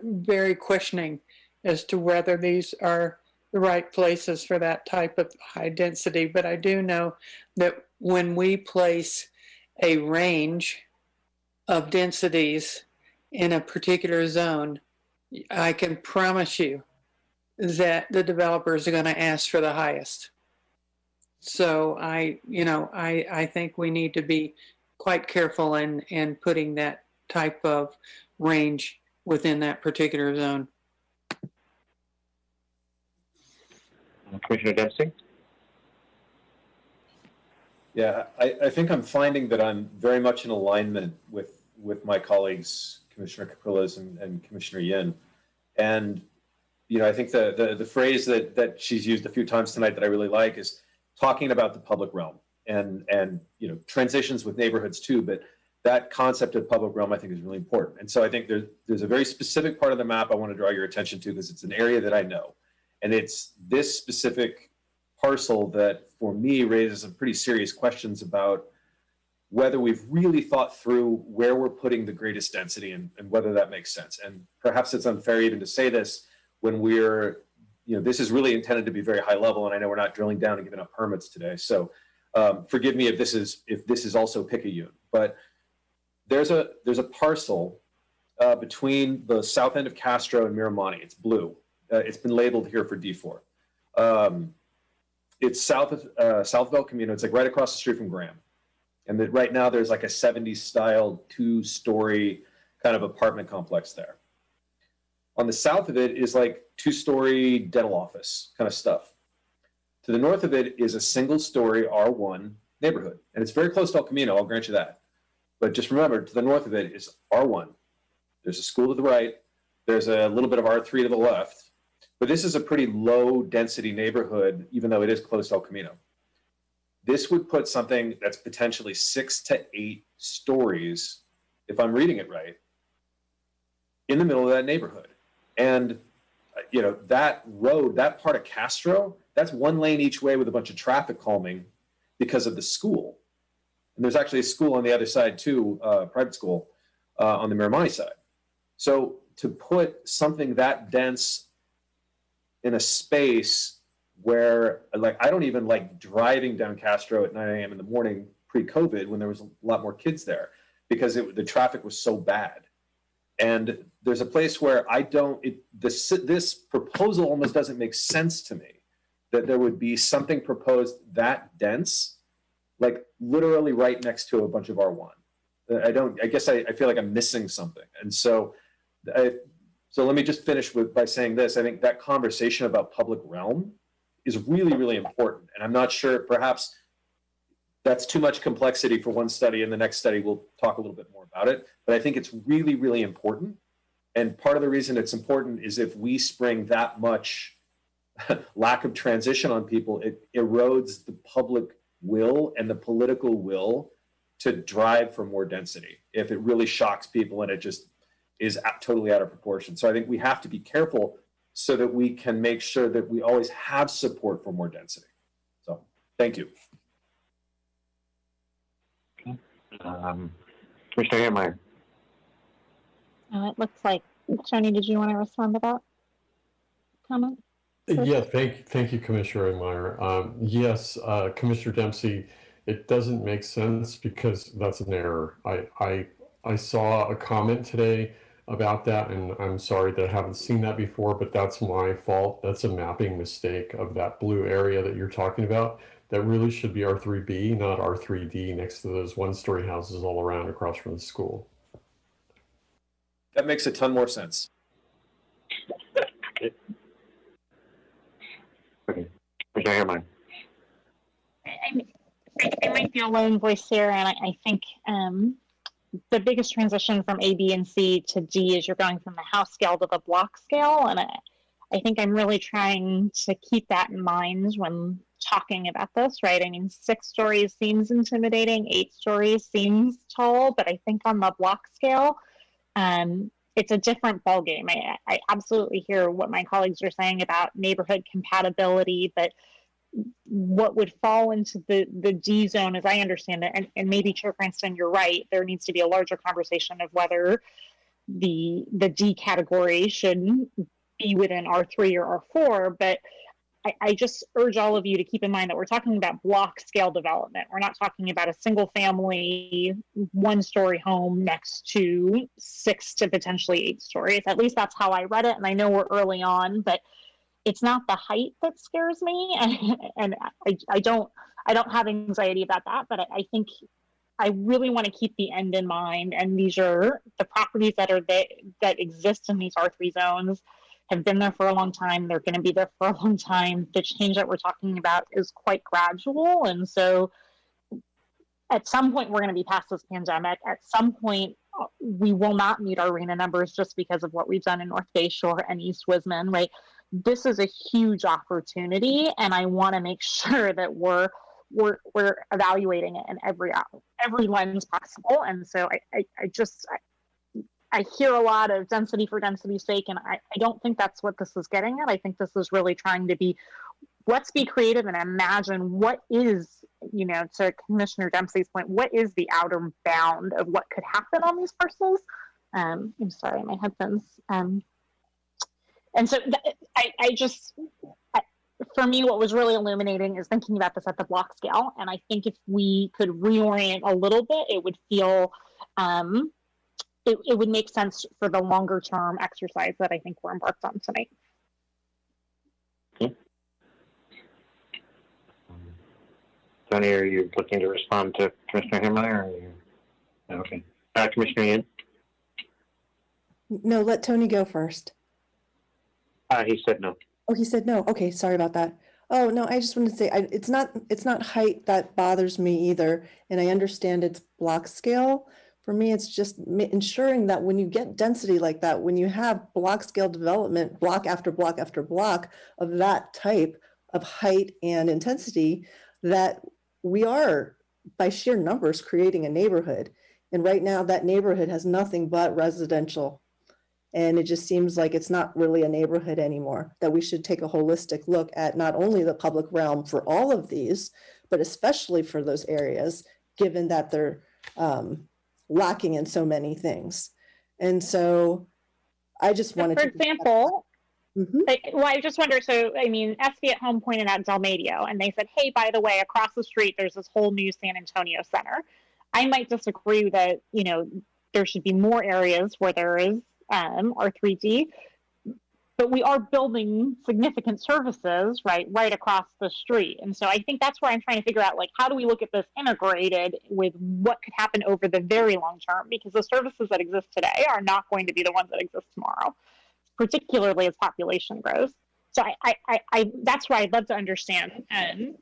very questioning as to whether these are the right places for that type of high density. But I do know that when we place a range of densities in a particular zone, I can promise you that the developers are going to ask for the highest. So I think we need to be quite careful in putting that type of range within that particular zone. Commissioner Dempsey? Yeah, I think I'm finding that I'm very much in alignment with my colleagues, Commissioner Caprillas and Commissioner Yin. And, I think the phrase that she's used a few times tonight that I really like is talking about the public realm and transitions with neighborhoods too. But that concept of public realm, I think, is really important. And so I think there's a very specific part of the map I want to draw your attention to because it's an area that I know. And it's this specific parcel that, for me, raises some pretty serious questions about whether we've really thought through where we're putting the greatest density and whether that makes sense. And perhaps it's unfair even to say this when we're, this is really intended to be very high level, and I know we're not drilling down and giving up permits today. So forgive me if this is also Picayune, but there's a parcel between the south end of Castro and Miramonte. It's blue. It's been labeled here for D4. It's south of El Camino. It's like right across the street from Graham. And right now there's like a 70s style 2-story kind of apartment complex there. On the south of it is like 2-story dental office kind of stuff. To the north of it is a single-story R1 neighborhood. And it's very close to El Camino, I'll grant you that. But just remember, to the north of it is R1. There's a school to the right. There's a little bit of R3 to the left. But this is a pretty low density neighborhood, even though it is close to El Camino. This would put something that's potentially 6 to 8 stories, if I'm reading it right, in the middle of that neighborhood. And, that road, that part of Castro, that's 1 lane each way with a bunch of traffic calming because of the school. And there's actually a school on the other side too, private school on the Miramonte side. So to put something that dense in a space where, like, I don't even like driving down Castro at 9 a.m. in the morning pre-COVID when there was a lot more kids there because the traffic was so bad. And there's a place where this proposal almost doesn't make sense to me, that there would be something proposed that dense, like literally right next to a bunch of R1. I guess I feel like I'm missing something. And so let me just finish by saying this. I think that conversation about public realm is really, really important. And I'm not sure, perhaps that's too much complexity for one study, and the next study we'll talk a little bit more about it. But I think it's really, really important. And part of the reason it's important is if we spring that much lack of transition on people, it erodes the public will and the political will to drive for more density. If it really shocks people and it just is totally out of proportion. So I think we have to be careful so that we can make sure that we always have support for more density. So thank you. Commissioner Hammond. It looks like, Tony, did you want to respond to that comment? Yeah, thank you, Commissioner Meyer. Yes, Commissioner Dempsey, it doesn't make sense because that's an error. I saw a comment today about that, and I'm sorry that I haven't seen that before, but that's my fault. That's a mapping mistake of that blue area that you're talking about. That really should be R3B, not R3D, next to those 1-story houses all around across from the school. That makes a ton more sense. Okay. I might be a lone voice here, and I think the biggest transition from A, B, and C to D is you're going from the house scale to the block scale, and I think I'm really trying to keep that in mind when talking about this, right? I mean, 6 stories seems intimidating, 8 stories seems tall, but I think on the block scale, it's a different ballgame. I absolutely hear what my colleagues are saying about neighborhood compatibility, but what would fall into the D zone, as I understand it, and maybe Chair Cranston, you're right, there needs to be a larger conversation of whether the D category should be within R3 or R4, but I just urge all of you to keep in mind that we're talking about block scale development. We're not talking about a single family, 1-story home next to 6 to potentially 8 stories. At least that's how I read it. And I know we're early on, but it's not the height that scares me. And I don't have anxiety about that, but I think I really want to keep the end in mind. And these are the properties that exist in these R3 zones have been there for a long time. They're going to be there for a long time. The change that we're talking about is quite gradual. And so at some point, we're going to be past this pandemic. At some point, we will not meet our RHNA numbers just because of what we've done in North Bayshore and East Wisman, right? This is a huge opportunity, and I want to make sure that we're evaluating it in every lens possible. And so I hear a lot of density for density's sake, and I don't think that's what this is getting at. I think this is really trying to be, let's be creative and imagine what is, to Commissioner Dempsey's point, what is the outer bound of what could happen on these parcels? I'm sorry, my headphones. And so for me, what was really illuminating is thinking about this at the block scale. And I think if we could reorient a little bit, it would feel, it would make sense for the longer term exercise that I think we're embarked on tonight. Okay. Tony, are you looking to respond to Commissioner Himmeyer? Okay. Commissioner Yin? No, let Tony go first. He said no. Oh, he said no. Okay, sorry about that. Oh no, I just wanted to say it's not height that bothers me either, and I understand it's block scale. For me, it's just ensuring that when you get density like that, when you have block scale development, block after block after block of that type of height and intensity, that we are by sheer numbers creating a neighborhood. And right now that neighborhood has nothing but residential. And it just seems like it's not really a neighborhood anymore, that we should take a holistic look at not only the public realm for all of these, but especially for those areas, given that they're lacking in so many things. And so I just wanted to... For example, well, I just wonder, so, I mean, SB at Home pointed out Dalmadio, and they said, hey, by the way, across the street, there's this whole new San Antonio Center. I might disagree that, there should be more areas where there is R3D, but we are building significant services right across the street. And so I think that's where I'm trying to figure out, like, how do we look at this integrated with what could happen over the very long term? Because the services that exist today are not going to be the ones that exist tomorrow, particularly as population grows. So I that's where I'd love to understand the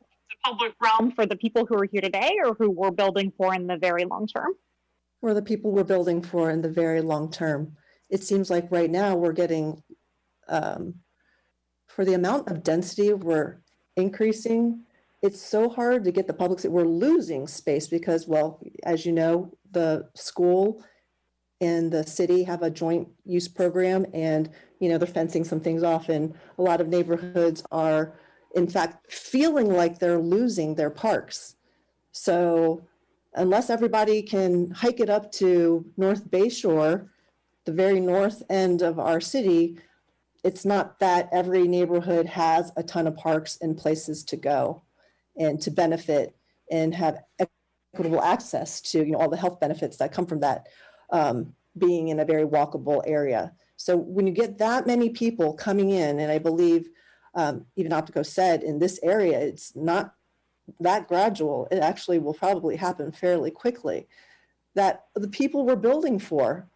public realm for the people who are here today or who we're building for in the very long term. For the people we're building for in the very long term. It seems like right now we're getting, for the amount of density we're increasing, it's so hard to get the public, we're losing space because, well, as you know, the school and the city have a joint use program, and, they're fencing some things off, and a lot of neighborhoods are, in fact, feeling like they're losing their parks. So unless everybody can hike it up to North Bayshore, the very north end of our city, it's not that every neighborhood has a ton of parks and places to go and to benefit and have equitable access to all the health benefits that come from that, being in a very walkable area. So when you get that many people coming in, and I believe even Optico said in this area, it's not that gradual. It actually will probably happen fairly quickly, that the people we're building for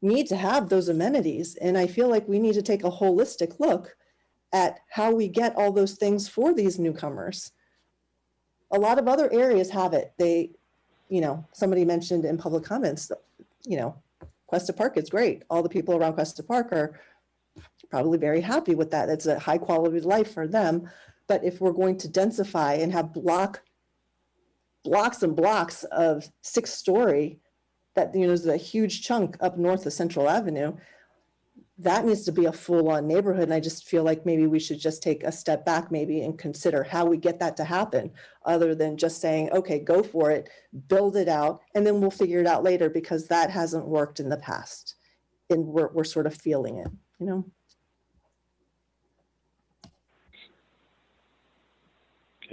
need to have those amenities. And I feel like we need to take a holistic look at how we get all those things for these newcomers. A lot of other areas have it. They, somebody mentioned in public comments, Cuesta Park is great. All the people around Cuesta Park are probably very happy with that. It's a high quality of life for them. But if we're going to densify and have blocks and blocks of 6-story, that there's a huge chunk up north of Central Avenue, that needs to be a full-on neighborhood. And I just feel like maybe we should just take a step back maybe and consider how we get that to happen, other than just saying, okay, go for it, build it out, and then we'll figure it out later, because that hasn't worked in the past. And we're sort of feeling it,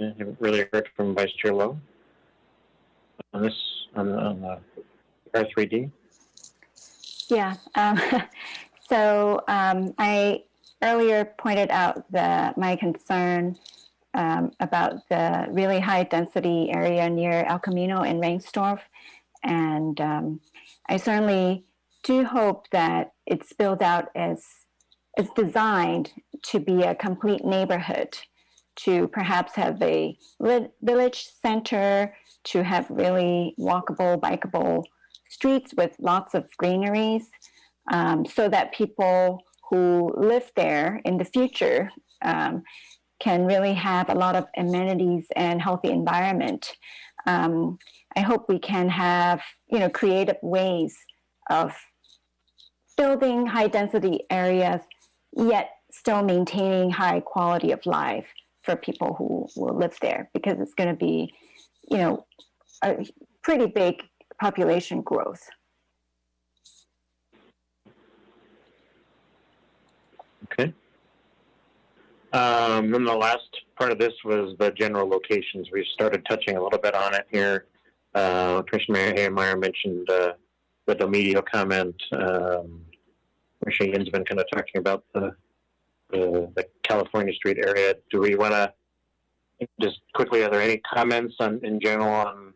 I haven't really heard from Vice Chair Lowe on this, on the R3D. Yeah. I earlier pointed out my concern about the really high density area near El Camino and Reinsdorf. And I certainly do hope that it's built out as it's designed to be a complete neighborhood, to perhaps have a village center, to have really walkable, bikeable streets with lots of greeneries, so that people who live there in the future can really have a lot of amenities and healthy environment. I hope we can have, creative ways of building high density areas, yet still maintaining high quality of life for people who will live there, because it's going to be, a pretty big population growth. Okay. Then the last part of this was the general locations. We started touching a little bit on it here. Commissioner Haymeyer mentioned the Domedio comment. Commissioner Yin's been kind of talking about the California Street area. Do we want to just quickly, are there any comments in general on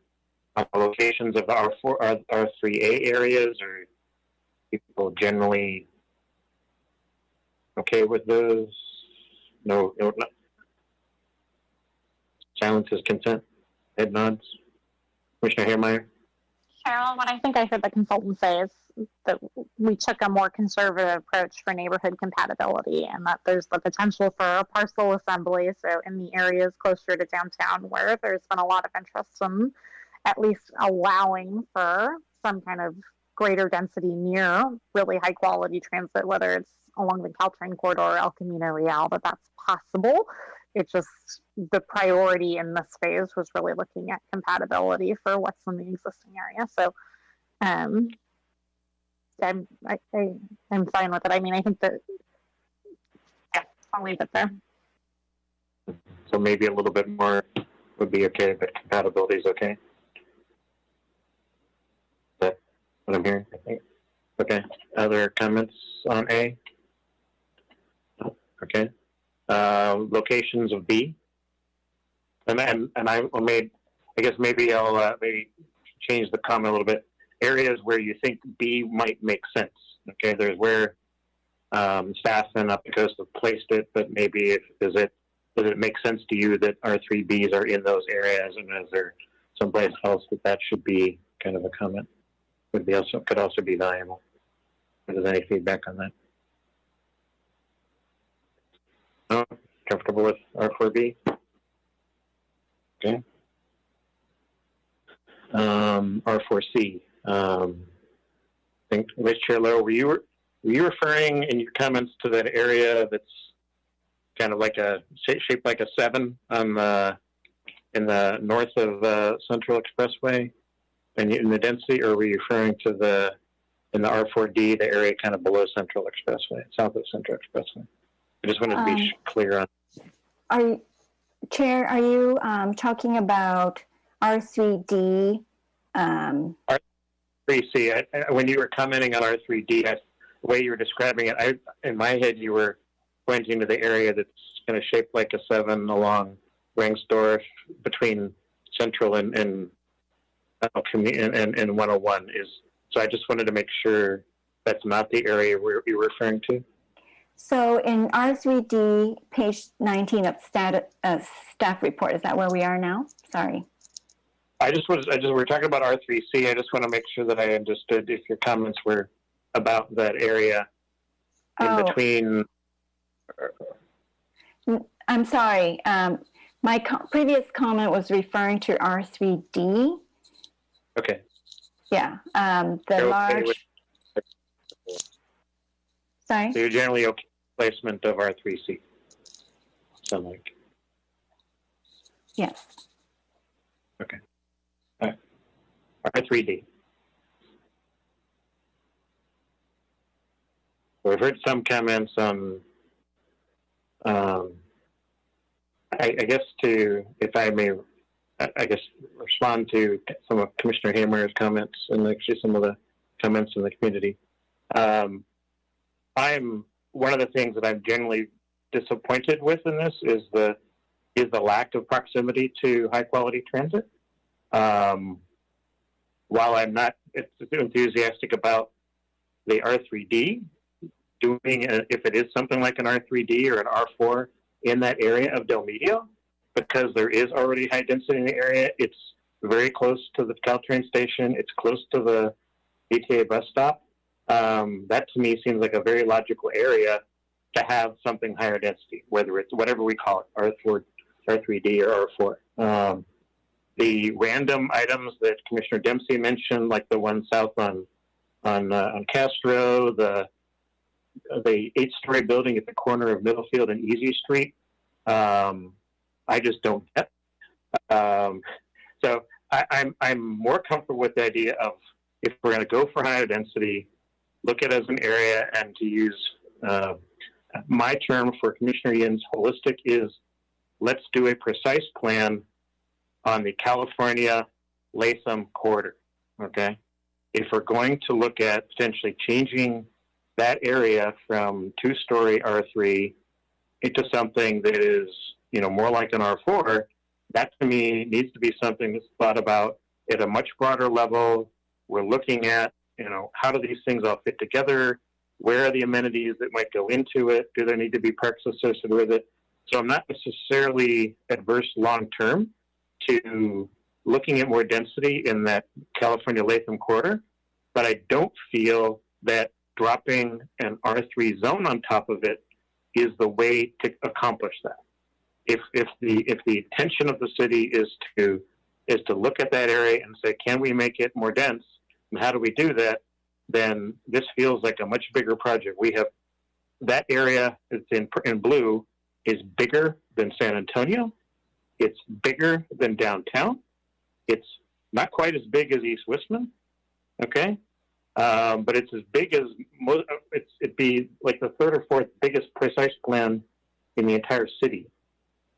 the locations of the R3A areas, or people generally okay with those? No. Silence is consent. Head nods. Commissioner Haymeyer? Carol, what I think I heard the consultant say is that we took a more conservative approach for neighborhood compatibility, and that there's the potential for a parcel assembly. So in the areas closer to downtown where there's been a lot of interest in at least allowing for some kind of greater density near really high quality transit, whether it's along the Caltrain corridor or El Camino Real, that's possible. It's just the priority in this phase was really looking at compatibility for what's in the existing area. So I'm fine with it. I mean, I think that, yeah, I'll leave it there. So maybe a little bit more would be okay, but compatibility is okay. Is that what I'm hearing? I think. Okay. Other comments on A? Okay. Locations of B. And I made, I guess maybe I'll maybe change the comment a little bit. Areas where you think B might make sense. Okay, there's where staff and up the coast have placed it, but maybe does it make sense to you that R3Bs are in those areas, and is there someplace else that should be kind of a comment? Could also be valuable. Is there any feedback on that? No? Comfortable with R4B? Okay. R4C. I think, Vice Chair Lowe, were you referring in your comments to that area that's kind of like shaped like a 7 on in the north of Central Expressway and in the density, or were you referring to in the R4D, the area kind of below Central Expressway, south of Central Expressway? I just wanted to be clear on. Chair, are you talking about R3D? R3C. When you were commenting on R3D, the way you were describing it, in my head you were pointing to the area that's kind of shaped like a 7 along Reinsdorf between Central and 101. So I just wanted to make sure that's not the area you're referring to. So in R3D, page 19 of staff report, is that where we are now? Sorry. We're talking about R3C. I just want to make sure that I understood if your comments were about that area in between. I'm sorry. My previous comment was referring to R3D. Okay. Yeah. Large. Sorry? So you're generally okay with placement of R3C? Sound like. Yes. Okay. All right. R3D. We've heard some comments on, I I guess if I may, I guess respond to some of Commissioner Hammer's comments and actually some of the comments in the community. One of the things that I'm generally disappointed with in this is the lack of proximity to high quality transit. While I'm not enthusiastic about the R3D, if it is something like an R3D or an R4 in that area of Del Medio, because there is already high density in the area, it's very close to the Caltrain station, it's close to the BTA bus stop. That to me seems like a very logical area to have something higher density, whether it's whatever we call it, R4, R3D or R4. The random items that Commissioner Dempsey mentioned, like the one south on Castro, the 8-story building at the corner of Middlefield and Easy Street, I just don't get. So I'm more comfortable with the idea of, if we're going to go for higher density, look at it as an area, and to use my term for Commissioner Yin's holistic is, let's do a precise plan on the California-Latham corridor, okay? If we're going to look at potentially changing that area from 2-story R3 into something that is, more like an R4, that to me needs to be something that's thought about at a much broader level. We're looking at, how do these things all fit together? Where are the amenities that might go into it? Do there need to be parks associated with it? So I'm not necessarily adverse long-term to looking at more density in that California-Latham corridor, but I don't feel that dropping an R3 zone on top of it is the way to accomplish that. If the intention of the city is to look at that area and say, can we make it more dense, and how do we do that, then this feels like a much bigger project. We have that area that's in blue is bigger than San Antonio. It's bigger than downtown. It's not quite as big as East Westman, okay? But it's as big as, it'd be like the 3rd or 4th biggest precise plan in the entire city.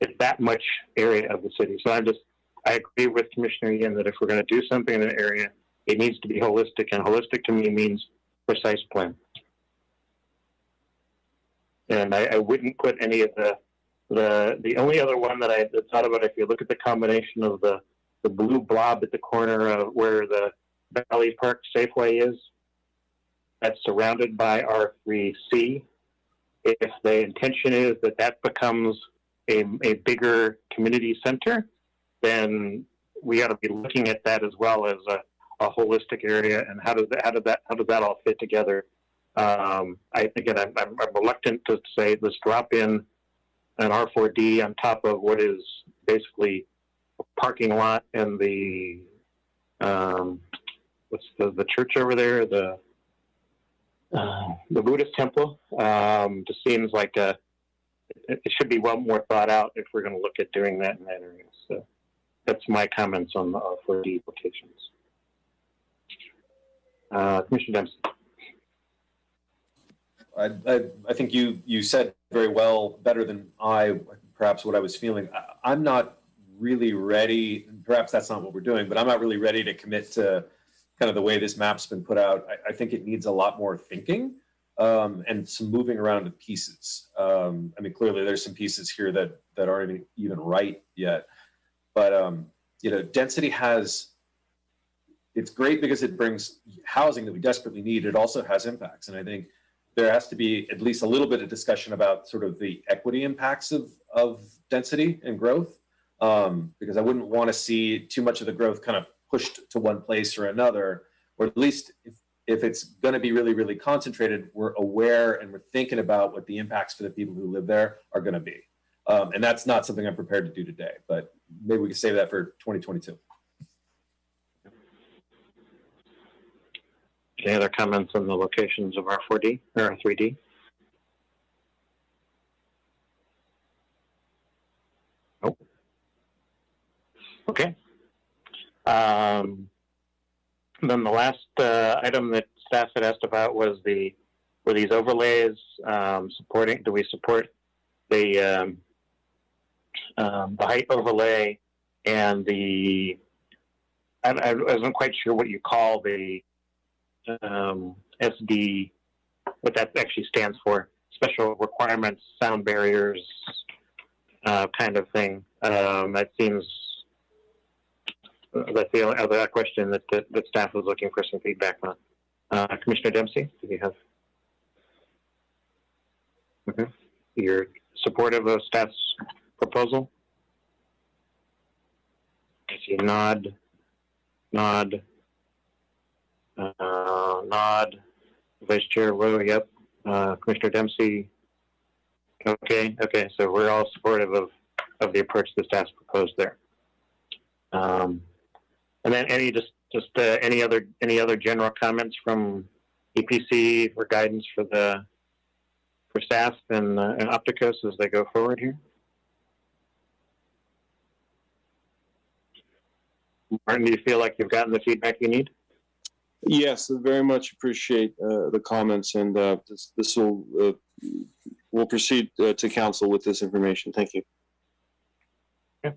It's that much area of the city. So I agree with Commissioner Yin that if we're going to do something in an area, it needs to be holistic, and holistic to me means precise plan. And I wouldn't put any of the only other one that I thought about, if you look at the combination of the blue blob at the corner of where the Valley Park Safeway is, that's surrounded by R3C. If the intention is that becomes a bigger community center, then we ought to be looking at that as well as a holistic area, and how does that all fit together? I'm reluctant to say let's drop in an R4D on top of what is basically a parking lot and the what's the church over there, the Buddhist temple. Just seems like it should be well more thought out if we're going to look at doing that in that area. So that's my comments on the R4D locations. Commissioner Dempsey. I think you said very well, better than perhaps what I was feeling. I'm not really ready, perhaps that's not what we're doing, but I'm not really ready to commit to kind of the way this map's been put out. I think it needs a lot more thinking and some moving around of pieces. I mean, clearly there's some pieces here that aren't even right yet, but density it's great because it brings housing that we desperately need. It also has impacts, and I think there has to be at least a little bit of discussion about sort of the equity impacts of density and growth, because I wouldn't want to see too much of the growth kind of pushed to one place or another, or at least if it's going to be really, really concentrated, we're aware and we're thinking about what the impacts for the people who live there are going to be. And that's not something I'm prepared to do today, but maybe we can save that for 2022. Any other comments on the locations of R4D or R3D? Nope. Okay. Then the last item that staff had asked about were these overlays supporting. Do we support the height overlay and the, I wasn't quite sure what you call the SD, what that actually stands for, special requirements, sound barriers, kind of thing. That seems, that's the other question that staff was looking for some feedback on. Commissioner Dempsey, do you have? Okay. You're supportive of staff's proposal? I see nod. Vice Chair Rowe, yep. Commissioner Dempsey. Okay, so we're all supportive of the approach the staff's proposed there. And then any other general comments from EPC or guidance for staff and Opticos as they go forward here? Martin, do you feel like you've gotten the feedback you need? Yes, I very much appreciate the comments, and this will we'll proceed to council with this information. Thank you. Okay.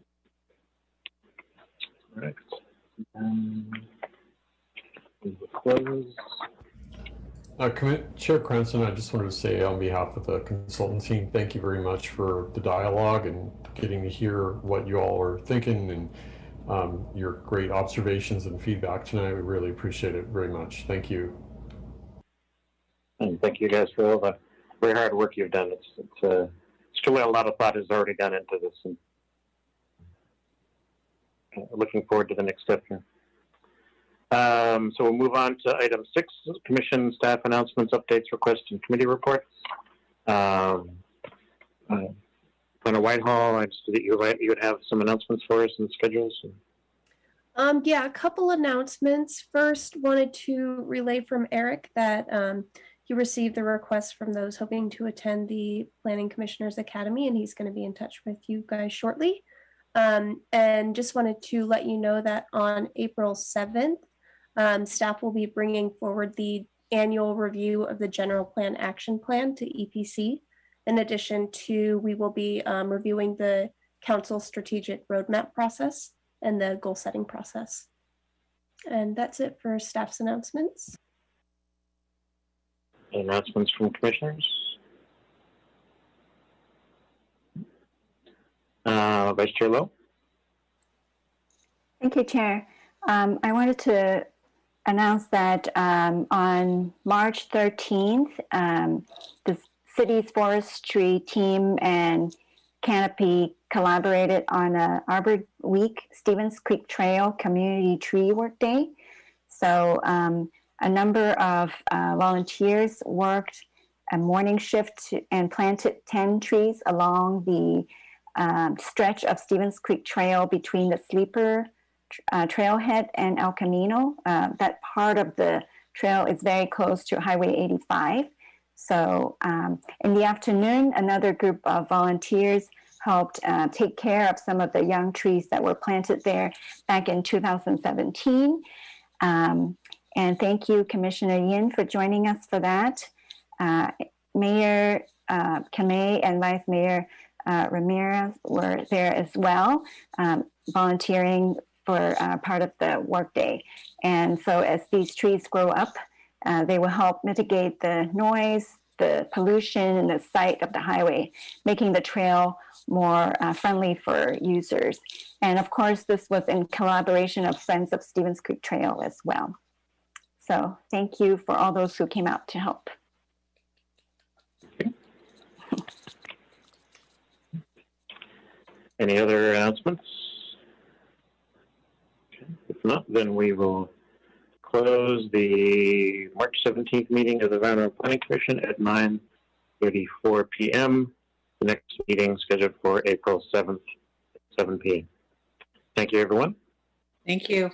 All right. Close. Chair Cranston, I just wanted to say on behalf of the consultant team, thank you very much for the dialogue and getting to hear what you all are thinking and your great observations and feedback tonight. We really appreciate it very much. Thank you. And thank you guys for all the very hard work you've done. It's truly a lot of thought has already gone into this, and looking forward to the next step here. So we'll move on to item 6, commission staff announcements, updates, requests, and committee reports. On Whitehall, I just that you would have some announcements for us and schedules. Yeah, a couple announcements. First, wanted to relay from Eric that he received the request from those hoping to attend the Planning Commissioners Academy, and he's going to be in touch with you guys shortly. And just wanted to let you know that on April 7th, staff will be bringing forward the annual review of the General Plan Action Plan to EPC. In addition to, we will be reviewing the council strategic roadmap process and the goal setting process. And that's it for staff's announcements. Announcements from commissioners. Vice Chair Lowe. Thank you, Chair. I wanted to announce that on March 13th, the city's forestry team and Canopy collaborated on a Arbor Week Stevens Creek Trail Community Tree Work Day. So a number of volunteers worked a morning shift and planted 10 trees along the stretch of Stevens Creek Trail between the Sleeper Trailhead and El Camino. That part of the trail is very close to Highway 85. So in the afternoon, another group of volunteers helped take care of some of the young trees that were planted there back in 2017. And thank you, Commissioner Yin, for joining us for that. Mayor Kamei and Vice Mayor Ramirez were there as well, volunteering for part of the workday. And so as these trees grow up, they will help mitigate the noise, the pollution, and the sight of the highway, making the trail more friendly for users. And of course, this was in collaboration of Friends of Stevens Creek Trail as well. So thank you for all those who came out to help. Any other announcements? If not, then we will close the March 17th meeting of the Environmental Planning Commission at 9:34 p.m. The next meeting scheduled for April 7th at 7 p.m. Thank you, everyone. Thank you.